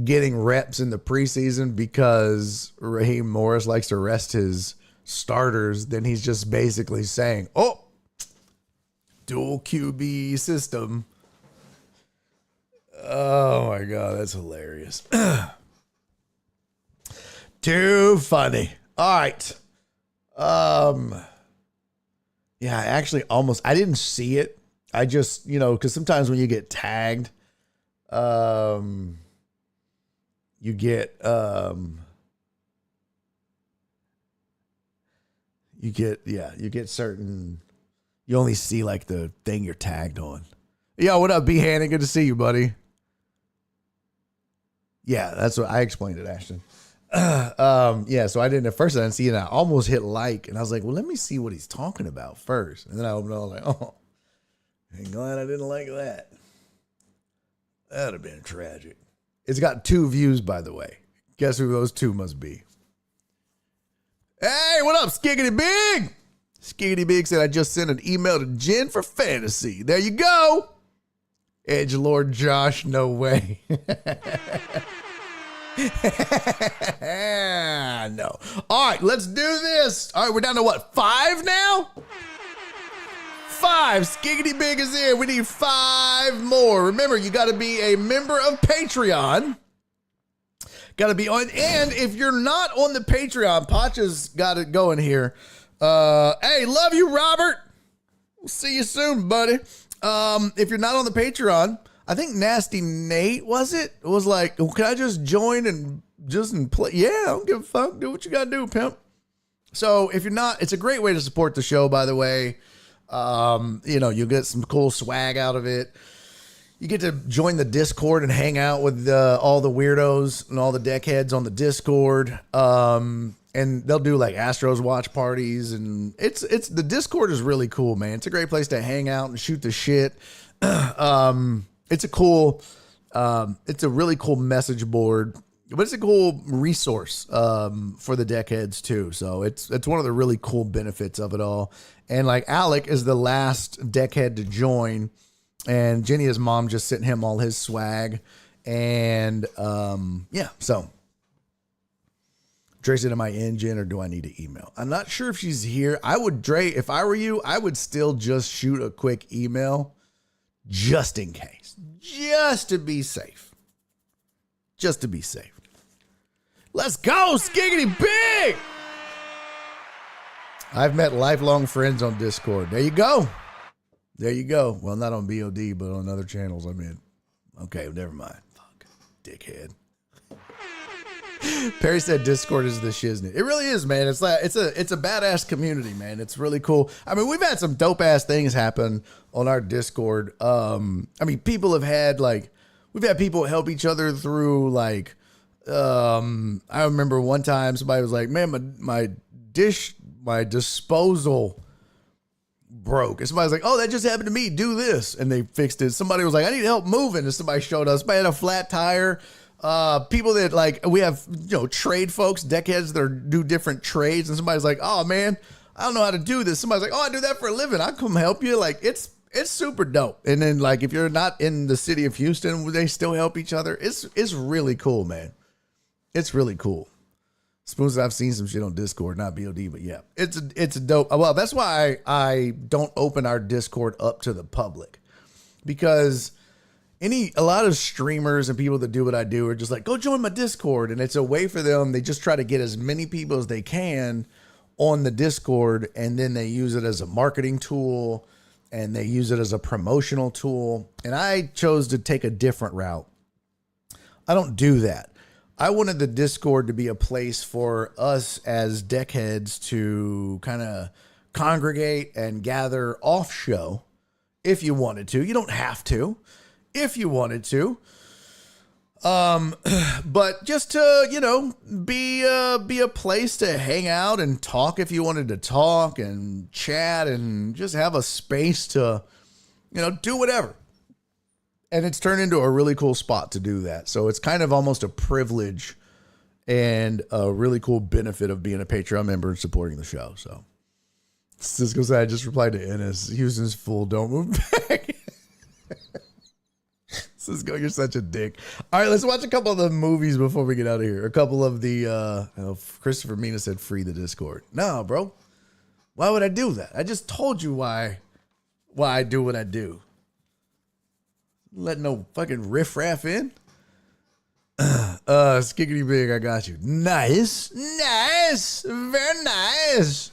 getting reps in the preseason because Raheem Morris likes to rest his starters, then he's just basically saying, oh, dual QB system. Oh my God, that's hilarious. Too funny. All right. Yeah, I didn't see it. I just, because sometimes when you get tagged, you get certain, you only see like the thing you're tagged on. Yo, what up, B Hannon? Good to see you, buddy. Yeah, that's what I explained it, Ashton. Yeah, so I didn't see it. I almost hit like, and I was like, well, let me see what he's talking about first. And then I opened it, I was like, oh, I'm glad I didn't like that. That would have been tragic. It's got 2 views, by the way. Guess who those 2 must be? Hey, what up, Skiggity Big? Skiggity Big said, I just sent an email to Jen for fantasy. There you go. Edgelord Josh, no way. No. All right, let's do this. All right, we're down to what, 5 now? 5. Skiggity Big is in. We need 5 more. Remember, you got to be a member of Patreon. Got to be on. And if you're not on the Patreon, Pacha's got it going here. Hey, love you, Robert. We'll see you soon, buddy. If you're not on the Patreon, I think Nasty Nate was like, well, can I just join and play? Yeah, I don't give a fuck. Do what you got to do, pimp. So if you're not, it's a great way to support the show, by the way. You'll get some cool swag out of it. You get to join the Discord and hang out with all the weirdos and all the deckheads on the Discord. And they'll do like Astros watch parties, and it's the Discord is really cool, man. It's a great place to hang out and shoot the shit. It's a really cool message board, but it's a cool resource for the deckheads too. So it's one of the really cool benefits of it all. And like Alec is the last deckhead to join, and Jenny's mom just sent him all his swag. And yeah, so Tracy, am I in, Jen, or do I need to email? I'm not sure if she's here. Dre, if I were you, I would still just shoot a quick email just in case, just to be safe. Let's go, Skiggity Big. I've met lifelong friends on Discord. There you go. Well, not on BOD, but on other channels I'm in. Okay, never mind. Fuck, dickhead. Perry said Discord is the shiznit. It really is, man. It's a badass community, man. It's really cool. I mean, we've had some dope ass things happen on our Discord. People have had we've had people help each other through I remember one time somebody was like, man, my disposal broke. And somebody's like, oh, that just happened to me. Do this. And they fixed it. Somebody was like, I need help moving. And somebody showed us. Somebody had a flat tire. People that we have, trade folks, deckheads that do different trades. And somebody's like, oh man, I don't know how to do this. Somebody's like, oh, I do that for a living. I'll come help you. It's super dope. And then if you're not in the city of Houston, they still help each other. It's really cool, man. It's really cool. Spoon said, I've seen some shit on Discord, not BOD, but yeah, it's a dope. Well, that's why I don't open our Discord up to the public, because a lot of streamers and people that do what I do are just like, go join my Discord. And it's a way for them. They just try to get as many people as they can on the Discord. And then they use it as a marketing tool and they use it as a promotional tool. And I chose to take a different route. I don't do that. I wanted the Discord to be a place for us as deckheads to kind of congregate and gather off show if you wanted to. You don't have to if you wanted to. But just to, be a place to hang out and talk if you wanted to talk and chat and just have a space to, do whatever. And it's turned into a really cool spot to do that. So it's kind of almost a privilege and a really cool benefit of being a Patreon member and supporting the show. So Cisco said, I just replied to Ennis. Houston's full. Don't move back. Cisco, you're such a dick. All right, let's watch a couple of the movies before we get out of here. A couple of the, Christopher Mina said, free the Discord. No, bro. Why would I do that? I just told you why I do what I do. Let no fucking riffraff in. Skiggity big, I got you. Nice. Very nice.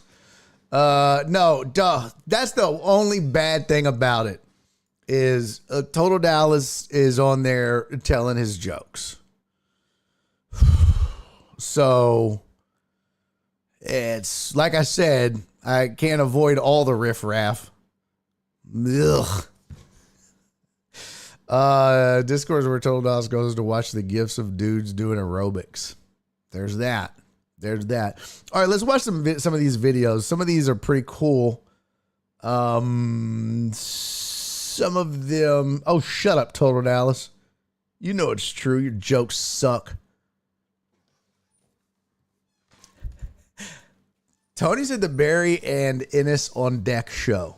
No, duh. That's the only bad thing about it is Total Dallas is on there telling his jokes. So it's like I said, I can't avoid all the riffraff. Ugh. Discord is where Total Dallas goes to watch the gifs of dudes doing aerobics. There's that. All right, let's watch some of these videos. Some of these are pretty cool. Some of them. Oh, shut up, Total Dallas. You know it's true. Your jokes suck. Tony said the Barry and Ennis on deck show.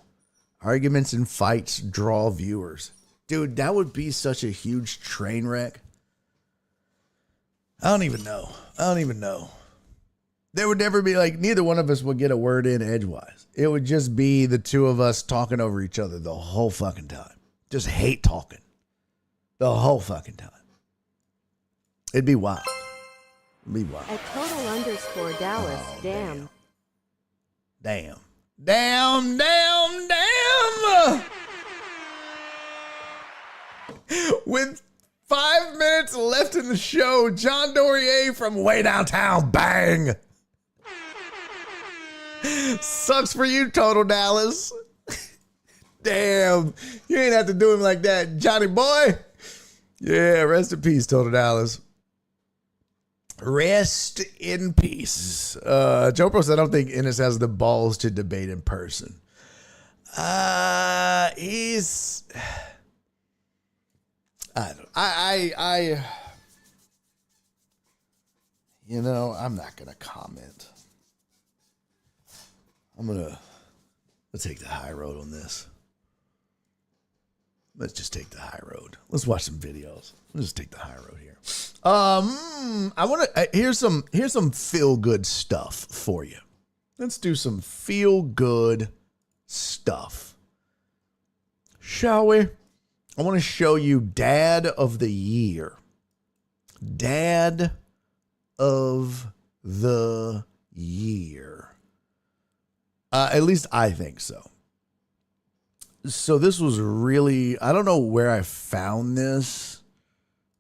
Arguments and fights draw viewers. Dude, that would be such a huge train wreck. I don't even know. There would never be neither one of us would get a word in edgewise. It would just be the two of us talking over each other the whole fucking time. Just hate talking. The whole fucking time. It'd be wild. At total_Dallas. Oh, Damn. Damn. With 5 minutes left in the show, John Dorier from way downtown. Bang. Sucks for you, Total Dallas. Damn. You ain't have to do him like that, Johnny boy. Yeah, rest in peace, Total Dallas. Rest in peace. Joe Pro said, I don't think Ennis has the balls to debate in person. He's... I'm not going to comment. Let's take the high road on this. Let's just take the high road. Let's watch some videos. Let's just take the high road here. Here's some feel good stuff for you. Let's do some feel good stuff. Shall we? I want to show you Dad of the Year. Dad of the Year. At least I think so. So this was really, I don't know where I found this.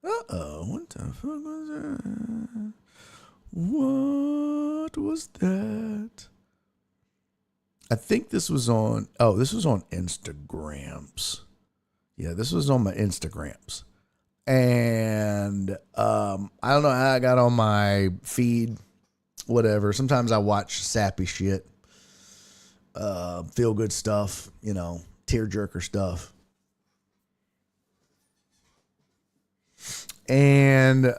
Uh-oh, what the fuck was that? What was that? I think this was on Instagrams. Yeah, this was on my Instagrams. And I don't know how I got on my feed, whatever. Sometimes I watch sappy shit, feel good stuff, tearjerker stuff. And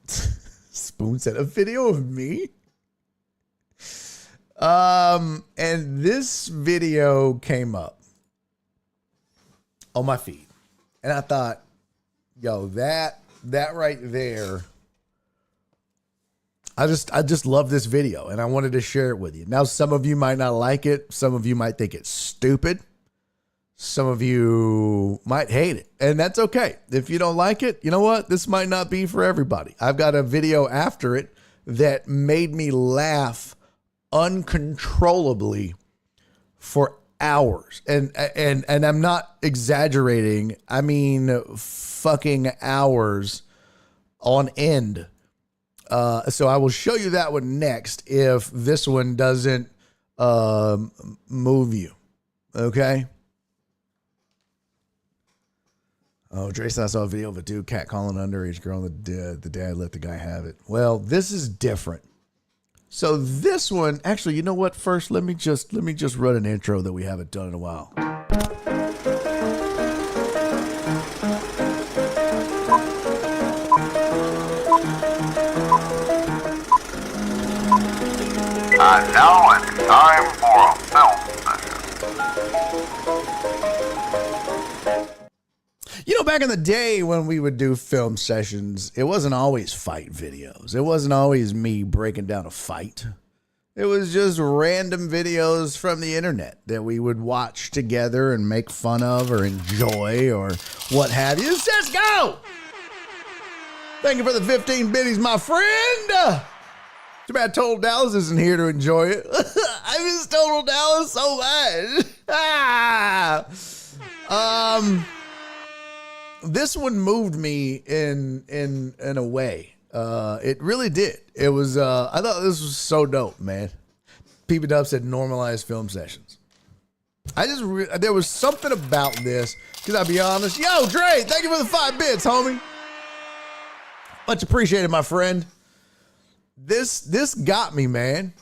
Spoon said, a video of me? And this video came up on my feed. And I thought, yo, that right there I just love this video, and I wanted to share it with you. Now, some of you might not like it. Some of you might think it's stupid. Some of you might hate it, and that's okay. If you don't like it, you know what? This might not be for everybody. I've got a video after it that made me laugh uncontrollably for hours. And I'm not exaggerating. I mean, fucking hours on end. So I will show you that one next if this one doesn't move you. Okay? Oh, Jason, I saw a video of a dude catcalling an underage girl and the dad let the guy have it. Well, this is different. So this one, actually, you know what? First, let me just run an intro that we haven't done in a while. And now it's time for a film session. You know, back in the day when we would do film sessions, it wasn't always fight videos. It wasn't always me breaking down a fight. It was just random videos from the internet that we would watch together and make fun of or enjoy or what have you. Let's go! Thank you for the 15 biddies, my friend. Too bad Total Dallas isn't here to enjoy it. I miss Total Dallas so much. This one moved me in a way. It really did. It was. I thought this was so dope, man. PB said normalized film sessions. There was something about this because I'll be honest. Yo, Dre, thank you for the 5 bits, homie. Much appreciated, my friend. This got me, man.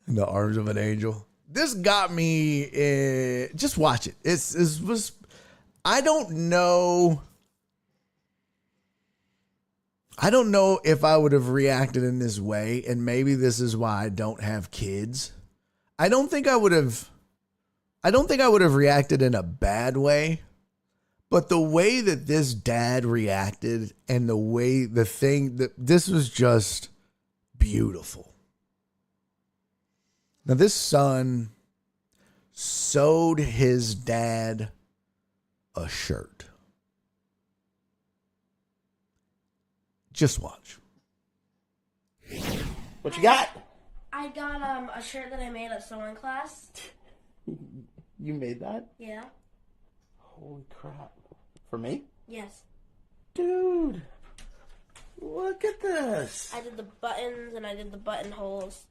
In the arms of an angel. This got me. Just watch it. It was. I don't know if I would have reacted in this way, and maybe this is why I don't have kids. I don't think I would have reacted in a bad way, but the way that this dad reacted and this was just beautiful. Now, this son sewed his dad a shirt. Just watch. What you got? I got a shirt that I made at sewing class. You made that? Yeah. Holy crap. For me? Yes. Dude. Look at this. I did the buttons and I did the buttonholes.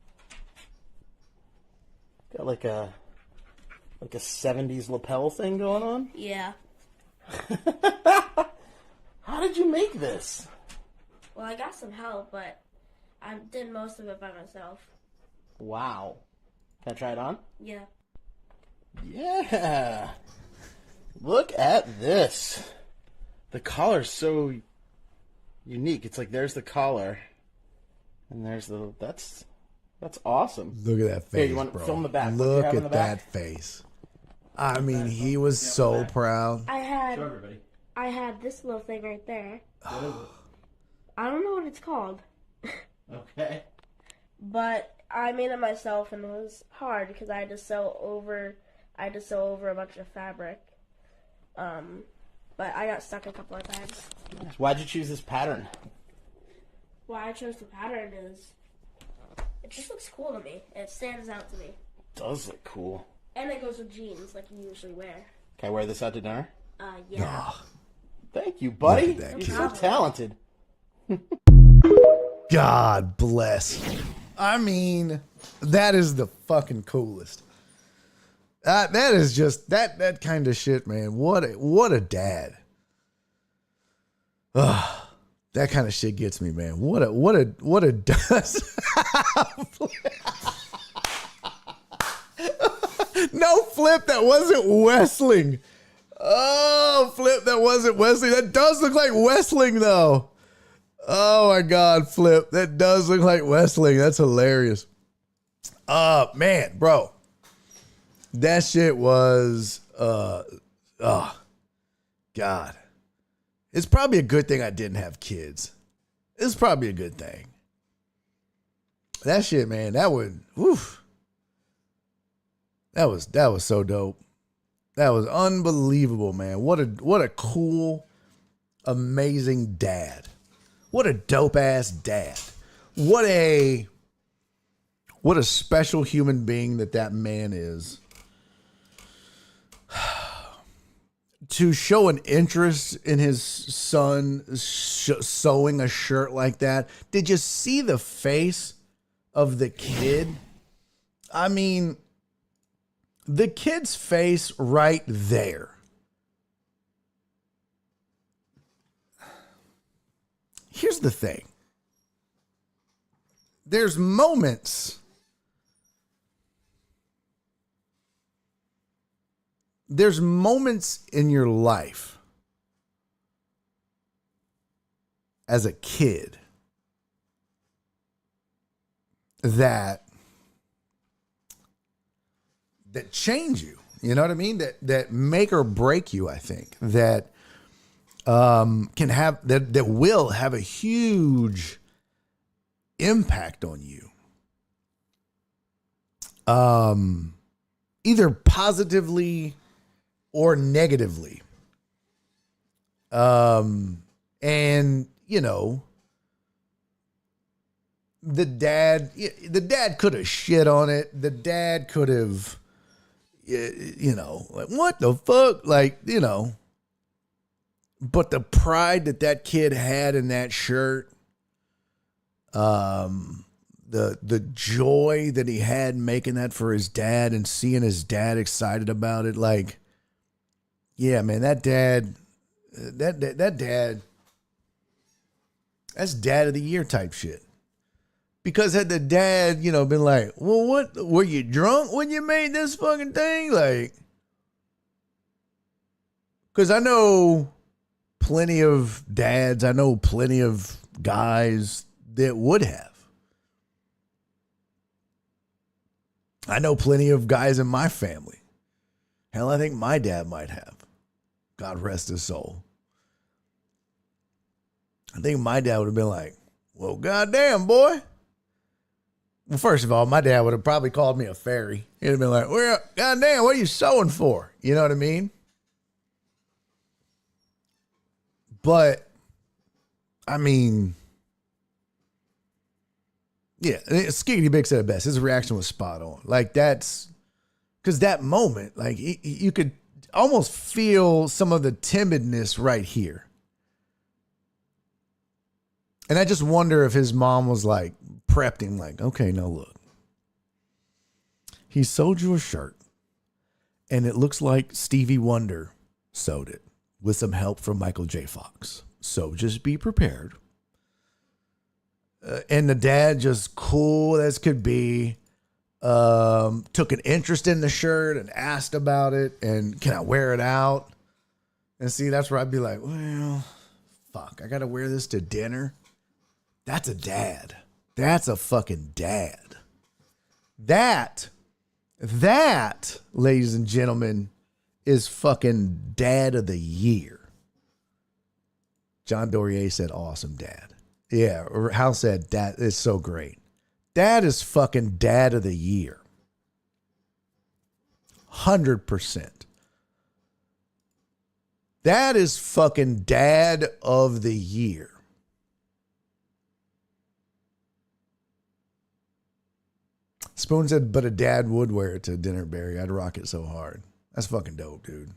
Got like a 70s lapel thing going on? Yeah. How did you make this? Well, I got some help, but I did most of it by myself. Wow. Can I try it on? Yeah. Yeah. Look at this. The collar's so unique. It's like there's the collar, and there's that's awesome. Look at that face, Here, you want to bro. film the back? Look at that face. I mean, he was so proud. I had Show everybody. I had this little thing right there. I don't know what it's called. Okay. But I made it myself, and it was hard because I had to sew over a bunch of fabric. But I got stuck a couple of times. Why'd you choose this pattern? Why I chose the pattern is it just looks cool to me. It stands out to me. It does look cool. And it goes with jeans like you usually wear. Can I wear this out to dinner? Yeah. Oh, Thank you, buddy. Look at that You're kid. so talented. God bless. I mean, that is the fucking coolest. That is just that kind of shit, man. What a dad. That kind of shit gets me, man. What a does. No, Flip, that wasn't Wessling. Oh, Flip, that wasn't Wessling. That does look like Wessling, though. Oh, my God, Flip. That does look like Wessling. That's hilarious. Man, bro. That shit was, God. It's probably a good thing I didn't have kids. It's probably a good thing. That shit, man, that would, woof. That was so dope. That was unbelievable, man. What a cool, amazing dad. What a dope ass dad. What a special human being that man is. To show an interest in his son sewing a shirt like that. Did you see the face of the kid? I mean, the kid's face right there. Here's the thing. There's moments in your life as a kid that change you. You know what I mean? That make or break you, I think. That can have that will have a huge impact on you. Either positively or negatively. And you know, the dad could have shit on it. The dad could have, you know, like, what the fuck? Like, you know, but the pride that kid had in that shirt, the joy that he had making that for his dad and seeing his dad excited about it. Like, yeah, man, that dad, that's dad of the year type shit. Because had the dad, you know, been like, well, what, were you drunk when you made this fucking thing? Like, because I know plenty of dads, I know plenty of guys that would have. I know plenty of guys in my family. Hell, I think my dad might have. God rest his soul. I think my dad would have been like, well, goddamn, boy. Well, first of all, my dad would have probably called me a fairy. He'd have been like, well, goddamn, what are you sewing for? You know what I mean? But, I mean, yeah, Skiggity Big said it best. His reaction was spot on. Like, that's, because that moment, like, you could almost feel some of the timidness right here. And I just wonder if his mom was like, prepped him like, okay, now look. He sewed you a shirt, and it looks like Stevie Wonder sewed it with some help from Michael J. Fox. So just be prepared. And the dad, just cool as could be, took an interest in the shirt and asked about it and can I wear it out? And see, that's where I'd be like, well, fuck, I got to wear this to dinner. That's a dad. That's a fucking dad. That, ladies and gentlemen, is fucking dad of the year. John Dorier said, awesome dad. Yeah, Hal said, that is so great. That is fucking dad of the year. 100%. That is fucking dad of the year. Spoon said, but a dad would wear it to dinner, Barry. I'd rock it so hard. That's fucking dope, dude.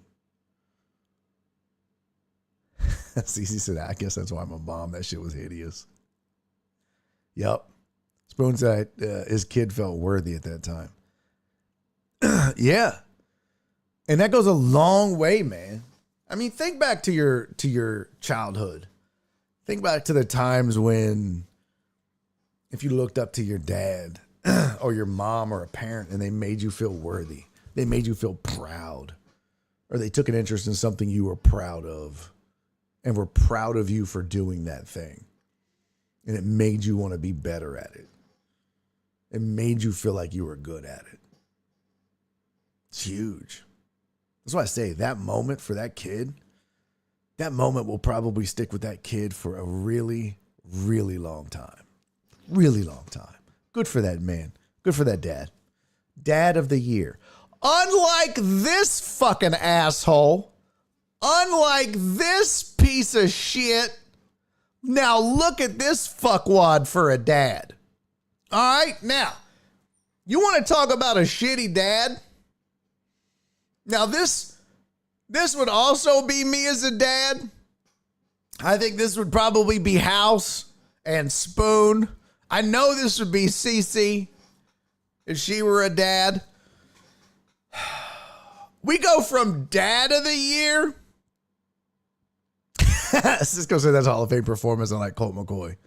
Cece said, I guess that's why my mom, that shit was hideous. Yep. Spoon said his kid felt worthy at that time. Yeah. And that goes a long way, man. I mean, think back to your childhood. Think back to the times when, if you looked up to your dad or your mom or a parent and they made you feel worthy, they made you feel proud, or they took an interest in something you were proud of and were proud of you for doing that thing. And it made you want to be better at it. It made you feel like you were good at it. It's huge. That's why I say that moment for that kid, that moment will probably stick with that kid for a really, really long time. Really long time. Good for that man. Good for that dad. Dad of the year. Unlike this fucking asshole, unlike this piece of shit, now look at this fuckwad for a dad. All right, now, you want to talk about a shitty dad? Now this would also be me as a dad. I think this would probably be House and Spoon. I know this would be Cece if she were a dad. We go from dad of the year. Cisco said that's Hall of Fame performance on like Colt McCoy.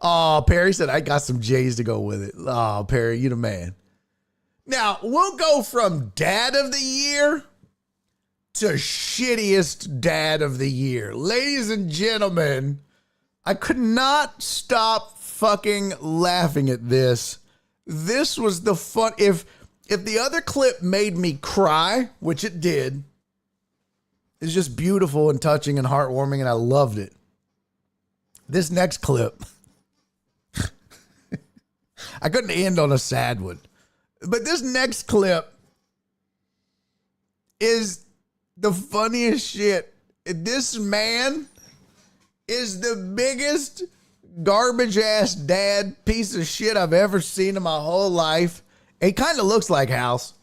Oh, Perry said I got some J's to go with it. Oh, Perry, you the man. Now, we'll go from dad of the year to shittiest dad of the year. Ladies and gentlemen, I could not stop fucking laughing at this. This was the fun. If the other clip made me cry, which it did, it's just beautiful and touching and heartwarming, and I loved it. This next clip, I couldn't end on a sad one. But this next clip is the funniest shit. This man is the biggest garbage ass dad piece of shit I've ever seen in my whole life. He kind of looks like House.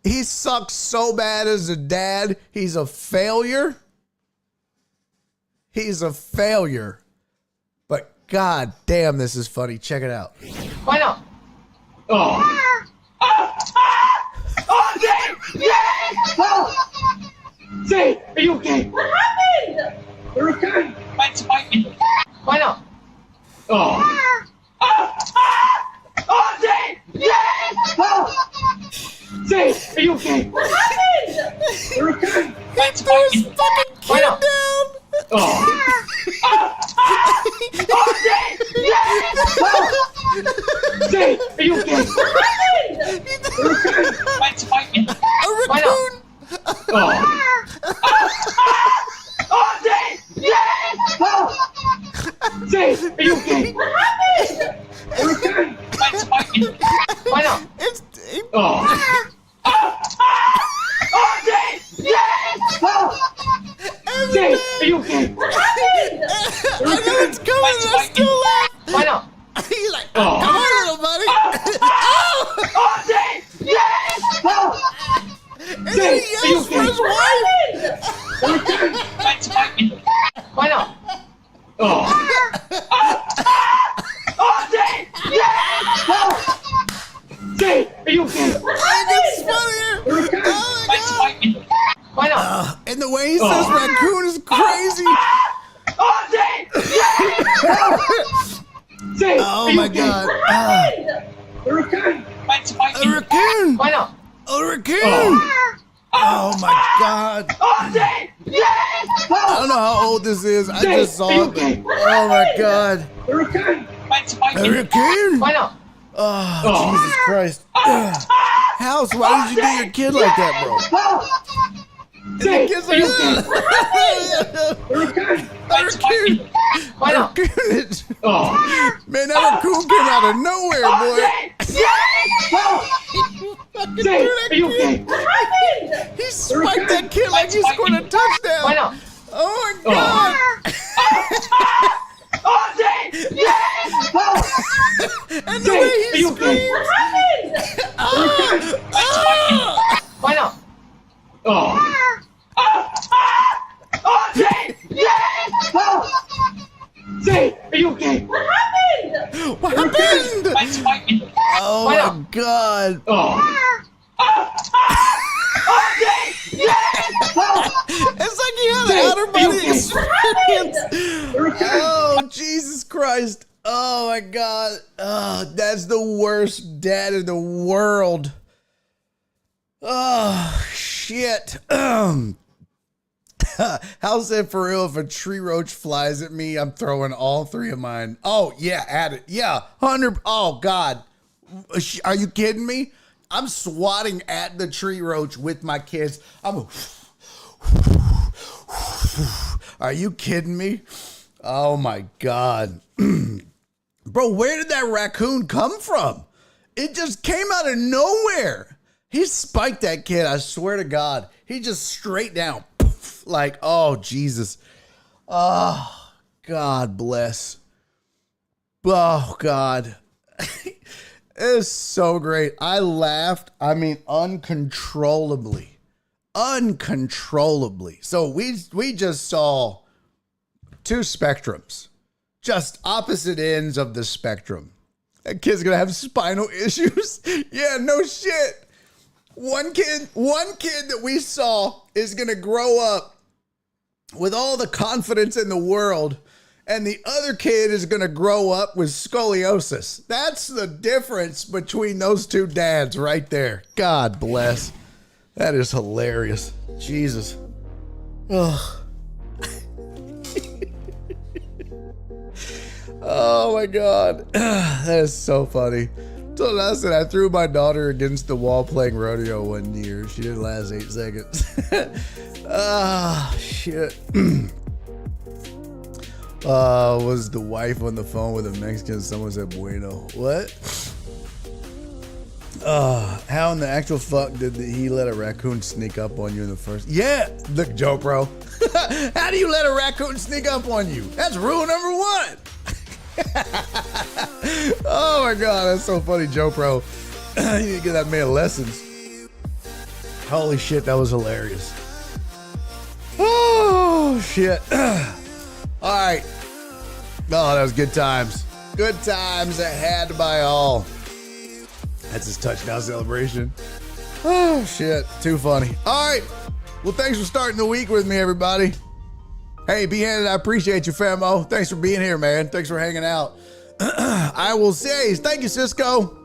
He sucks so bad as a dad. He's a failure. He's a failure. But god damn, this is funny. Check it out. Why not? Oh. Oh, Jay! Yes! Oh. Jay, are you okay? What happened? You're okay. Let's fight me. Why not? Oh. Oh, Jay! Yes! Oh. Jay, are you okay? What happened? You're okay. Let's fight me. Why not? Oh. Oh, Jay! Yes! Oh. Jay, are you okay? What happened? You're okay. Let's fight me. Why not? Oh. Oh, Jay! Yes! Oh. Jay, are you okay? What happened? You're okay. Let's fight me. Why not? Oh. Oh, Jay! Yes! Oh. Jay, are you okay? What happened? I know it's coming, and I still laugh. Why not? He's like, come on, little buddy. Oh, Jay! Yes! Oh. And then he yells for his wife. Okay. Let's fight me. Why not? Oh. Oh, Jay! Yes! Oh. Jay, are you okay? It's funnier. Okay. Oh, let's fight me. Why not? And the way he says raccoon is crazy. Oh, Jay! Yes! Jay, oh my god. You're okay. Let's fight me. A raccoon. Why not? A raccoon. Oh my god. Oh, Jay! Yes! I don't know how old this is. I just saw it. Oh my god. You're okay. Let's fight me. A raccoon. Why not? Oh, Jesus Christ. House, why did you do your kid like that, bro? Jay, the kid's like, You're okay. Let's fight me. Why not? Man, that raccoon came out of nowhere, boy. Jay, are you okay? What happened? He spiked that kid like he scored a touchdown. Why not? Oh my god. Oh, Jay! Yes! And the way he screams. What happened? Why not? Oh. Oh, Jay! Yes! Jay, are you okay? What happened? What happened? Let's fight me. Oh my god. Oh. Oh, Jay! Yes! It's like he had an outer body experience. Oh, Jesus Christ. Oh my god. Oh, that's the worst dad in the world. Oh, shit. Hal said, for real, if a tree roach flies at me, I'm throwing all three of mine. Oh, yeah, add it. Yeah, 100. Oh, God. Are you kidding me? I'm swatting at the tree roach with my kids. Are you kidding me? Oh, my God. Bro, where did that raccoon come from? It just came out of nowhere. He spiked that kid, I swear to God. He just straight down. Poof, like, oh, Jesus. Oh, God bless. Oh, God. It's so great. I laughed, I mean, uncontrollably. Uncontrollably. So we just saw two spectrums. Just opposite ends of the spectrum. That kid's gonna have spinal issues. Yeah, no shit. One kid that we saw is gonna grow up with all the confidence in the world, and the other kid is gonna grow up with scoliosis. That's the difference between those two dads right there. God bless. That is hilarious. Jesus. Ugh. Oh my God. That is so funny. So that's it. I threw my daughter against the wall playing rodeo one year. She didn't last 8 seconds. Ah, shit. Was the wife on the phone with a Mexican? Someone said bueno. What? How in the actual fuck did he let a raccoon sneak up on you in the first? Yeah, look, Joe Pro. How do you let a raccoon sneak up on you? That's rule number 1. Oh my God, that's so funny, Joe Pro. You need to give that man lessons. Holy shit, that was hilarious. Oh shit. All right. Oh, that was good times. Good times had by all. That's his touchdown celebration. Oh shit, too funny. All right. Well, thanks for starting the week with me, everybody. Hey, B-Handed, I appreciate you, famo. Thanks for being here, man. Thanks for hanging out. I will say, thank you, Cisco.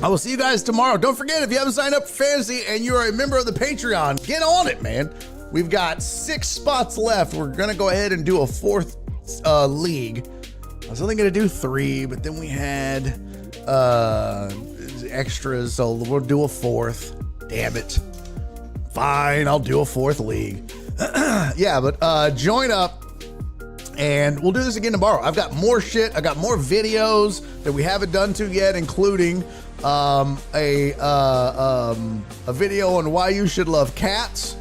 I will see you guys tomorrow. Don't forget, if you haven't signed up for Fantasy and you're a member of the Patreon, get on it, man. We've got 6 spots left. We're going to go ahead and do a 4th league. I was only going to do 3, but then we had extras, so we'll do a 4th. Damn it. Fine, I'll do a 4th league. Yeah, but join up and we'll do this again tomorrow. I've got more shit. I got more videos that we haven't done to yet, including a video on why you should love cats.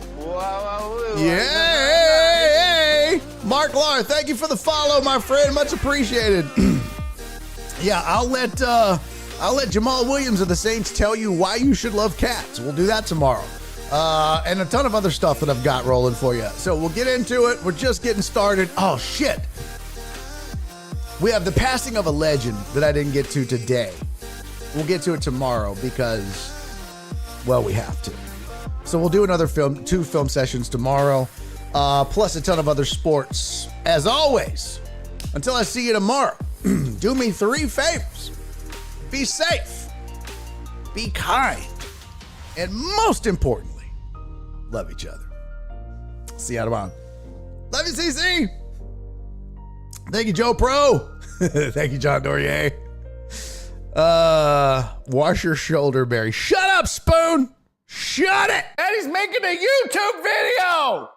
Yay! Mark Lar, thank you for the follow, my friend. Much appreciated. Yeah, I'll let Jamal Williams of the Saints tell you why you should love cats. We'll do that tomorrow. And a ton of other stuff that I've got rolling for you. So we'll get into it. We're just getting started. Oh, shit. We have the passing of a legend that I didn't get to today. We'll get to it tomorrow because, well, we have to. So we'll do another 2 film sessions tomorrow, plus a ton of other sports. As always, until I see you tomorrow, do me 3 favors. Be safe. Be kind. And most importantly, love each other. See you tomorrow. Love you, CC. Thank you, Joe Pro. Thank you, John Dorier. Wash your shoulder, Barry. Shut up, Spoon. Shut it. Eddie's making a YouTube video.